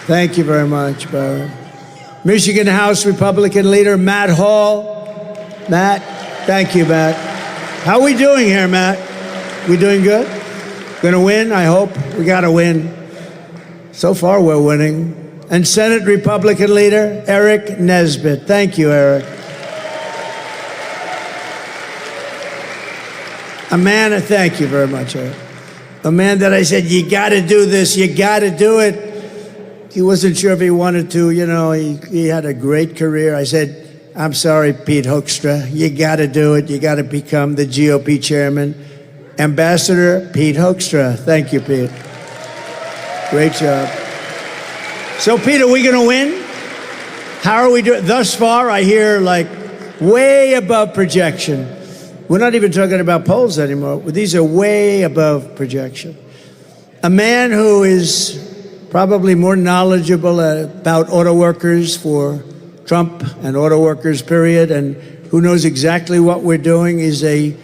Thank you very much, Byron. Michigan House Republican leader Matt Hall. Matt, thank you, Matt. How are we doing here, Matt? We doing good? Gonna win, I hope. We gotta win. So far, we're winning. And Senate Republican leader Eric Nesbitt. Thank you, Eric. A man, thank you very much, Eric. A man that I said, you got to do this, you got to do it. He wasn't sure if he wanted to, you know, he had a great career. I said, I'm sorry, Pete Hoekstra, you got to do it. You got to become the GOP chairman. Ambassador Pete Hoekstra. Thank you, Pete. Great job. So, Pete, are we going to win? How are we doing? Thus far, I hear like way above projection. We're not even talking about polls anymore. These are way above projection. A man who is probably more knowledgeable about auto workers for Trump and auto workers, period, and who knows exactly what we're doing. He's a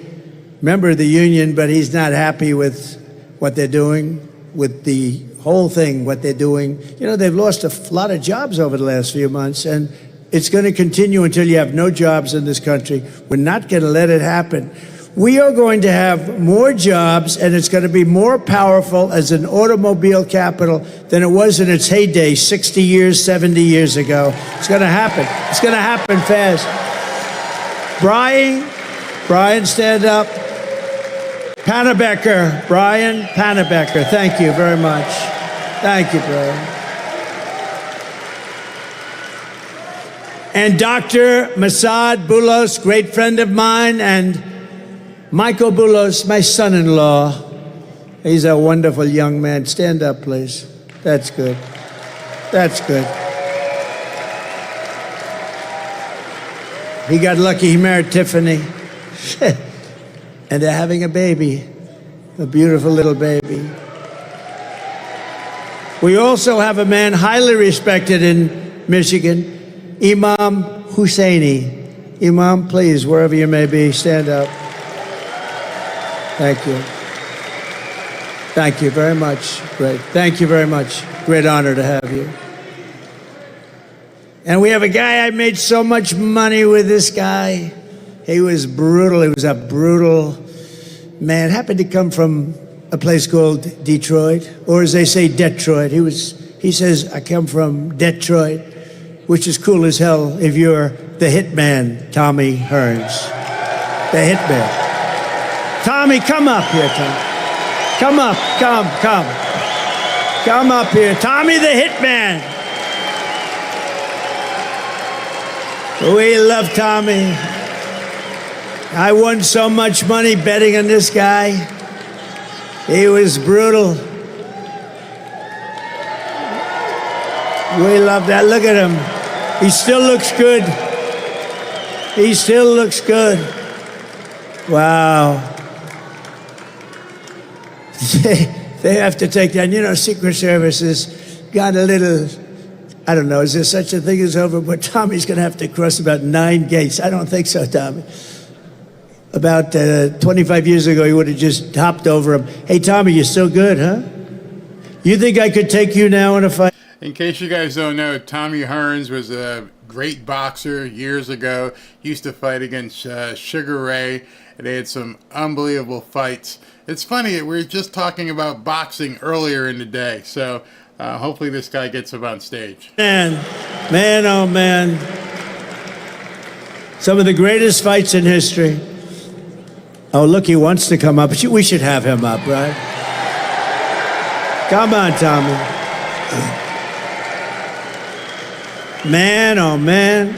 member of the union, but he's not happy with what they're doing, with the whole thing, what they're doing. You know, they've lost a lot of jobs over the last few months, and it's going to continue until you have no jobs in this country. We're not going to let it happen. We are going to have more jobs, and it's going to be more powerful as an automobile capital than it was in its heyday 60 years, 70 years ago. It's going to happen. It's going to happen fast. Brian, stand up. Panebecker, Brian Panebecker. Thank you very much. Thank you, Brian. And Dr. Masad Boulos, great friend of mine, and Michael Boulos, my son-in-law. He's a wonderful young man. Stand up, please. That's good. That's good. He got lucky. He married Tiffany. And they're having a baby, a beautiful little baby. We also have a man highly respected in Michigan, Imam Husseini. Imam, please, wherever you may be, stand up. Thank you. Thank you very much. Great. Thank you very much. Great honor to have you. And we have a guy, I made so much money with this guy. He was brutal. He was a brutal man. Happened to come from a place called Detroit, or as they say, Detroit. He says, I come from Detroit, which is cool as hell if you're the hitman, Tommy Hearns. The hitman. Tommy, come up here, Tommy. Come up, come. Come up here. Tommy the hitman. We love Tommy. I won so much money betting on this guy. He was brutal. We love that. Look at him. He still looks good. He still looks good. Wow. They have to take down. You know, Secret Service has got a little, I don't know, is there such a thing as over? But Tommy's going to have to cross about 9 gates. I don't think so, Tommy. About 25 years ago, he would have just hopped over him. Hey, Tommy, you're still good, huh? You think I could take you now in a fight? In case you guys don't know, Tommy Hearns was a great boxer years ago. He used to fight against Sugar Ray, and they had some unbelievable fights. It's funny, we were just talking about boxing earlier in the day, so hopefully this guy gets him on stage. Man, oh man. Some of the greatest fights in history. Oh, look, he wants to come up. We should have him up, right? Come on, Tommy. Man, oh man.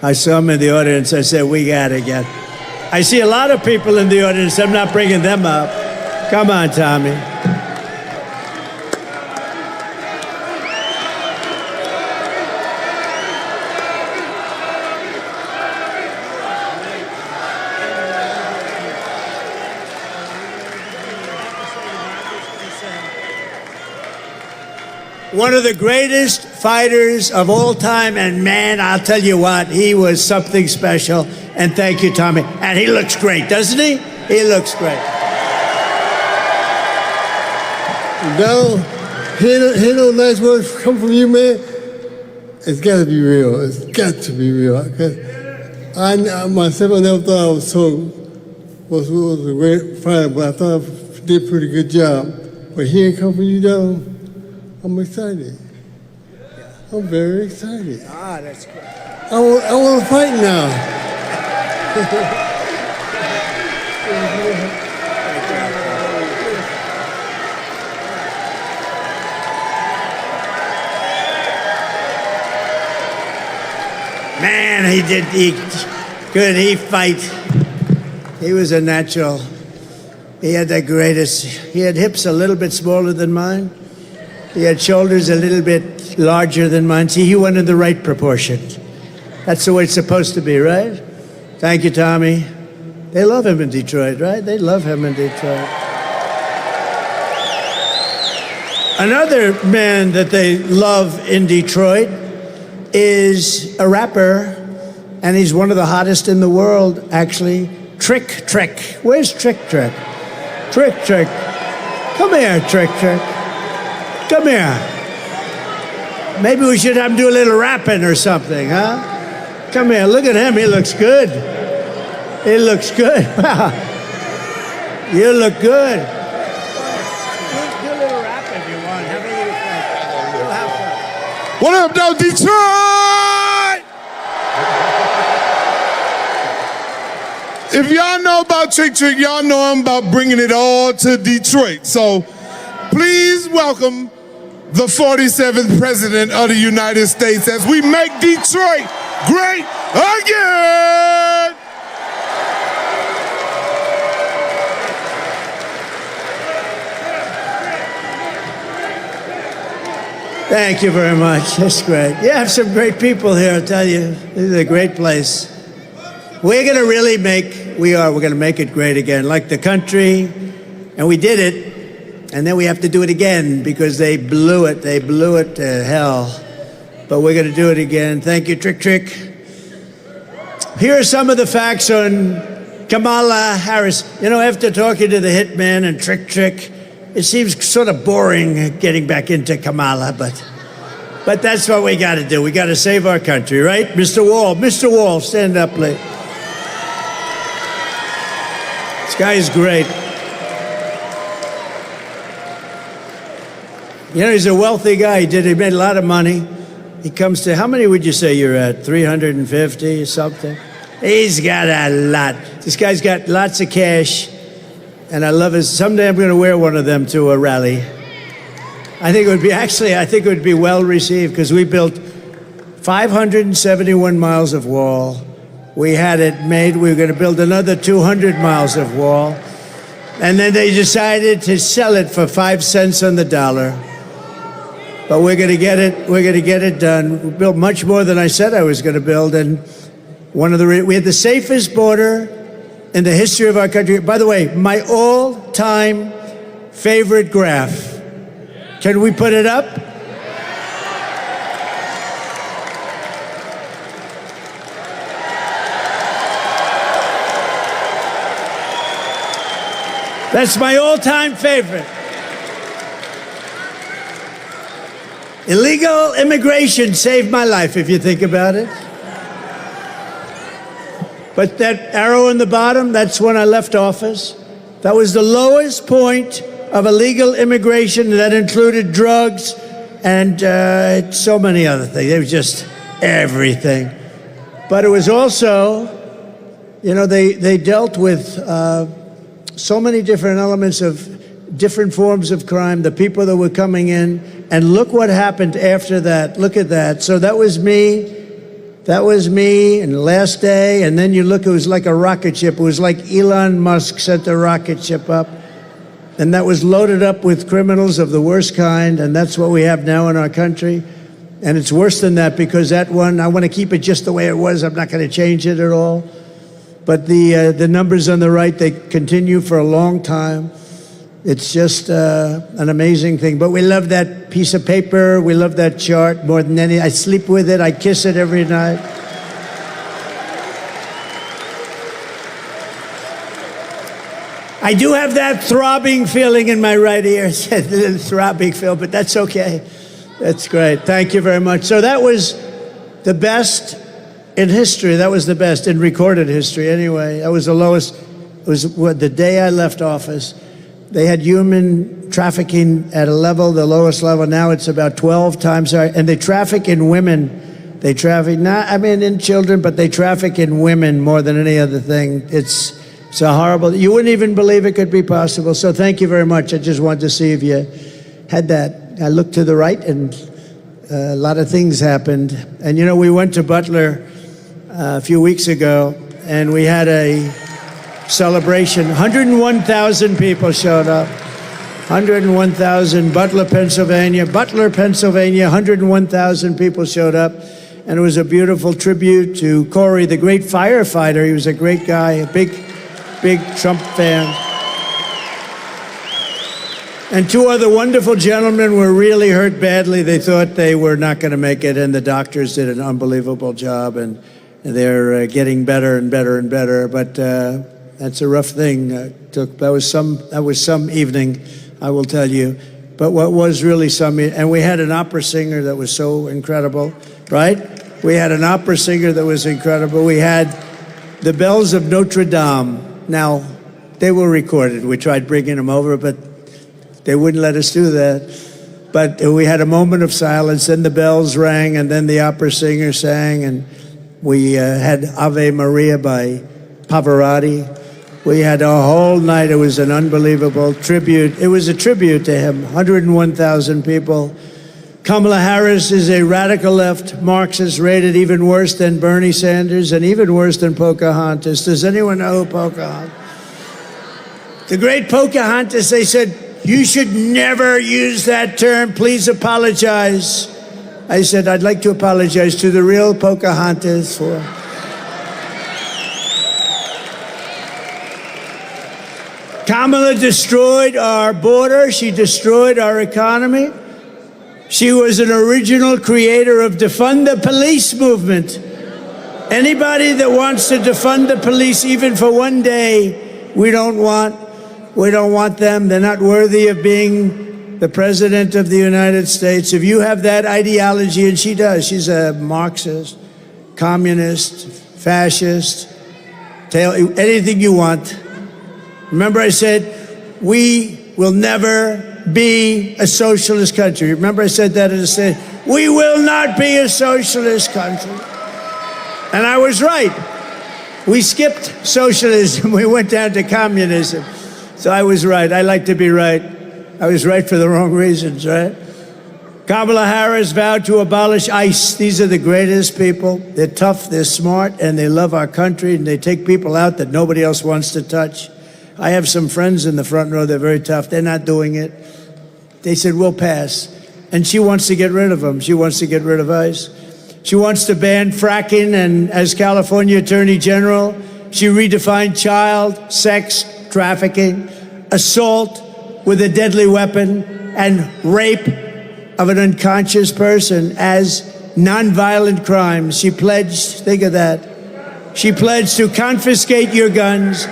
I saw him in the audience. I said, we gotta get. I see a lot of people in the audience. I'm not bringing them up. Come on, Tommy. One of the greatest fighters of all time, and man, I'll tell you what, he was something special. And thank you, Tommy. And he looks great, doesn't he? He looks great. Donald, hear those nice words come from you, man? It's got to be real. It's got to be real. Because I myself, I never thought I was a great fighter, but I thought I did a pretty good job. But hearing it come from you, Donald, I'm excited. I'm very excited. Ah, that's good. I want to fight now. Man, he could he fight. He was a natural. He had the greatest. He had hips a little bit smaller than mine. He had shoulders a little bit larger than mine. See, he went in the right proportion. That's the way it's supposed to be, right? Thank you, Tommy. They love him in Detroit, right? They love him in Detroit. Another man that they love in Detroit is a rapper, and he's one of the hottest in the world, actually. Trick. Where's Trick? Trick. Come here, Trick. Come here. Maybe we should have him do a little rapping or something, huh? Come here, look at him. He looks good. He looks good. You look good. Do a little rap if you want. Have a little fun. We'll have fun. What up, though, Detroit? If y'all know about Trick, y'all know I'm about bringing it all to Detroit. So please welcome the 47th President of the United States as we make Detroit great again. Thank you very much. That's great. You have some great people here, I tell you. This is a great place. We're going to really we're going to make it great again, like the country. And we did it, and then we have to do it again because they blew it. They blew it to hell. But we're going to do it again. Thank you, Trick. Here are some of the facts on Kamala Harris. You know, after talking to the hitman and Trick, it seems sort of boring getting back into Kamala, but But that's what we got to do. We got to save our country, right? Mr. Wall, stand up, please. This guy is great. You know, he's a wealthy guy. He made a lot of money. He comes to, how many would you say you're at? 350 or something? He's got a lot. This guy's got lots of cash. And I love his, someday I'm going to wear one of them to a rally. I think it would be well received because we built 571 miles of wall. We had it made. We were going to build another 200 miles of wall. And then they decided to sell it for 5 cents on the dollar. But we're going to get it done. We built much more than I said I was going to build. And we had the safest border in the history of our country. By the way, my all-time favorite graph. Can we put it up? That's my all-time favorite. Illegal immigration saved my life, if you think about it. But that arrow in the bottom, that's when I left office. That was the lowest point of illegal immigration that included drugs and so many other things. It was just everything. But it was also, you know, they dealt with so many different elements of different forms of crime, the people that were coming in, and look what happened after that. Look at that. So that was me, and the last day, and then you look, it was like a rocket ship. It was like Elon Musk sent the rocket ship up, and that was loaded up with criminals of the worst kind, and that's what we have now in our country. And it's worse than that because that one, I want to keep it just the way it was. I'm not going to change it at all. But the numbers on the right, they continue for a long time. It's just an amazing thing. But we love that piece of paper. We love that chart more than any. I sleep with it. I kiss it every night. I do have that throbbing feeling in my right ear. It's a little throbbing feel, but that's okay. That's great. Thank you very much. So that was the best in history. That was the best in recorded history anyway. That was the lowest. It was the day I left office. They had human trafficking at a level, the lowest level. Now it's about 12 times higher. And they traffic in women. They traffic, in children, but they traffic in women more than any other thing. It's a horrible, you wouldn't even believe it could be possible. So thank you very much. I just wanted to see if you had that. I looked to the right and a lot of things happened. And you know, we went to Butler a few weeks ago and we had a celebration. 101,000 people showed up. 101,000, Butler, Pennsylvania, 101,000 people showed up. And it was a beautiful tribute to Corey, the great firefighter. He was a great guy, a big Trump fan. And two other wonderful gentlemen were really hurt badly. They thought they were not going to make it, and the doctors did an unbelievable job, and they're getting better and better and better. But that's a rough thing. That was some evening, I will tell you. But what was really some, and we had an opera singer that was so incredible, right? We had an opera singer that was incredible. We had the bells of Notre Dame. Now, they were recorded. We tried bringing them over, but they wouldn't let us do that. But we had a moment of silence, then the bells rang, and then the opera singer sang, and we had Ave Maria by Pavarotti. We had a whole night. It was an unbelievable tribute. It was a tribute to him. 101,000 people. Kamala Harris is a radical left Marxist, rated even worse than Bernie Sanders and even worse than Pocahontas. Does anyone know who Pocahontas? The great Pocahontas, they said, "You should never use that term. Please apologize." I said, "I'd like to apologize to the real Pocahontas for..." Kamala destroyed our border. She destroyed our economy. She was an original creator of defund the police movement. Anybody that wants to defund the police even for one day, we don't want them. They're not worthy of being the President of the United States, if you have that ideology, and she does, she's a Marxist, communist, fascist, anything you want. Remember I said, we will never be a socialist country. Remember I said that in the state? We will not be a socialist country. And I was right. We skipped socialism. We went down to communism. So I was right. I like to be right. I was right for the wrong reasons, right? Kamala Harris vowed to abolish ICE. These are the greatest people. They're tough, they're smart, and they love our country, and they take people out that nobody else wants to touch. I have some friends in the front row. They're very tough. They're not doing it. They said, we'll pass. And she wants to get rid of them. She wants to get rid of ICE. She wants to ban fracking, and as California Attorney General, she redefined child sex trafficking, assault with a deadly weapon, and rape of an unconscious person as nonviolent crimes. She pledged, think of that, she pledged to confiscate your guns.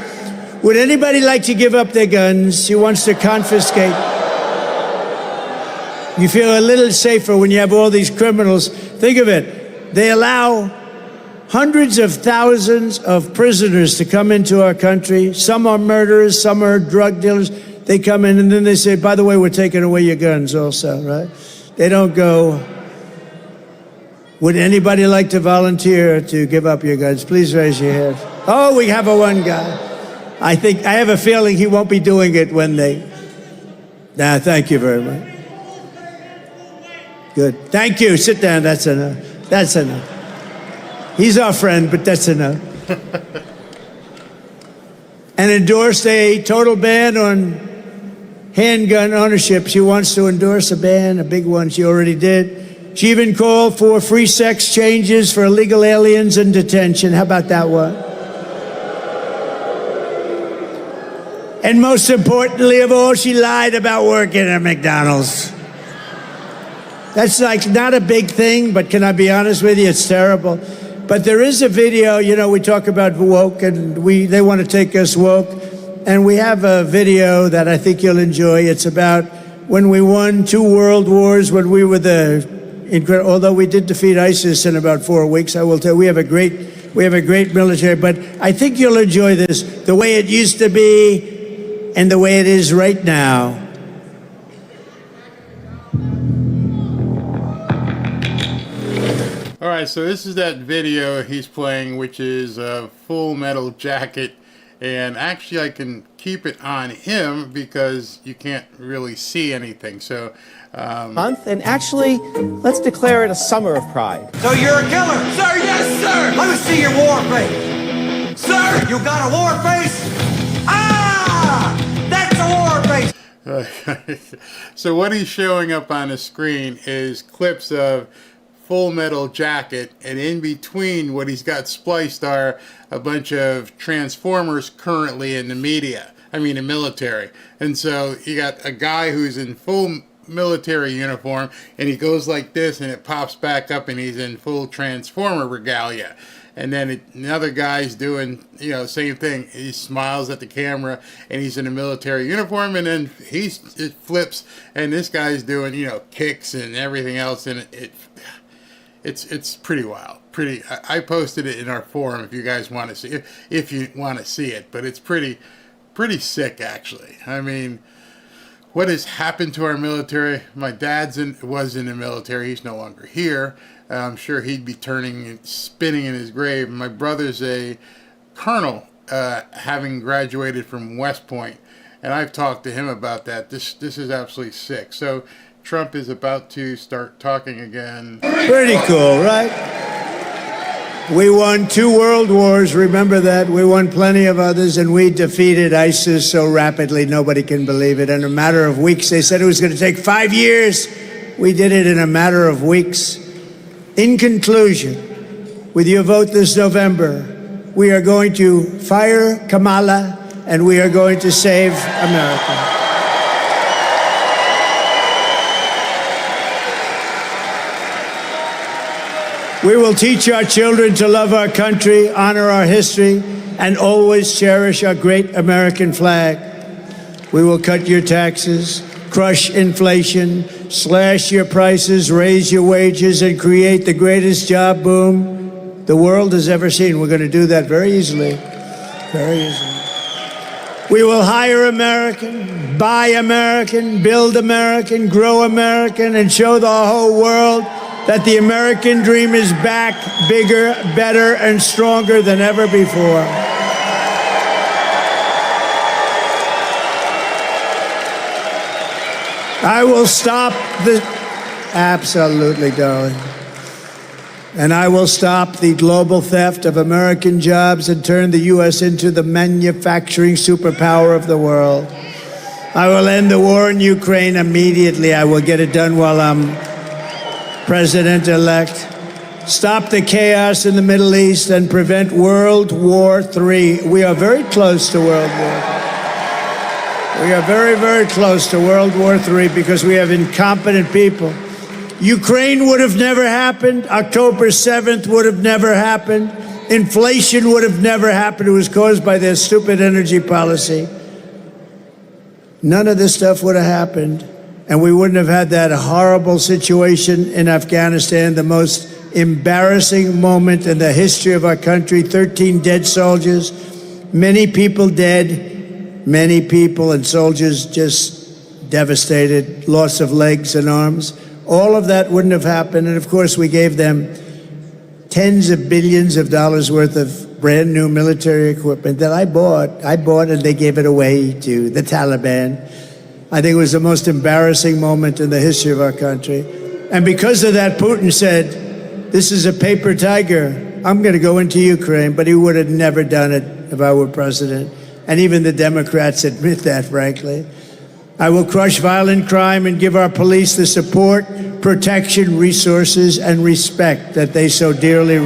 Would anybody like to give up their guns? She wants to confiscate. You feel a little safer when you have all these criminals. Think of it. They allow hundreds of thousands of prisoners to come into our country. Some are murderers, some are drug dealers. They come in and then they say, by the way, we're taking away your guns also, right? They don't go, would anybody like to volunteer to give up your guns? Please raise your hand. Oh, we have a one guy. I have a feeling he won't be doing it when they, nah, thank you very much. Good, thank you, sit down, that's enough. That's enough. He's our friend, but that's enough. And endorsed a total ban on handgun ownership. She wants to endorse a ban, a big one. She already did. She even called for free sex changes for illegal aliens in detention. How about that one? And most importantly of all, she lied about working at McDonald's. That's like not a big thing, but can I be honest with you? It's terrible. But there is a video, you know, we talk about woke, and they want to take us woke. And we have a video that I think you'll enjoy. It's about when we won 2 world wars, when we were although we did defeat ISIS in about 4 weeks, I will tell you, we have a great military, but I think you'll enjoy this, the way it used to be and the way it is right now. All right, so this is that video he's playing, which is a Full Metal Jacket. And actually, I can keep it on him because you can't really see anything. So, month, and actually, let's declare it a summer of pride. So you're a killer? Sir, yes, sir! Let me see your war face. Sir, you got a war face? Ah! That's a war face! So what he's showing up on the screen is clips of Full Metal Jacket, and in between what he's got spliced are a bunch of Transformers currently in the military. And so you got a guy who's in full military uniform, and he goes like this, and it pops back up, and he's in full Transformer regalia. And then another guy's doing, same thing. He smiles at the camera, and he's in a military uniform, and then it flips, and this guy's doing, kicks and everything else, and it's pretty wild. I posted it in our forum if you guys want to see if you want to see it, but it's pretty sick actually. I mean, what has happened to our military? My dad's was in the military. He's no longer here. I'm sure he'd be spinning in his grave. My brother's a colonel, having graduated from West Point, and I've talked to him about that. This is absolutely sick. So Trump is about to start talking again. Pretty cool, right? We won 2 world wars, remember that? We won plenty of others, and we defeated ISIS so rapidly nobody can believe it. In a matter of weeks, they said it was going to take 5 years. We did it in a matter of weeks. In conclusion, with your vote this November, we are going to fire Kamala, and we are going to save America. We will teach our children to love our country, honor our history, and always cherish our great American flag. We will cut your taxes, crush inflation, slash your prices, raise your wages, and create the greatest job boom the world has ever seen. We're going to do that very easily. Very easily. We will hire American, buy American, build American, grow American, and show the whole world that the American dream is back, bigger, better, and stronger than ever before. I will stop the... Absolutely, darling. And I will stop the global theft of American jobs and turn the U.S. into the manufacturing superpower of the world. I will end the war in Ukraine immediately. I will get it done while I'm president-elect. Stop the chaos in the Middle East and prevent World War III. We are very close to World War. We are very, very close to World War III because we have incompetent people. Ukraine would have never happened. October 7th would have never happened. Inflation would have never happened. It was caused by their stupid energy policy. None of this stuff would have happened, and we wouldn't have had that horrible situation in Afghanistan, the most embarrassing moment in the history of our country. 13 dead soldiers, many people dead, many people and soldiers just devastated, loss of legs and arms. All of that wouldn't have happened, and of course we gave them tens of billions of dollars worth of brand new military equipment that I bought, and they gave it away to the Taliban. I think it was the most embarrassing moment in the history of our country. And because of that, Putin said, this is a paper tiger. I'm going to go into Ukraine, but he would have never done it if I were president. And even the Democrats admit that, frankly. I will crush violent crime and give our police the support, protection, resources, and respect that they so dearly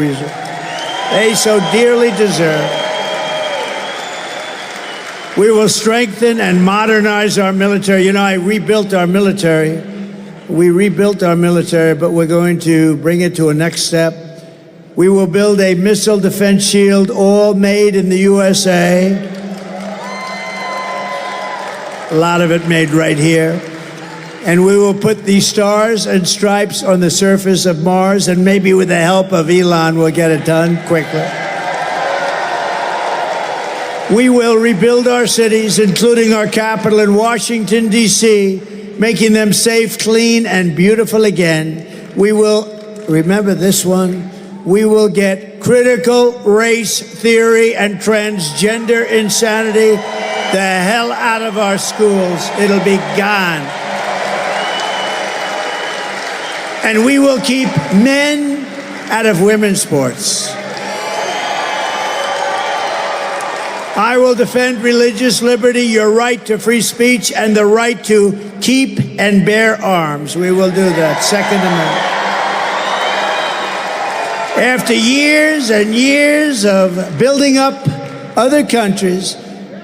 deserve. We will strengthen and modernize our military. You know, I rebuilt our military. We rebuilt our military, but we're going to bring it to a next step. We will build a missile defense shield, all made in the USA. A lot of it made right here. And we will put the stars and stripes on the surface of Mars, and maybe with the help of Elon, we'll get it done quickly. We will rebuild our cities, including our capital in Washington, D.C., making them safe, clean, and beautiful again. We will, remember this one, we will get critical race theory and transgender insanity the hell out of our schools. It'll be gone. And we will keep men out of women's sports. I will defend religious liberty, your right to free speech, and the right to keep and bear arms. We will do that. Second Amendment. After years and years of building up other countries,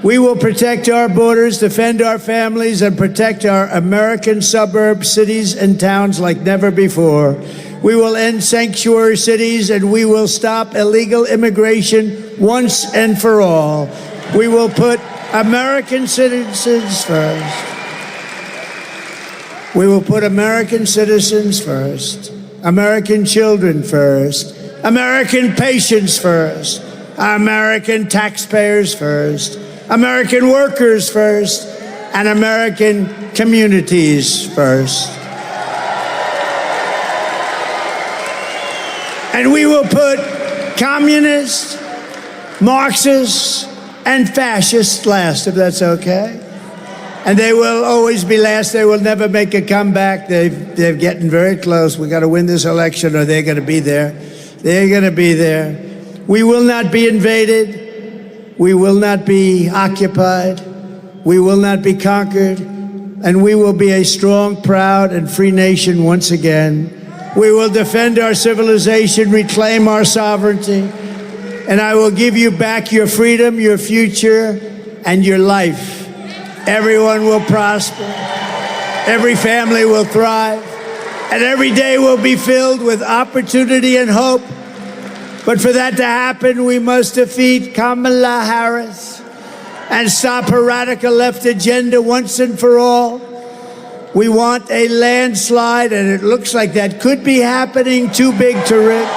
we will protect our borders, defend our families, and protect our American suburbs, cities, and towns like never before. We will end sanctuary cities, and we will stop illegal immigration once and for all. We will put American citizens first. We will put American citizens first, American children first, American patients first, American taxpayers first, American workers first, and American communities first. And we will put communists, Marxists, and fascists last, if that's okay. And they will always be last. They will never make a comeback. They're getting very close. We got to win this election, or they're going to be there. They're going to be there. We will not be invaded. We will not be occupied. We will not be conquered. And we will be a strong, proud, and free nation once again. We will defend our civilization, reclaim our sovereignty, and I will give you back your freedom, your future, and your life. Everyone will prosper. Every family will thrive. And every day will be filled with opportunity and hope. But for that to happen, we must defeat Kamala Harris and stop her radical left agenda once and for all. We want a landslide, and it looks like that could be happening. Too big to rig.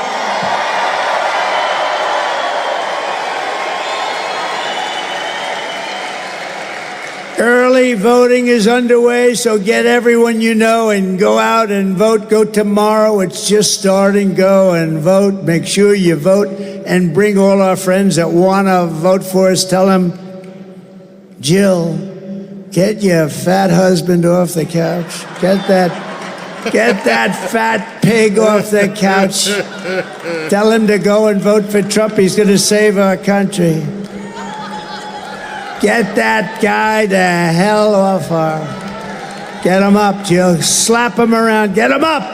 Early voting is underway, so get everyone you know and go out and vote. Go tomorrow. It's just starting. Go and vote. Make sure you vote and bring all our friends that want to vote for us. Tell them, Jill, get your fat husband off the couch. Get that fat pig off the couch. Tell him to go and vote for Trump. He's going to save our country. Get that guy the hell off her. Get him up, Jill. Slap him around. Get him up.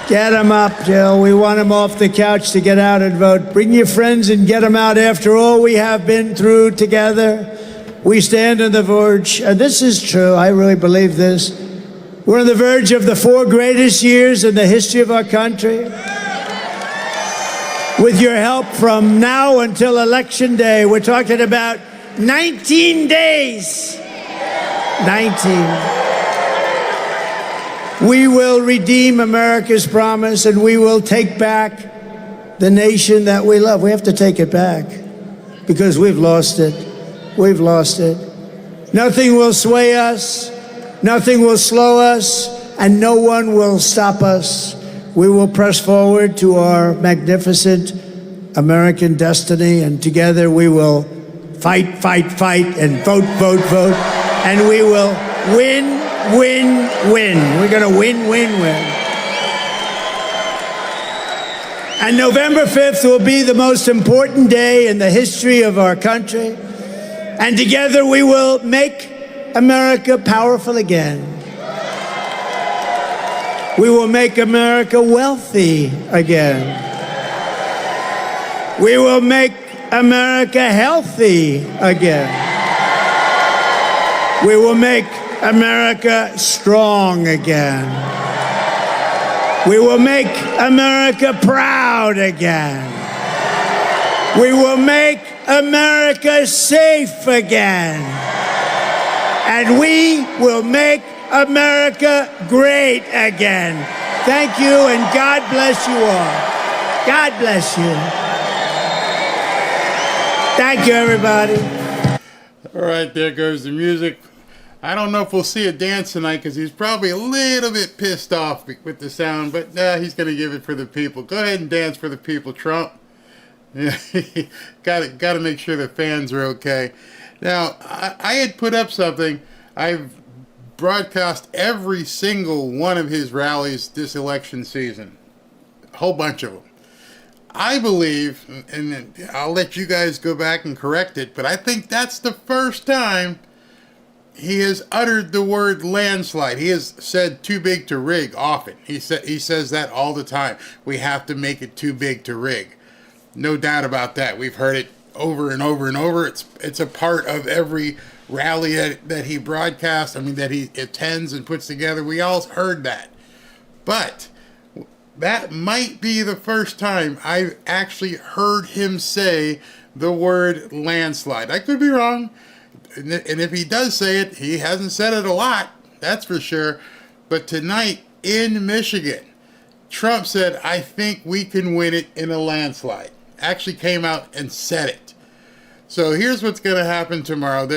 Get him up, Jill. We want him off the couch to get out and vote. Bring your friends and get them out. After all we have been through together, we stand on the verge. And this is true. I really believe this. We're on the verge of the 4 greatest years in the history of our country. With your help from now until Election Day, we're talking about 19 days. 19. We will redeem America's promise, and we will take back the nation that we love. We have to take it back because we've lost it. We've lost it. Nothing will sway us. Nothing will slow us, and no one will stop us. We will press forward to our magnificent American destiny, and together we will fight, fight, fight, and vote, vote, vote, and we will win, win, win. We're going to win, win, win. And November 5th will be the most important day in the history of our country, and together we will make America powerful again. We will make America wealthy again. We will make America healthy again. We will make America strong again. We will make America proud again. We will make America safe again. And we will make America great again. Thank you, and God bless you all. God bless you. Thank you, everybody. All right, there goes the music. I don't know if we'll see a dance tonight because he's probably a little bit pissed off with the sound, but he's going to give it for the people. Go ahead and dance for the people, Trump. Got to make sure the fans are okay. Now, I had put up something. I've broadcast every single one of his rallies this election season. A whole bunch of them. I believe, and I'll let you guys go back and correct it, but I think that's the first time he has uttered the word landslide. He has said too big to rig often. He says that all the time. We have to make it too big to rig. No doubt about that. We've heard it over and over and over. It's a part of every rally that he broadcasts, that he attends and puts together. We all heard that. But that might be the first time I've actually heard him say the word landslide. I could be wrong. And if he does say it, he hasn't said it a lot. That's for sure. But tonight in Michigan, Trump said, I think we can win it in a landslide. Actually came out and said it. So here's what's going to happen tomorrow.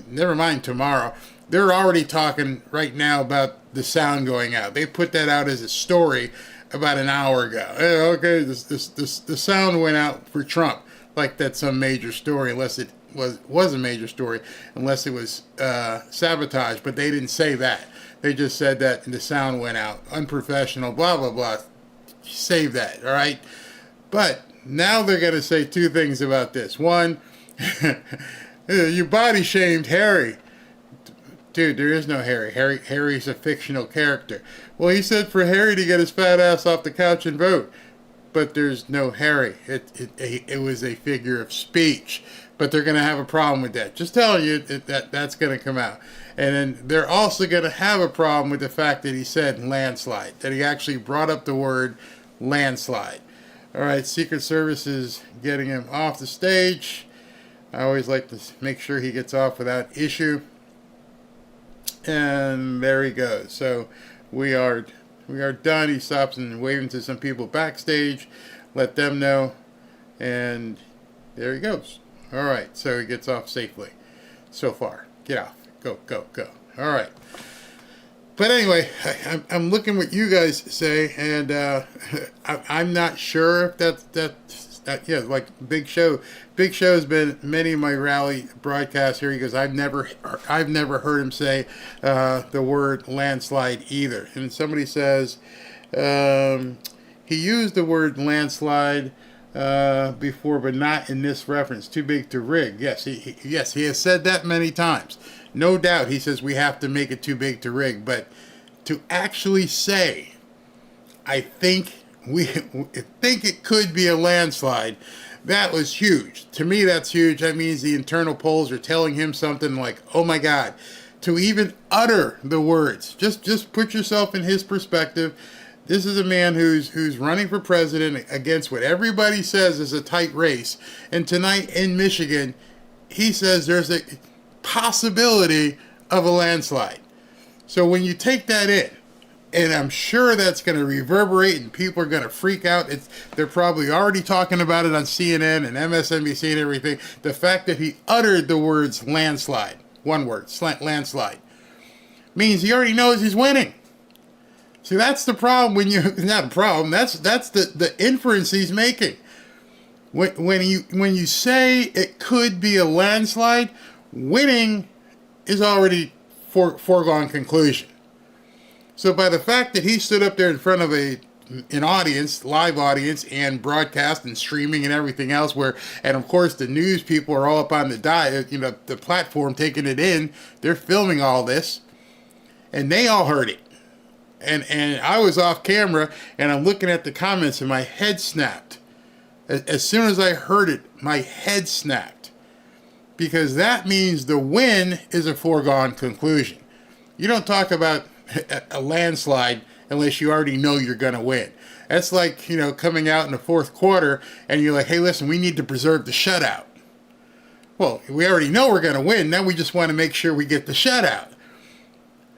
Never mind tomorrow. They're already talking right now about the sound going out. They put that out as a story about an hour ago. Okay, the sound went out for Trump. Like that's some major story, unless it was a major story, unless it was sabotage. But they didn't say that. They just said that the sound went out. Unprofessional, blah, blah, blah. Save that, all right? But now they're going to say two things about this. One, you body shamed Harry. Dude, there is no Harry. Harry's a fictional character. Well, he said for Harry to get his fat ass off the couch and vote. But there's no Harry. It was a figure of speech. But they're going to have a problem with that. Just telling you that's going to come out. And then they're also going to have a problem with the fact that he said landslide. That he actually brought up the word landslide. All right, Secret Service is getting him off the stage. I always like to make sure he gets off without issue. And there he goes. So we are done. He stops and waving to some people backstage, let them know, and there he goes. All right, so he gets off safely. So far, get off. Go, go, go. All right. But anyway, I'm looking what you guys say, and I'm not sure if that's yeah, like Big Show. Big Show has been many of my rally broadcasts here. He goes, I've never heard him say the word landslide either. And somebody says he used the word landslide before, but not in this reference. Too big to rig. Yes, he has said that many times. No doubt, he says we have to make it too big to rig. But to actually say, I think it could be a landslide, that was huge. To me, that's huge. That means the internal polls are telling him something like, oh my God. To even utter the words, just put yourself in his perspective. This is a man who's running for president against what everybody says is a tight race. And tonight in Michigan, he says there's a possibility of a landslide. So when you take that in, and I'm sure that's going to reverberate and people are going to freak out. They're probably already talking about it on CNN and MSNBC and everything. The fact that he uttered the words landslide, one word, landslide, means he already knows he's winning. See, that's the problem when you, not a problem, that's the inference he's making. When you say it could be a landslide, winning is already foregone conclusion. So by the fact that he stood up there in front of an audience, live audience, and broadcast and streaming and everything else, and of course the news people are all up on the the platform taking it in, they're filming all this, and they all heard it. And I was off camera, and I'm looking at the comments, and my head snapped. As soon as I heard it, my head snapped. Because that means the win is a foregone conclusion. You don't talk about a landslide unless you already know you're going to win. That's like, coming out in the fourth quarter, and you're like, hey, listen, we need to preserve the shutout. Well, we already know we're going to win. Now we just want to make sure we get the shutout.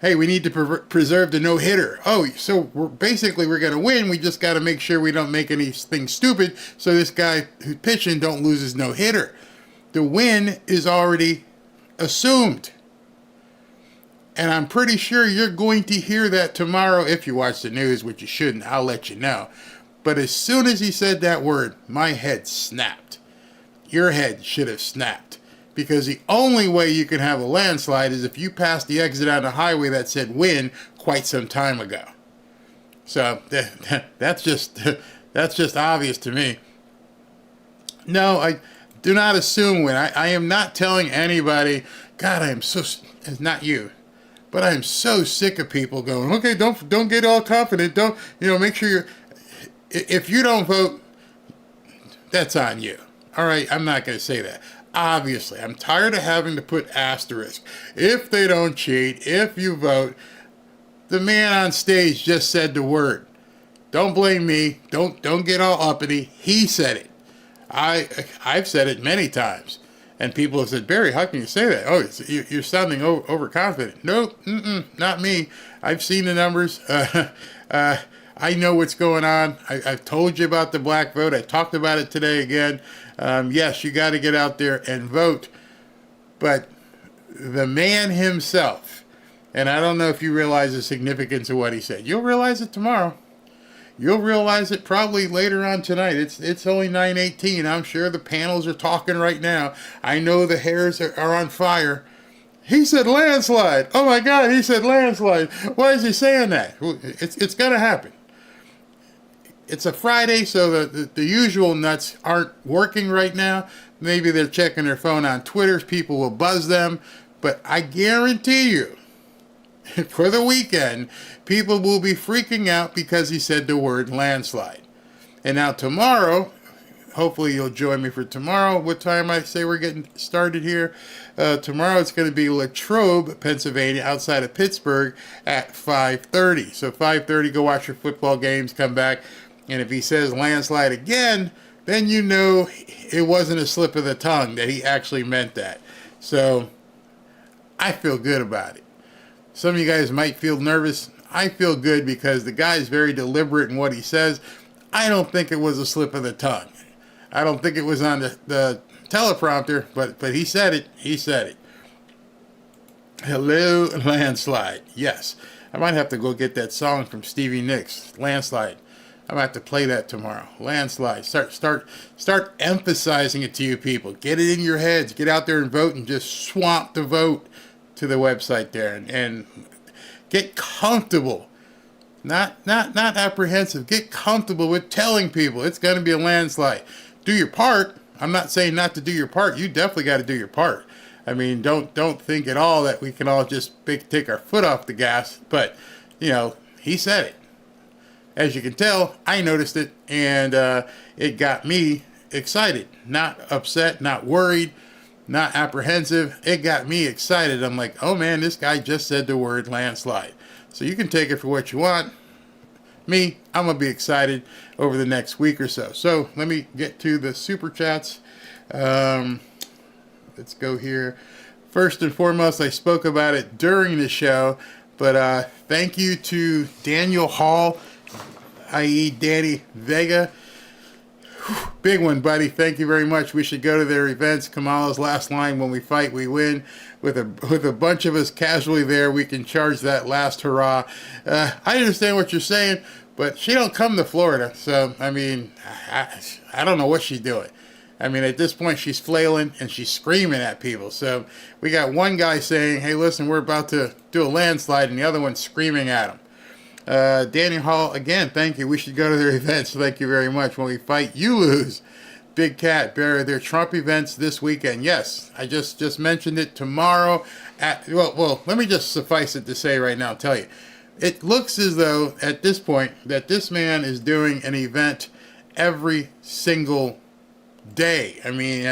Hey, we need to preserve the no-hitter. Oh, so we're going to win. We just got to make sure we don't make anything stupid so this guy who's pitching don't lose his no-hitter. The win is already assumed. And I'm pretty sure you're going to hear that tomorrow if you watch the news, which you shouldn't. I'll let you know. But as soon as he said that word, my head snapped. Your head should have snapped. Because the only way you can have a landslide is if you pass the exit on the highway that said win quite some time ago. So that's just obvious to me. No, I do not assume win. I am not telling anybody, God, I am so, it's not you, but I am so sick of people going, okay, don't get all confident. Don't, make sure if you don't vote, that's on you. All right, I'm not going to say that. Obviously, I'm tired of having to put asterisk. If they don't cheat, if you vote, the man on stage just said the word. Don't blame me. Don't get all uppity. He said it. I've said it many times. And people have said, Barry, how can you say that? Oh, you're sounding overconfident. No, not me. I've seen the numbers. I know what's going on. I've told you about the black vote. I talked about it today again. Yes, you got to get out there and vote. But the man himself, and I don't know if you realize the significance of what he said. You'll realize it tomorrow. You'll realize it probably later on tonight. It's only 9:18. I'm sure the panels are talking right now. I know the hairs are on fire. He said landslide. Oh my God, he said landslide. Why is he saying that? It's going to happen. It's a Friday, so the usual nuts aren't working right now. Maybe they're checking their phone on Twitter. People will buzz them. But I guarantee you, for the weekend, people will be freaking out because he said the word landslide. And now tomorrow, hopefully you'll join me for tomorrow. What time I say we're getting started here? Tomorrow it's going to be Latrobe, Pennsylvania, outside of Pittsburgh at 5:30. So 5:30, go watch your football games, come back. And if he says landslide again, then you know it wasn't a slip of the tongue, that he actually meant that. So I feel good about it. Some of you guys might feel nervous. I feel good because the guy's very deliberate in what he says. I don't think it was a slip of the tongue. I don't think it was on the teleprompter, but he said it. He said it. Hello, landslide. Yes. I might have to go get that song from Stevie Nicks, Landslide. I'm going to have to play that tomorrow. Landslide. Start emphasizing it to you people. Get it in your heads. Get out there and vote and just swamp the vote to the website there and get comfortable. Not apprehensive. Get comfortable with telling people it's going to be a landslide. Do your part. I'm not saying not to do your part. You definitely got to do your part. I mean, don't think at all that we can all just take our foot off the gas. But, you know, he said it. As you can tell, I noticed it, and it got me excited. Not upset, not worried, not apprehensive. It got me excited. I'm like, oh man, this guy just said the word landslide. So you can take it for what you want. Me, I'm going to be excited over the next week or so. So let me get to the super chats. Let's go here. First and foremost, I spoke about it during the show, but thank you to Daniel Hall, i.e. Danny Vega. Whew, big one, buddy. Thank you very much. We should go to their events. Kamala's last line, when we fight, we win. With a bunch of us casually there, we can charge that last hurrah. I understand what you're saying, but she don't come to Florida. So, I mean, I don't know what she's doing. I mean, at this point, she's flailing and she's screaming at people. So we got one guy saying, hey, listen, we're about to do a landslide, and the other one's screaming at him. Danny Hall, again, thank you. We should go to their events. Thank you very much. When we fight, you lose. Big Cat, their Trump events this weekend. Yes, I just mentioned it tomorrow. Well, let me just suffice it to say right now, tell you. It looks as though, at this point, that this man is doing an event every single day. I mean,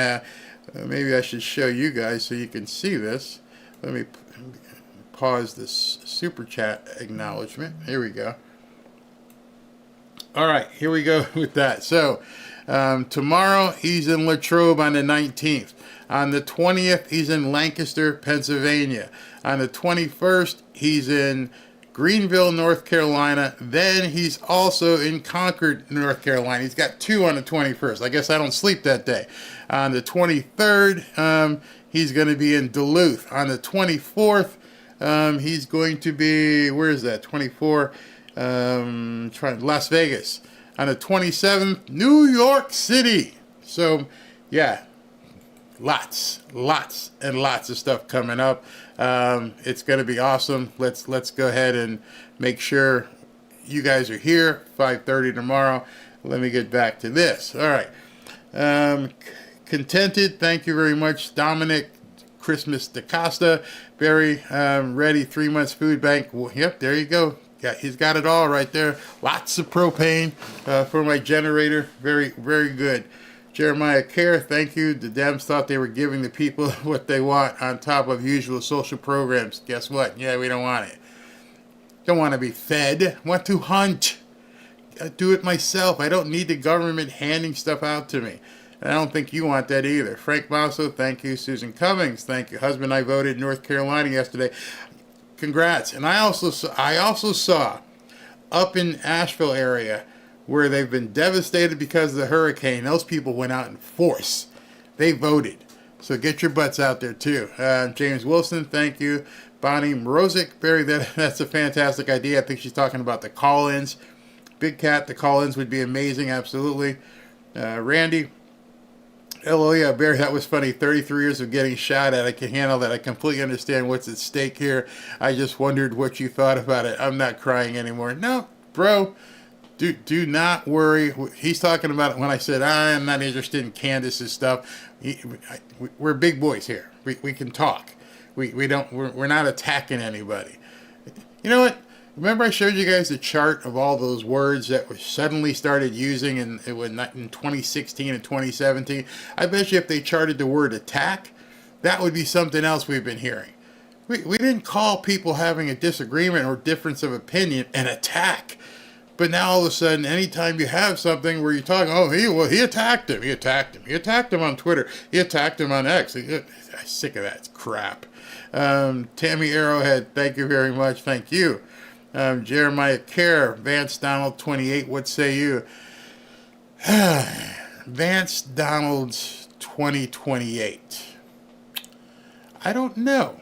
maybe I should show you guys so you can see this. Let me pause this super chat acknowledgement. Here we go. All right, here we go with that. So tomorrow he's in Latrobe on the 19th. On the 20th, he's in Lancaster, Pennsylvania. On the 21st, he's in Greenville, North Carolina. Then he's also in Concord, North Carolina. He's got two on the 21st. I guess I don't sleep that day. On the 23rd, he's going to be in Duluth. On the 24th, he's going to be, where is that? 24, Las Vegas. On the 27th, New York City. So, yeah, lots and lots of stuff coming up. It's going to be awesome. Let's go ahead and make sure you guys are here. 5:30 tomorrow. Let me get back to this. All right. Contented. Thank you very much, Dominic. Christmas DaCosta. Very ready. 3 months food bank. Well, yep, there you go. He's got it all right there. Lots of propane for my generator. Very, very good. Jeremiah Kerr, thank you. The Dems thought they were giving the people what they want on top of usual social programs. Guess what? Yeah, we don't want it. Don't want to be fed. Want to hunt. Do it myself. I don't need the government handing stuff out to me. And I don't think you want that either. Frank Masso, thank you. Susan Cummings, thank you. Husband and I voted in North Carolina yesterday. Congrats. And I also saw up in Asheville area where they've been devastated because of the hurricane. Those people went out in force. They voted. So get your butts out there too. James Wilson, thank you. Bonnie Mrozik, that's a fantastic idea. I think she's talking about the call-ins. Big Cat, the call-ins would be amazing, absolutely. Randy, oh yeah, Barry, that was funny. 33 years of getting shot at. I can handle that. I completely understand what's at stake here. I just wondered what you thought about it. I'm not crying anymore. No, bro. Do not worry. He's talking about it when I said I'm not interested in Candace's stuff. We're big boys here. We can talk. We're not attacking anybody. You know what? Remember I showed you guys the chart of all those words that we suddenly started using in 2016 and 2017? I bet you if they charted the word attack, that would be something else we've been hearing. We didn't call people having a disagreement or difference of opinion an attack. But now all of a sudden, anytime you have something where you're talking, he attacked him. He attacked him. He attacked him on Twitter. He attacked him on X. I'm sick of that crap. Tammy Arrowhead, thank you very much. Thank you. Jeremiah Kerr, Vance Donald 28, what say you? Vance Donald's 2028. I don't know.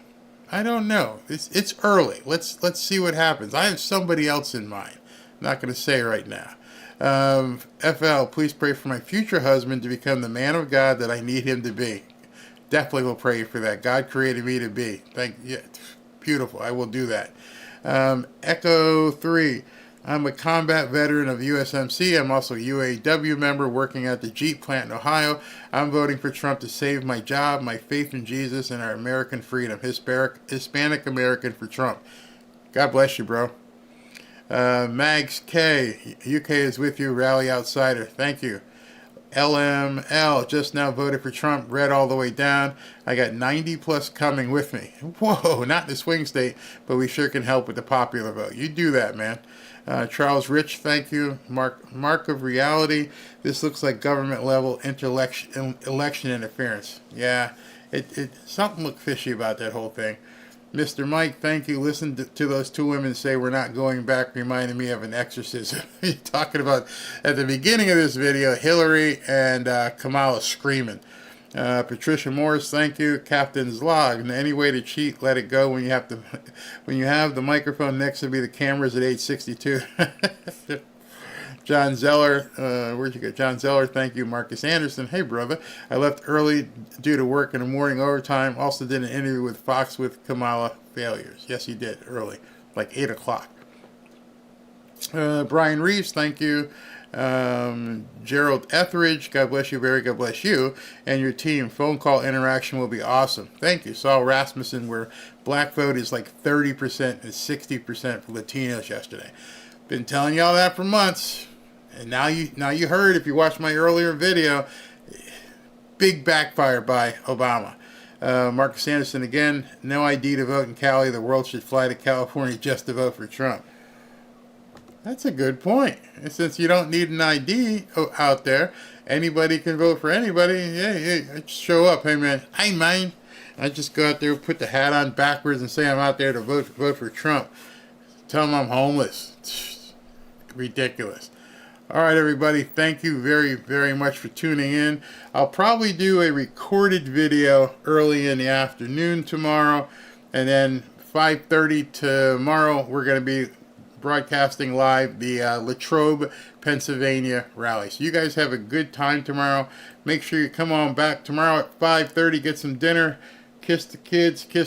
It's early. Let's see what happens. I have somebody else in mind. I'm not going to say right now. FL, please pray for my future husband to become the man of God that I need him to be. Definitely will pray for that. God created me to be. Thank you. Beautiful. I will do that. Echo 3. I'm a combat veteran of USMC. I'm also a UAW member working at the Jeep plant in Ohio. I'm voting for Trump to save my job, my faith in Jesus, and our American freedom. Hispanic American for Trump. God bless you, bro. Mags K. UK is with you. Rally Outsider. Thank you. LML. Just now voted for Trump. Red all the way down. I got 90 plus coming with me. Whoa, not in the swing state, but we sure can help with the popular vote. You do that, man. Charles Rich, thank you. Mark of Reality. This looks like government level election interference. Yeah, something looked fishy about that whole thing. Mr. Mike, thank you. Listen to those two women say we're not going back, reminding me of an exorcism. You're talking about, at the beginning of this video, Hillary and Kamala screaming. Patricia Morris, thank you. Captain's Log. Any way to cheat, let it go when you have the microphone next to me, the cameras at age 62. John Zeller, where'd you go? John Zeller, thank you. Marcus Anderson, hey brother, I left early due to work in the morning overtime. Also did an interview with Fox with Kamala. Failures. Yes, he did, early, like 8 o'clock. Brian Reeves, thank you. Gerald Etheridge, God bless you, Barry, God bless you, and your team. Phone call interaction will be awesome. Thank you. Saul Rasmussen, where black vote is like 30% and 60% for Latinos yesterday. Been telling y'all that for months. And now you heard, if you watched my earlier video, big backfire by Obama. Marcus Anderson again, no ID to vote in Cali. The world should fly to California just to vote for Trump. That's a good point. And since you don't need an ID out there, anybody can vote for anybody. Hey, just show up. Hey man, I mind. I just go out there, put the hat on backwards, and say I'm out there to vote for Trump. Tell them I'm homeless. Ridiculous. All right, everybody. Thank you very, very much for tuning in. I'll probably do a recorded video early in the afternoon tomorrow, and then 5:30 tomorrow we're going to be broadcasting live the Latrobe, Pennsylvania rally. So you guys have a good time tomorrow. Make sure you come on back tomorrow at 5:30. Get some dinner. Kiss the kids. Kiss